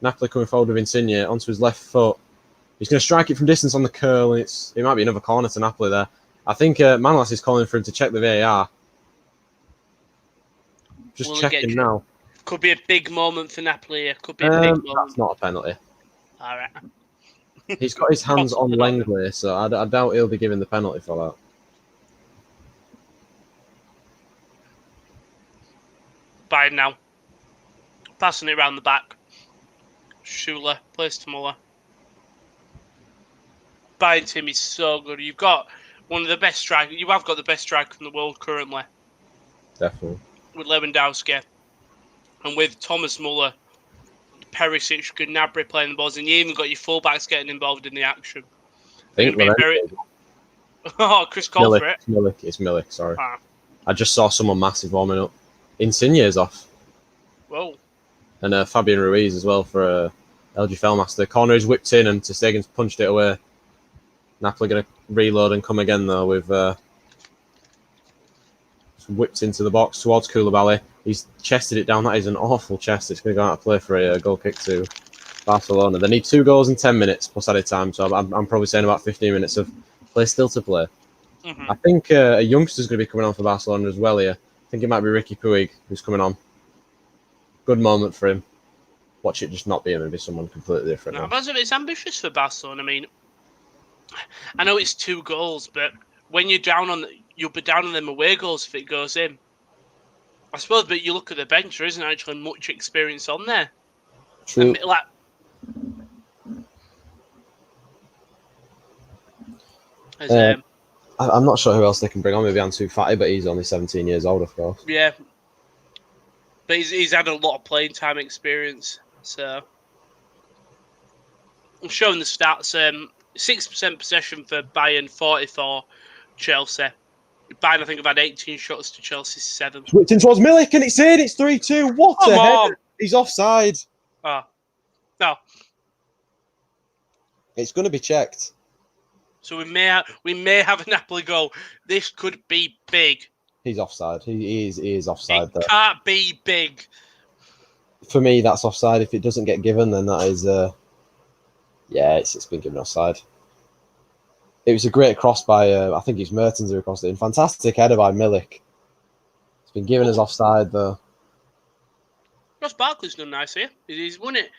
Napoli coming forward with Insigne onto his left foot. He's going to strike it from distance on the curl, and it might be another corner to Napoli there. I think Manolas is calling for him to check the VAR. Just checking now. Could be a big moment for Napoli here. Could be a big moment. That's not a penalty. All right. He's got his hands on Langley, so I doubt he'll be given the penalty for that. Bayern now. Passing it around the back. Schuler plays to Muller. Bayern team is so good. You've got one of the best strikers. You have got the best striker in the world currently. Definitely. With Lewandowski. And with Thomas Muller, Perisic, Gnabry playing the balls, and you even got your fullbacks getting involved in the action. Chris called for it. It's Milik, sorry. I just saw someone massive warming up. Insigne is off. Whoa. And Fabian Ruiz as well for LG Felmaster. The corner is whipped in and Ter Stegen's punched it away. Napoli going to reload and come again though with whipped into the box towards Koulibaly. He's chested it down. That is an awful chest. It's going to go out of play for a goal kick to Barcelona. They need 2 goals in 10 minutes plus added time. So I'm probably saying about 15 minutes of play still to play. Mm-hmm. I think a youngster's going to be coming on for Barcelona as well here. I think it might be Ricky Puig who's coming on. Good moment for him. Watch it just not be him and be someone completely different. No, but it's ambitious for Barcelona. I mean, I know it's 2 goals, but when you're down on, you'll be down on them away goals if it goes in. I suppose, but you look at the bench, there isn't actually much experience on there. True. I'm not sure who else they can bring on. Maybe Ansu Fati, but he's only 17 years old, of course. Yeah. But he's had a lot of playing time experience. So I'm showing the stats. 6% possession for Bayern, 44 Chelsea. Bayern, I think, have had 18 shots to Chelsea's 7. Whipped in towards Milik, and it's in. It's 3-2. What a header. He's offside. Oh. No. It's going to be checked. So we may have a Napoli goal. This could be big. He's offside. He is offside. It can't be big. For me, that's offside. If it doesn't get given, then that is... it's been given offside. It was a great cross by, I think it's Mertens who crossed it in. Fantastic header by Milik. It's been given as offside, though. Ross Barkley's done nice here. He's won it.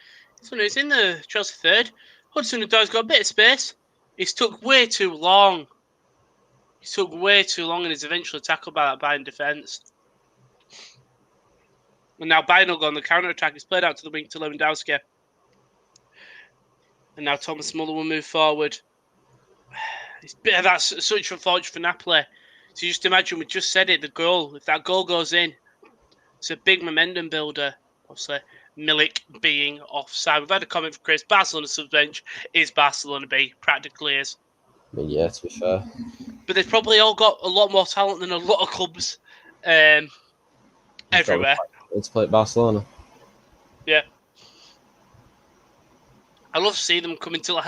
It's in the Chelsea third. Hudson-Odoi's got a bit of space. He's took way too long. And he's eventually tackled by that Bayern defence. And now Bayern will go on the counter-attack. He's played out to the wing to Lewandowski. And now Thomas Muller will move forward. That's such unfortunate for Napoli. So you just imagine, we just said it, the goal. If that goal goes in, it's a big momentum builder. Obviously, Milik being offside. We've had a comment from Chris. Barcelona sub-bench is Barcelona B. Practically is. I mean, yeah, to be fair. But they've probably all got a lot more talent than a lot of clubs everywhere. Let's play at Barcelona. Yeah. I love to see them come into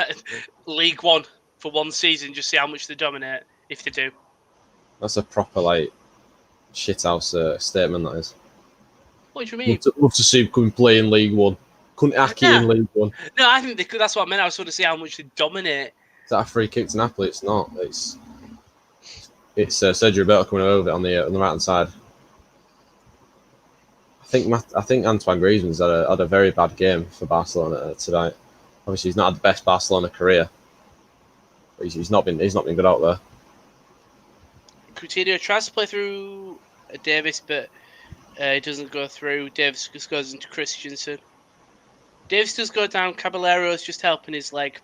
League One for one season, just see how much they dominate, if they do. That's a proper, shithouse statement that is. What do you mean? Love to see him come play in League One. Couldn't hack it in League One. No, I think they could. That's what I meant. I was trying to see how much they dominate. Is that a free kick to Napoli? It's not. It's Sergio Roberto coming over on the right hand side. I think Antoine Griezmann's had a very bad game for Barcelona tonight. Obviously, he's not had the best Barcelona career, but he's not been good out there. Coutinho tries to play through Davis, but it doesn't go through. Davis just goes into Christensen. Davis does go down. Caballero's just helping his leg.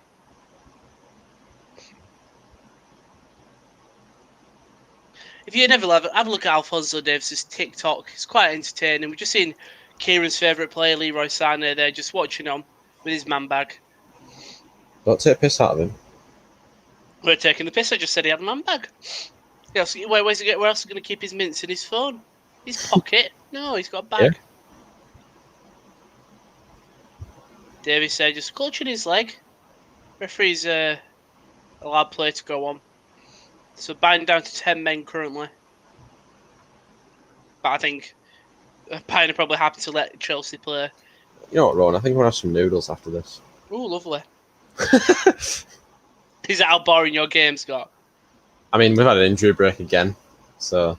If you never have a look at Alphonso Davis's TikTok, it's quite entertaining. We've just seen Kieran's favourite player, Leroy Sané, there just watching on with his man bag. Don't take a piss out of him. We're taking the piss. I just said he had a man bag. Where else is he going to keep his mints in his phone? His pocket? No, he's got a bag. Yeah. Davis said just clutching his leg. Referee's allowed play to go on. So Bayern down to 10 men currently. But I think Bayern are probably happy to let Chelsea play. You know what, Ron? I think we'll have some noodles after this. Ooh, lovely. Is that how boring your game's got? I mean, we've had an injury break again, so...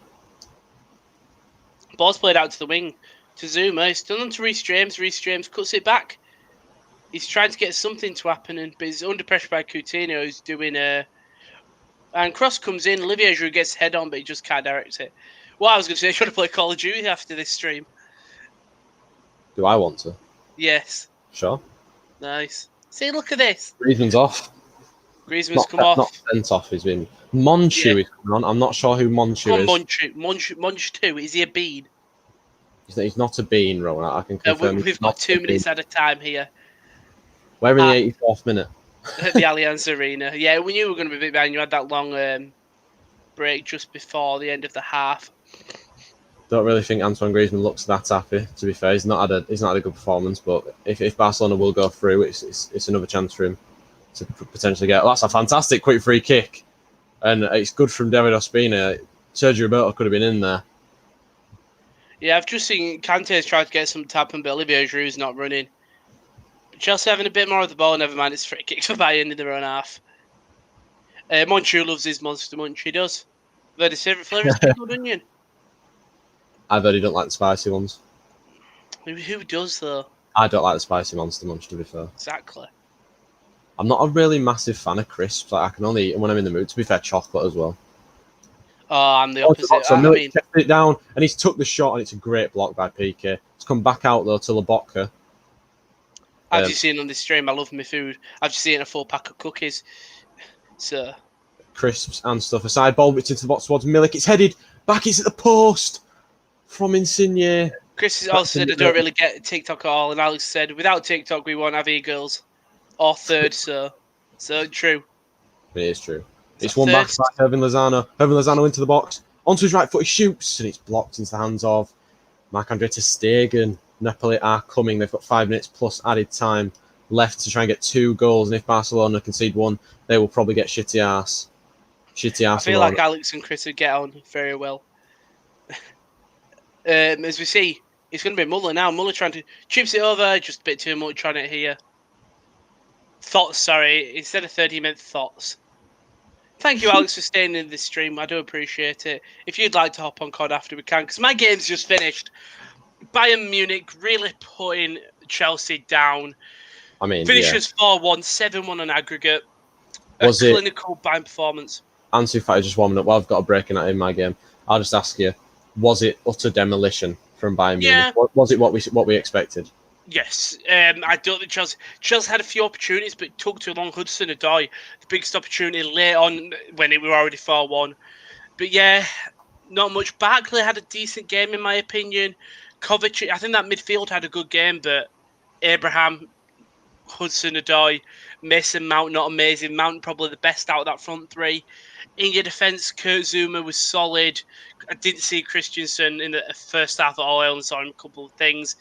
Ball's played out to the wing to Zuma. He's still on to Reece James. Reece James cuts it back. He's trying to get something to happen, but he's under pressure by Coutinho, who's doing a... And cross comes in. Olivier Giroud gets head on, but he just can't direct it. Well, I was going to say, I should have played Call of Duty after this stream. Do I want to? Yes. Sure. Nice. See, look at this. Griezmann's off. Griezmann's come off. Not sent off. He's been... Monchu is coming on. I'm not sure who Monchu is. Monchu. Is he a bean? He's not a bean, Rowan. I can confirm. We've got 2 minutes at a time here. We're in the 84th minute. At the Allianz Arena. Yeah, we knew we were going to be a bit behind. You had that long break just before the end of the half. Don't really think Antoine Griezmann looks that happy, to be fair. He's not had a good performance, but if Barcelona will go through, it's another chance for him to potentially get... Well, that's a fantastic quick free kick. And it's good from David Ospina. Sergio Roberto could have been in there. Yeah, I've just seen Kante's tried to get some tapping, but Olivier Giroud's not running. Chelsea having a bit more of the ball. Never mind, it's free kick for Bayern in their own half. Monchu loves his Monster Munch. He does. But his favourite flavour is pickled onion. I've heard he don't like the spicy ones. Who does, though? I don't like the spicy Monster Munch, to be fair. Exactly. I'm not a really massive fan of crisps. Like, I can only eat them when I'm in the mood. To be fair, chocolate as well. Oh, I'm the opposite. So Milik kept it down, and he's took the shot, and it's a great block by PK. It's come back out, though, to Lobotka. I've just seen on this stream, I love my food. I've just eaten a full pack of cookies. So crisps and stuff aside. Ball whipped into the box towards Milik. It's headed back. It's at the post from Insigne. Chris also said, I don't really get TikTok at all. And Alex said, without TikTok, we won't have e-girls. Or third, so true. It is true. It's one back by Hervin Lozano. Hervin Lozano into the box. Onto his right foot, he shoots, and it's blocked into the hands of Marc-Andre ter Stegen. Napoli are coming. They've got 5 minutes plus added time left to try and get 2 goals. And if Barcelona concede 1, they will probably get shitty ass. I feel like Alex and Chris would get on very well. As we see, it's going to be Muller now. Muller trying to chips it over, just a bit too much on it here. Thoughts, sorry, instead of 30-minute thoughts. Thank you, Alex, for staying in this stream. I do appreciate it. If you'd like to hop on COD after, we can, because my game's just finished. Bayern Munich really putting Chelsea down. I mean, finishes 4-1, 7-1 on aggregate. Was it clinical Bayern performance? Ansu Fati just warming up. Well, I've got a break in my game. I'll just ask you: was it utter demolition from Bayern Munich? Was it what we expected? Yes. I don't think Chelsea had a few opportunities, but it took too long. Hudson-Odoi, the biggest opportunity late on when it were already 4-1. But yeah, not much. Barkley had a decent game in my opinion. Kovacic, I think that midfield had a good game, but Abraham, Hudson-Odoi, Mason Mount, not amazing. Mount probably the best out of that front three. In your defence, Kurt Zouma was solid. I didn't see Christensen in the first half at all. I only saw him a couple of things.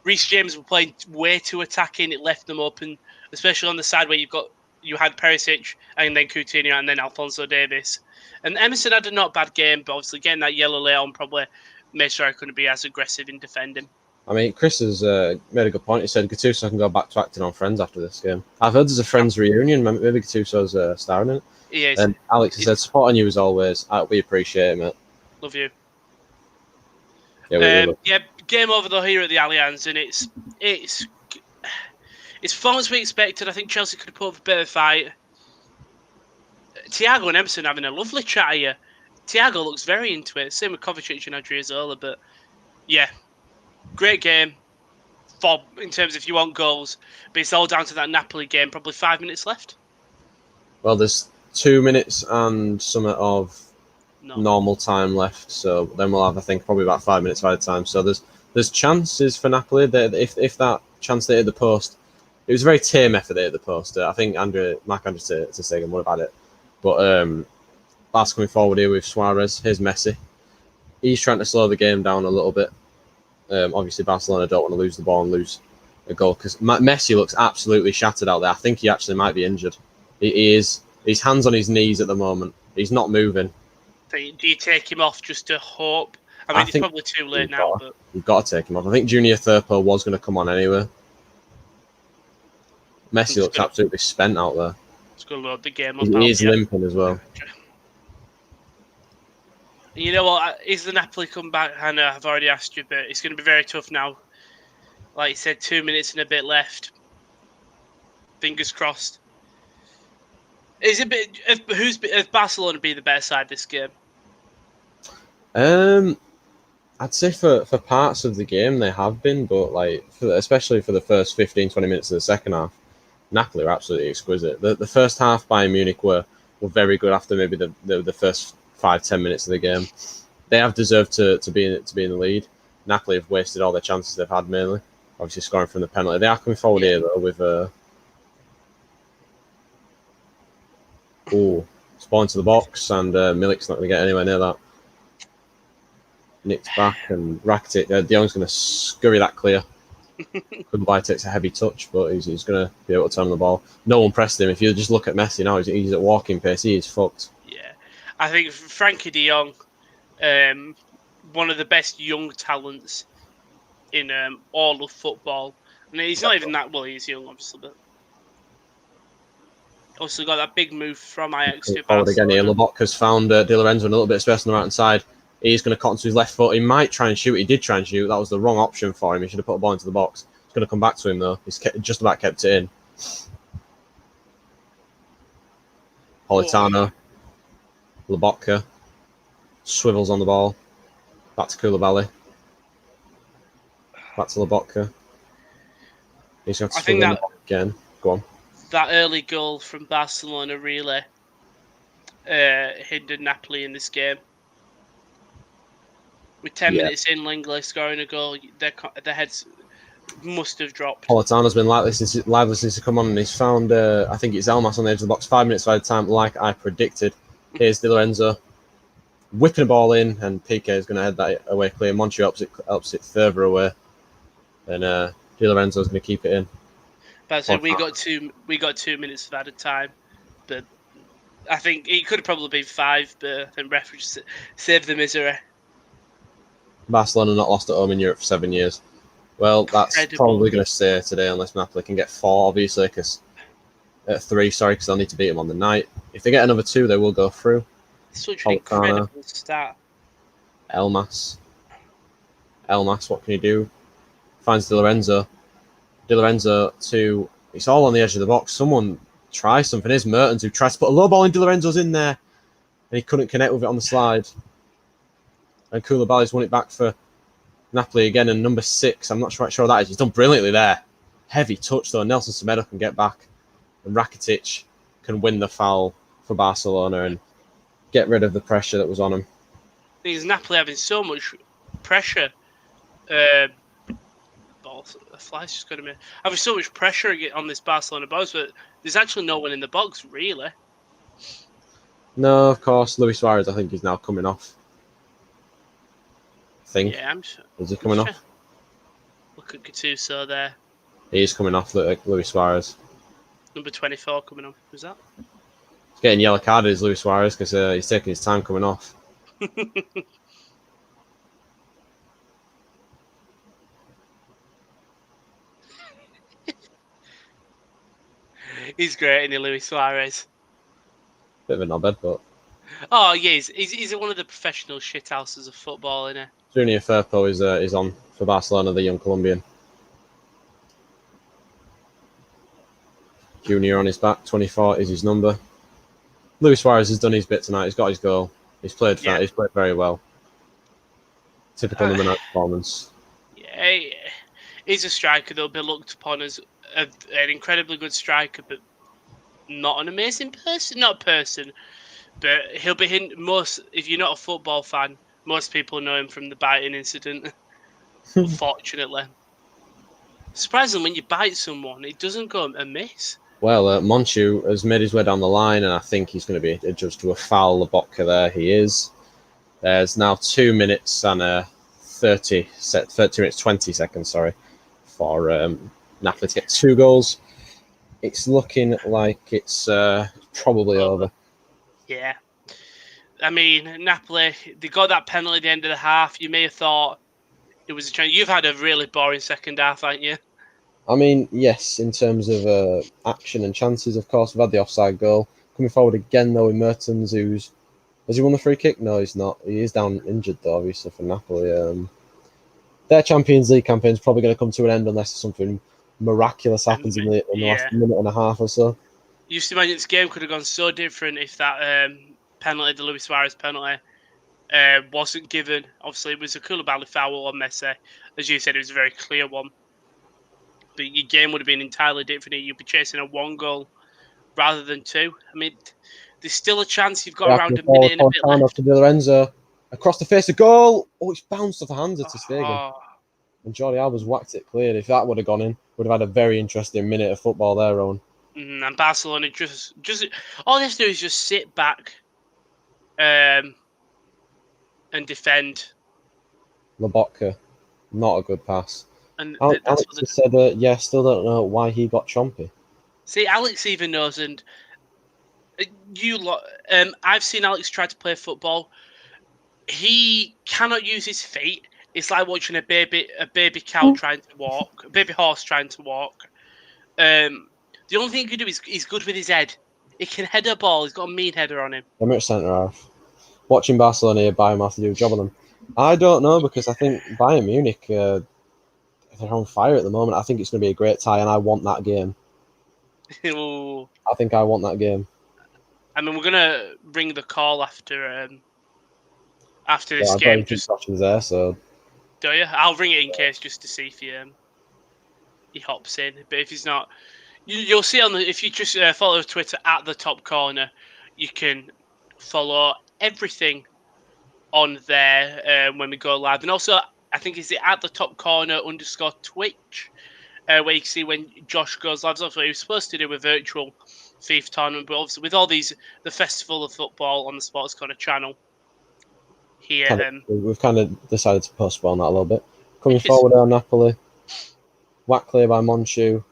Reece James were playing way too attacking. It left them open, especially on the side where you had Perisic and then Coutinho and then Alphonso Davies. And Emerson had a not bad game, but obviously getting that yellow late on probably made sure I couldn't be as aggressive in defending. I mean, Chris has made a good point. He said Gattuso can go back to acting on Friends after this game. I've heard there's a Friends reunion. Maybe Gattuso's starring in it. He is. And Alex has said, support on you as always. We appreciate it, mate. Love you. Yeah, game over though here at the Allianz, and it's fun as we expected. I think Chelsea could have put up a bit of a fight. Thiago and Emerson having a lovely chat here. Thiago looks very into it. Same with Kovacic and Adriozola, but yeah, great game in terms of if you want goals. But it's all down to that Napoli game. Probably 5 minutes left. Well, there's 2 minutes and some of normal time left, so then we'll have, I think, probably about 5 minutes by the time. So there's chances for Napoli that if that chance they hit the post, it was a very tame effort they hit the post. I think Marc-Andre ter Stegen would have had it, but Barca coming forward here with Suarez. Here's Messi. He's trying to slow the game down a little bit. Obviously, Barcelona don't want to lose the ball and lose a goal because Messi looks absolutely shattered out there. I think he actually might be injured. He is. His hands on his knees at the moment. He's not moving. Do you take him off just to hope? I mean, it's probably too late now, but you've got to take him off. I think Junior Firpo was going to come on anyway. Messi looks absolutely spent out there. It's going to load the game up. He is limping as well. You know what? Is the Napoli comeback? I know I've already asked you, but it's going to be very tough now. Like you said, 2 minutes and a bit left. Fingers crossed. Is it has Barcelona be the better side this game? I'd say for parts of the game they have been, but especially for the first 15-20 minutes of the second half, Napoli were absolutely exquisite. The first half, Bayern Munich were very good after maybe the first 5-10 minutes of the game. They have deserved to be in the lead. Napoli have wasted all their chances they've had, mainly. Obviously scoring from the penalty. They are coming forward here though with it's ball into the box, and Milik's not going to get anywhere near that. Nicked back, and Rakitic. De Jong's going to scurry that clear. Kumbay takes a heavy touch, but he's going to be able to turn the ball. No one pressed him. If you just look at Messi now, he's at walking pace. He is fucked. Yeah, I think Frankie De Jong, one of the best young talents in all of football. I mean, he's not even that well. He's young, obviously, but also got that big move from Ajax to Barcelona. Again here, Lobotka's found Di Lorenzo in a little bit of space on the right hand side. He's going to cut onto his left foot. He might try and shoot. He did try and shoot. That was the wrong option for him. He should have put a ball into the box. It's going to come back to him though. He's just about kept it in. Politano, Lobotka, swivels on the ball. Back to Koulibaly. Back to Lobotka. He's going to swivel on the ball again. Go on. That early goal from Barcelona really hindered Napoli in this game. With 10 minutes in, Lenglet scoring a goal, their heads must have dropped. Politano's been lively since to come on, and he's found, I think it's Elmas on the edge of the box. 5 minutes by the time, like I predicted. Here's Di Lorenzo whipping a ball in, and Piqué is going to head that away clear. Monchi helps it further away, and Di Lorenzo's going to keep it in. But so we got 2 minutes of added time, but I think it could have probably been 5, but I think ref just saved the misery. Barcelona not lost at home in Europe for 7 years. Well, that's probably going to stay today unless Napoli can get 4, obviously, because 3, because they'll need to beat them on the night. If they get another 2, they will go through. Such an incredible start. Elmas, what can you do? Finds Di Lorenzo. Di Lorenzo it's all on the edge of the box. Someone tries something. Here's Mertens who tries to put a low ball in. Di Lorenzo's in there, and he couldn't connect with it on the slide. And Koulibaly's won it back for Napoli again. And number 6, I'm not sure that is. He's done brilliantly there. Heavy touch though. Nelson Semedo can get back, and Rakitic can win the foul for Barcelona and get rid of the pressure that was on him. Because Napoli having so much pressure. A fly's just going to be having so much pressure on this Barcelona box, but there's actually no one in the box really. No, of course, Luis Suarez. I think he's now coming off. Yeah, I'm sure. Is he coming off? Look at Gattuso there. He is coming off. Look like Luis Suarez. Number 24 coming off. Who's that? Getting yellow carded is Luis Suarez because he's taking his time coming off. He's great, isn't he, Luis Suarez? Bit of a knobhead, but... Oh, yeah, he's one of the professional shithouses of football, isn't he? Junior Firpo is on for Barcelona, the young Colombian. Junior on his back, 24 is his number. Luis Suarez has done his bit tonight. He's got his goal. He's played very well. Typical number 9 performance. Yeah, he's a striker that'll be looked upon as an incredibly good striker, but not an amazing person. Not person, but he'll be if you're not a football fan, most people know him from the biting incident. Unfortunately. Surprisingly, when you bite someone, it doesn't go amiss. Well, Monchu has made his way down the line, and I think he's going to be adjudged to a foul. Lobotka there, he is. There's now 2 minutes and 30 minutes 20 seconds, sorry, for Napoli to get 2 goals. It's looking like it's probably over. Yeah. I mean, Napoli, they got that penalty at the end of the half. You may have thought it was a chance. You've had a really boring second half, haven't you? I mean, yes, in terms of action and chances, of course. We've had the offside goal. Coming forward again, though, in Mertens, has he won the free kick? No, he's not. He is down injured, though, obviously, for Napoli. Their Champions League campaign is probably going to come to an end unless something miraculous happens in the last minute and a half or so. You used to imagine this game could have gone so different if that penalty, the Luis Suarez penalty, wasn't given. Obviously, it was a Koulibaly foul on Messi. As you said, it was a very clear one. But your game would have been entirely different. You'd be chasing a 1 goal rather than 2. I mean, there's still a chance you've got around a minute and a bit left. To Di Lorenzo, across the face of goal. Oh, it's bounced off the hands of Ter Stegen. And Jordi Alba's whacked it clear. If that would have gone in, would have had a very interesting minute of football there, Rowan. And Barcelona just all they have to do is just sit back and defend. Lobotka, not a good pass. And Alex has said, still don't know why he got chompy. See, Alex even knows, and I've seen Alex try to play football. He cannot use his feet. It's like watching a baby cow trying to walk, a baby horse trying to walk. The only thing he can do is he's good with his head. He can head a ball. He's got a mean header on him. I'm at centre half. Watching Barcelona here, Bayern have to do a job on them. I don't know, because I think Bayern Munich, they're on fire at the moment. I think it's going to be a great tie, and I want that game. I think I want that game. I mean, we're going to ring the call after this game. Just there, so. Do you? I'll ring it in case, just to see if he hops in. But if he's not, you'll see if you just follow Twitter at the top corner, you can follow everything on there when we go live. And also, I think it's at the top corner _Twitch, where you can see when Josh goes live. That's what he was supposed to do with virtual FIFA tournament, but obviously with all the festival of football on the Sports Corner channel here, we've kind of decided to postpone that a little bit. Coming forward on Napoli, whack clear by Monchu.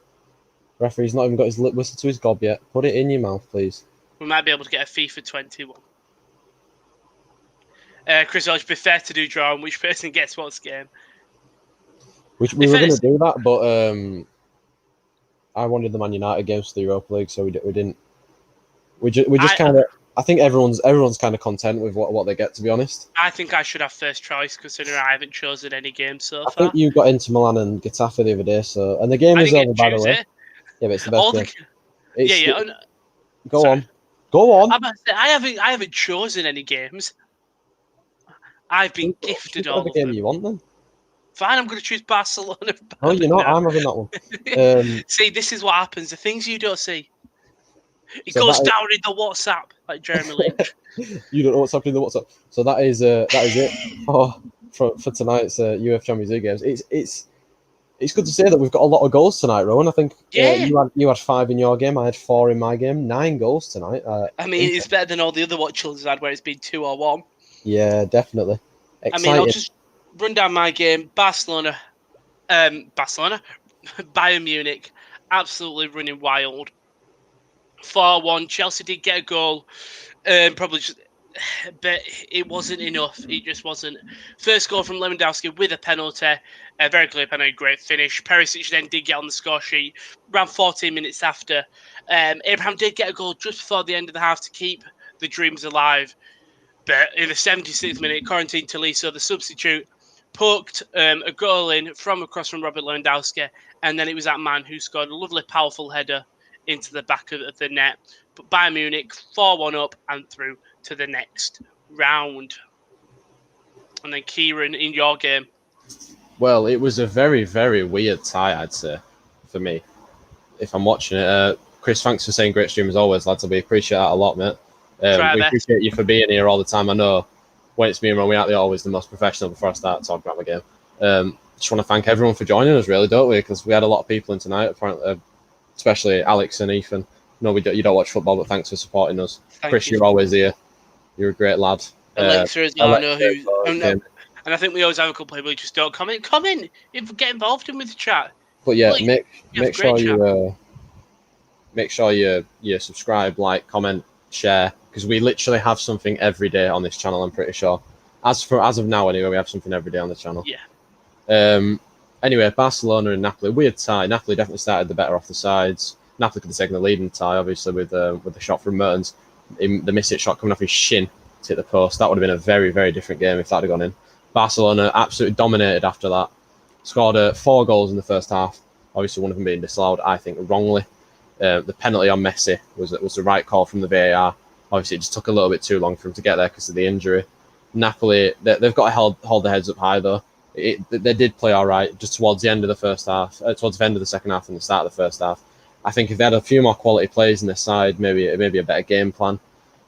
Referee's not even got his lip whistle to his gob yet. Put it in your mouth, please. We might be able to get a FIFA 21. Chris, it'll be fair to do draw on which person gets what's game. We were going to do that, but I wanted the Man United games for the Europa League, so we didn't. We just kind of. I think everyone's kind of content with what they get, to be honest. I think I should have first choice, considering I haven't chosen any games so far. I think you got into Milan and Getafe the other day, and the game is over, by the way. Yeah, but it's the best game. Go on. I haven't chosen any games. I've been gifted all the game you want, then. Fine, I'm going to choose Barcelona. Oh, you're not. I'm having that one. See, this is what happens. The things you don't see. It goes down in the WhatsApp, like Jeremy Lynch. You don't know what's happening in the WhatsApp. So that is it for tonight's UEFA Champions League games. It's good to say that we've got a lot of goals tonight, Rowan. I think you had 5 in your game. I had 4 in my game. 9 goals tonight. I mean, it's better than all the other Watchalongs had where it's been 2 or 1. Yeah, definitely. Exciting. I mean, I'll just run down my game. Barcelona, Bayern Munich, absolutely running wild. 4-1. Chelsea did get a goal, probably just, but it wasn't enough. It just wasn't. First goal from Lewandowski with a penalty, a very clear penalty, great finish. Perisic then did get on the score sheet around 14 minutes after. Abraham did get a goal just before the end of the half to keep the dreams alive. But in the 76th minute, Corentin Tolisso, the substitute, poked a goal in from across from Robert Lewandowski, and then it was that man who scored a lovely, powerful header into the back of the net. But Bayern Munich 4-1 up and through to the next round. And then Kieran, in your game. Well, it was a very, very weird tie, I'd say, for me. If I'm watching it, Chris, thanks for saying great stream as always, lads. We appreciate that a lot, mate. We appreciate you for being here all the time. I know when it's me and Ron, we aren't always the most professional before I start talking about my game. Just want to thank everyone for joining us, really, don't we? Because we had a lot of people in tonight, apparently, especially Alex and Ethan. No, you don't watch football, but thanks for supporting us. Chris, you're always here. You're a great lad. Alexa as well, and I think we always have a couple of people who just don't comment. Comment, get involved in with the chat. But yeah, make sure you subscribe, like, comment, share, because we literally have something every day on this channel. I'm pretty sure. As of now, anyway, we have something every day on the channel. Yeah. Anyway, Barcelona and Napoli, weird tie. Napoli definitely started the better off the sides. Napoli could have taken the lead in the tie, obviously, with the shot from Mertens, the miss it shot coming off his shin to hit the post. That would have been a very, very different game if that had gone in. Barcelona absolutely dominated after that. Scored 4 goals in the first half. Obviously, one of them being disallowed, I think, wrongly. The penalty on Messi was the right call from the VAR. Obviously, it just took a little bit too long for him to get there because of the injury. Napoli, they've got to hold their heads up high, though. They did play all right just towards the end of the first half, towards the end of the second half and the start of the first half. I think if they had a few more quality players in their side, maybe a better game plan,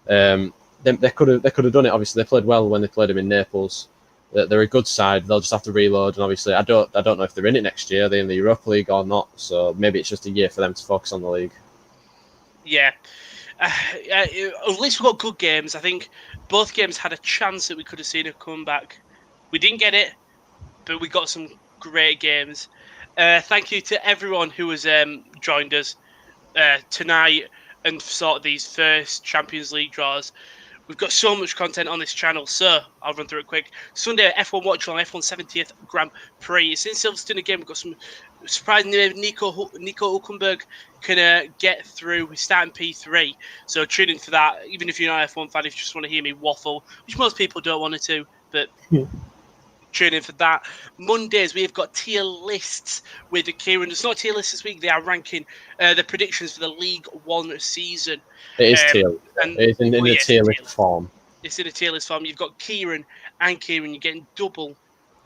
they could have done it. Obviously, they played well when they played them in Naples. They're a good side. They'll just have to reload, and obviously, I don't know if they're in it next year. They're in the Europa League or not. So maybe it's just a year for them to focus on the league. Yeah. At least we got good games. I think both games had a chance that we could have seen a comeback. We didn't get it, but we got some great games. Thank you to everyone who has joined us tonight and sort of these first Champions League draws. We've got so much content on this channel, so I'll run through it quick. Sunday, F1 Watchalong, F1 70th Grand Prix. It's in Silverstone again. We've got some surprisingly Nico Hülkenberg can get through. We're starting P3, so tune in for that. Even if you're not an F1 fan, if you just want to hear me waffle, which most people don't want to, but tune in for that. Mondays, we've got tier lists with the Kieran. It's not tier lists this week. They are ranking the predictions for the League One season. It is tier list. It's in a tier list form. It's in a tier list form. You've got Kieran and Kieran. You're getting double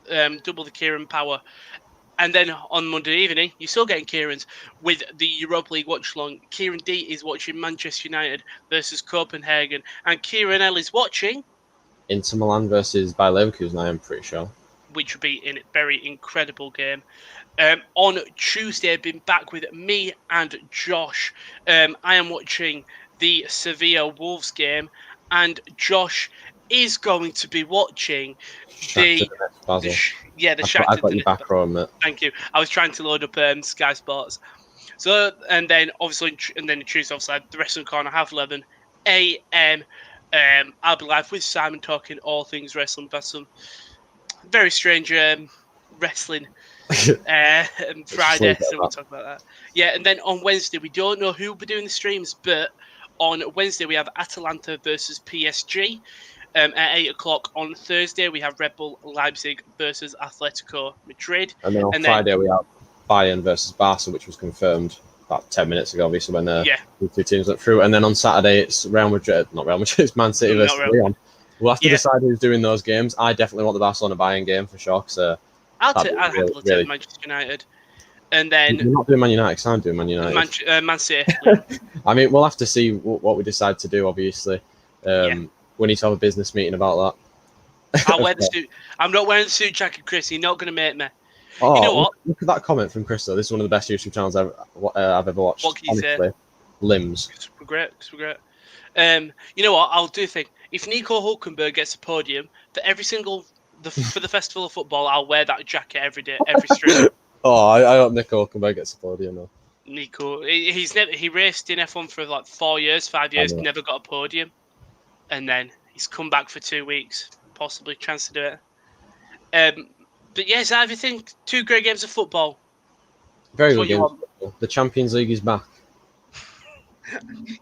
the Kieran power. And then on Monday evening, you're still getting Kieran's with the Europa League watch-along. Kieran D is watching Manchester United versus Copenhagen. And Kieran L is watching Inter Milan versus Bayer Leverkusen, I am pretty sure. Which would be a very incredible game. On Tuesday, I've been back with me and Josh. I am watching the Sevilla Wolves game, and Josh is going to be watching the Shakhtar. I've got your back row, mate. Thank you. I was trying to load up Sky Sports. So, and then obviously, Tuesday, obviously, the Wrestling Corner, 11:30 a.m. I'll be live with Simon talking all things wrestling. That's some very strange wrestling Friday, so we'll talk about that. Yeah, and then on Wednesday, we don't know who will be doing the streams, but on Wednesday, we have Atalanta versus PSG. At 8 o'clock on Thursday, we have Red Bull Leipzig versus Atletico Madrid. And then on Friday, we have Bayern versus Barca, which was confirmed about 10 minutes ago, obviously, when the two teams went through. And then on Saturday, it's Real Madrid, not Real Madrid, it's Man City versus Lyon. We'll have to decide who's doing those games. I definitely want the Barcelona-Bayern game for sure. I'll happily take Manchester United. And then you're not doing Man United, because I'm doing Man United. Man City. I mean, we'll have to see what we decide to do, obviously. We need to have a business meeting about that. I'll wear the suit. I'm not wearing the suit jacket, Chris. You're not going to make me. Oh, you know what? Look at that comment from Chris, though. This is one of the best YouTube channels I've ever watched. What can you say? Limbs. We're great. You know what? I'll do a thing. If Nico Hülkenberg gets a podium for for the Festival of Football, I'll wear that jacket every day, every stream. I hope Nico Hülkenberg gets a podium, though. Nico, he raced in F1 for like 4 years, 5 years, never got a podium, and then he's come back for 2 weeks, possibly chance to do it. But yes, I think 2 great games of football. Very That's good games. The Champions League is back.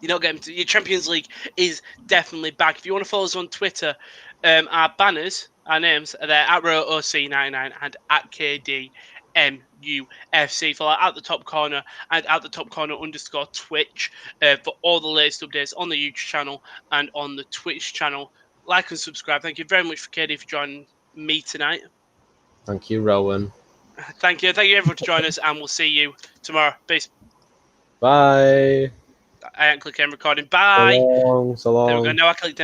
You're not getting to your Champions League is definitely back. If you want to follow us on Twitter, our banners, our names are there at RoOC99 and at KDMUFC. Follow at the top corner and at the top corner _ Twitch for all the latest updates on the YouTube channel and on the Twitch channel. Like and subscribe. Thank you very much for KD for joining me tonight. Thank you, Rowan. Thank you everyone for joining us, and we'll see you tomorrow. Peace. Bye. I ain't clicking recording. Bye. So long. There we go. Now I clicked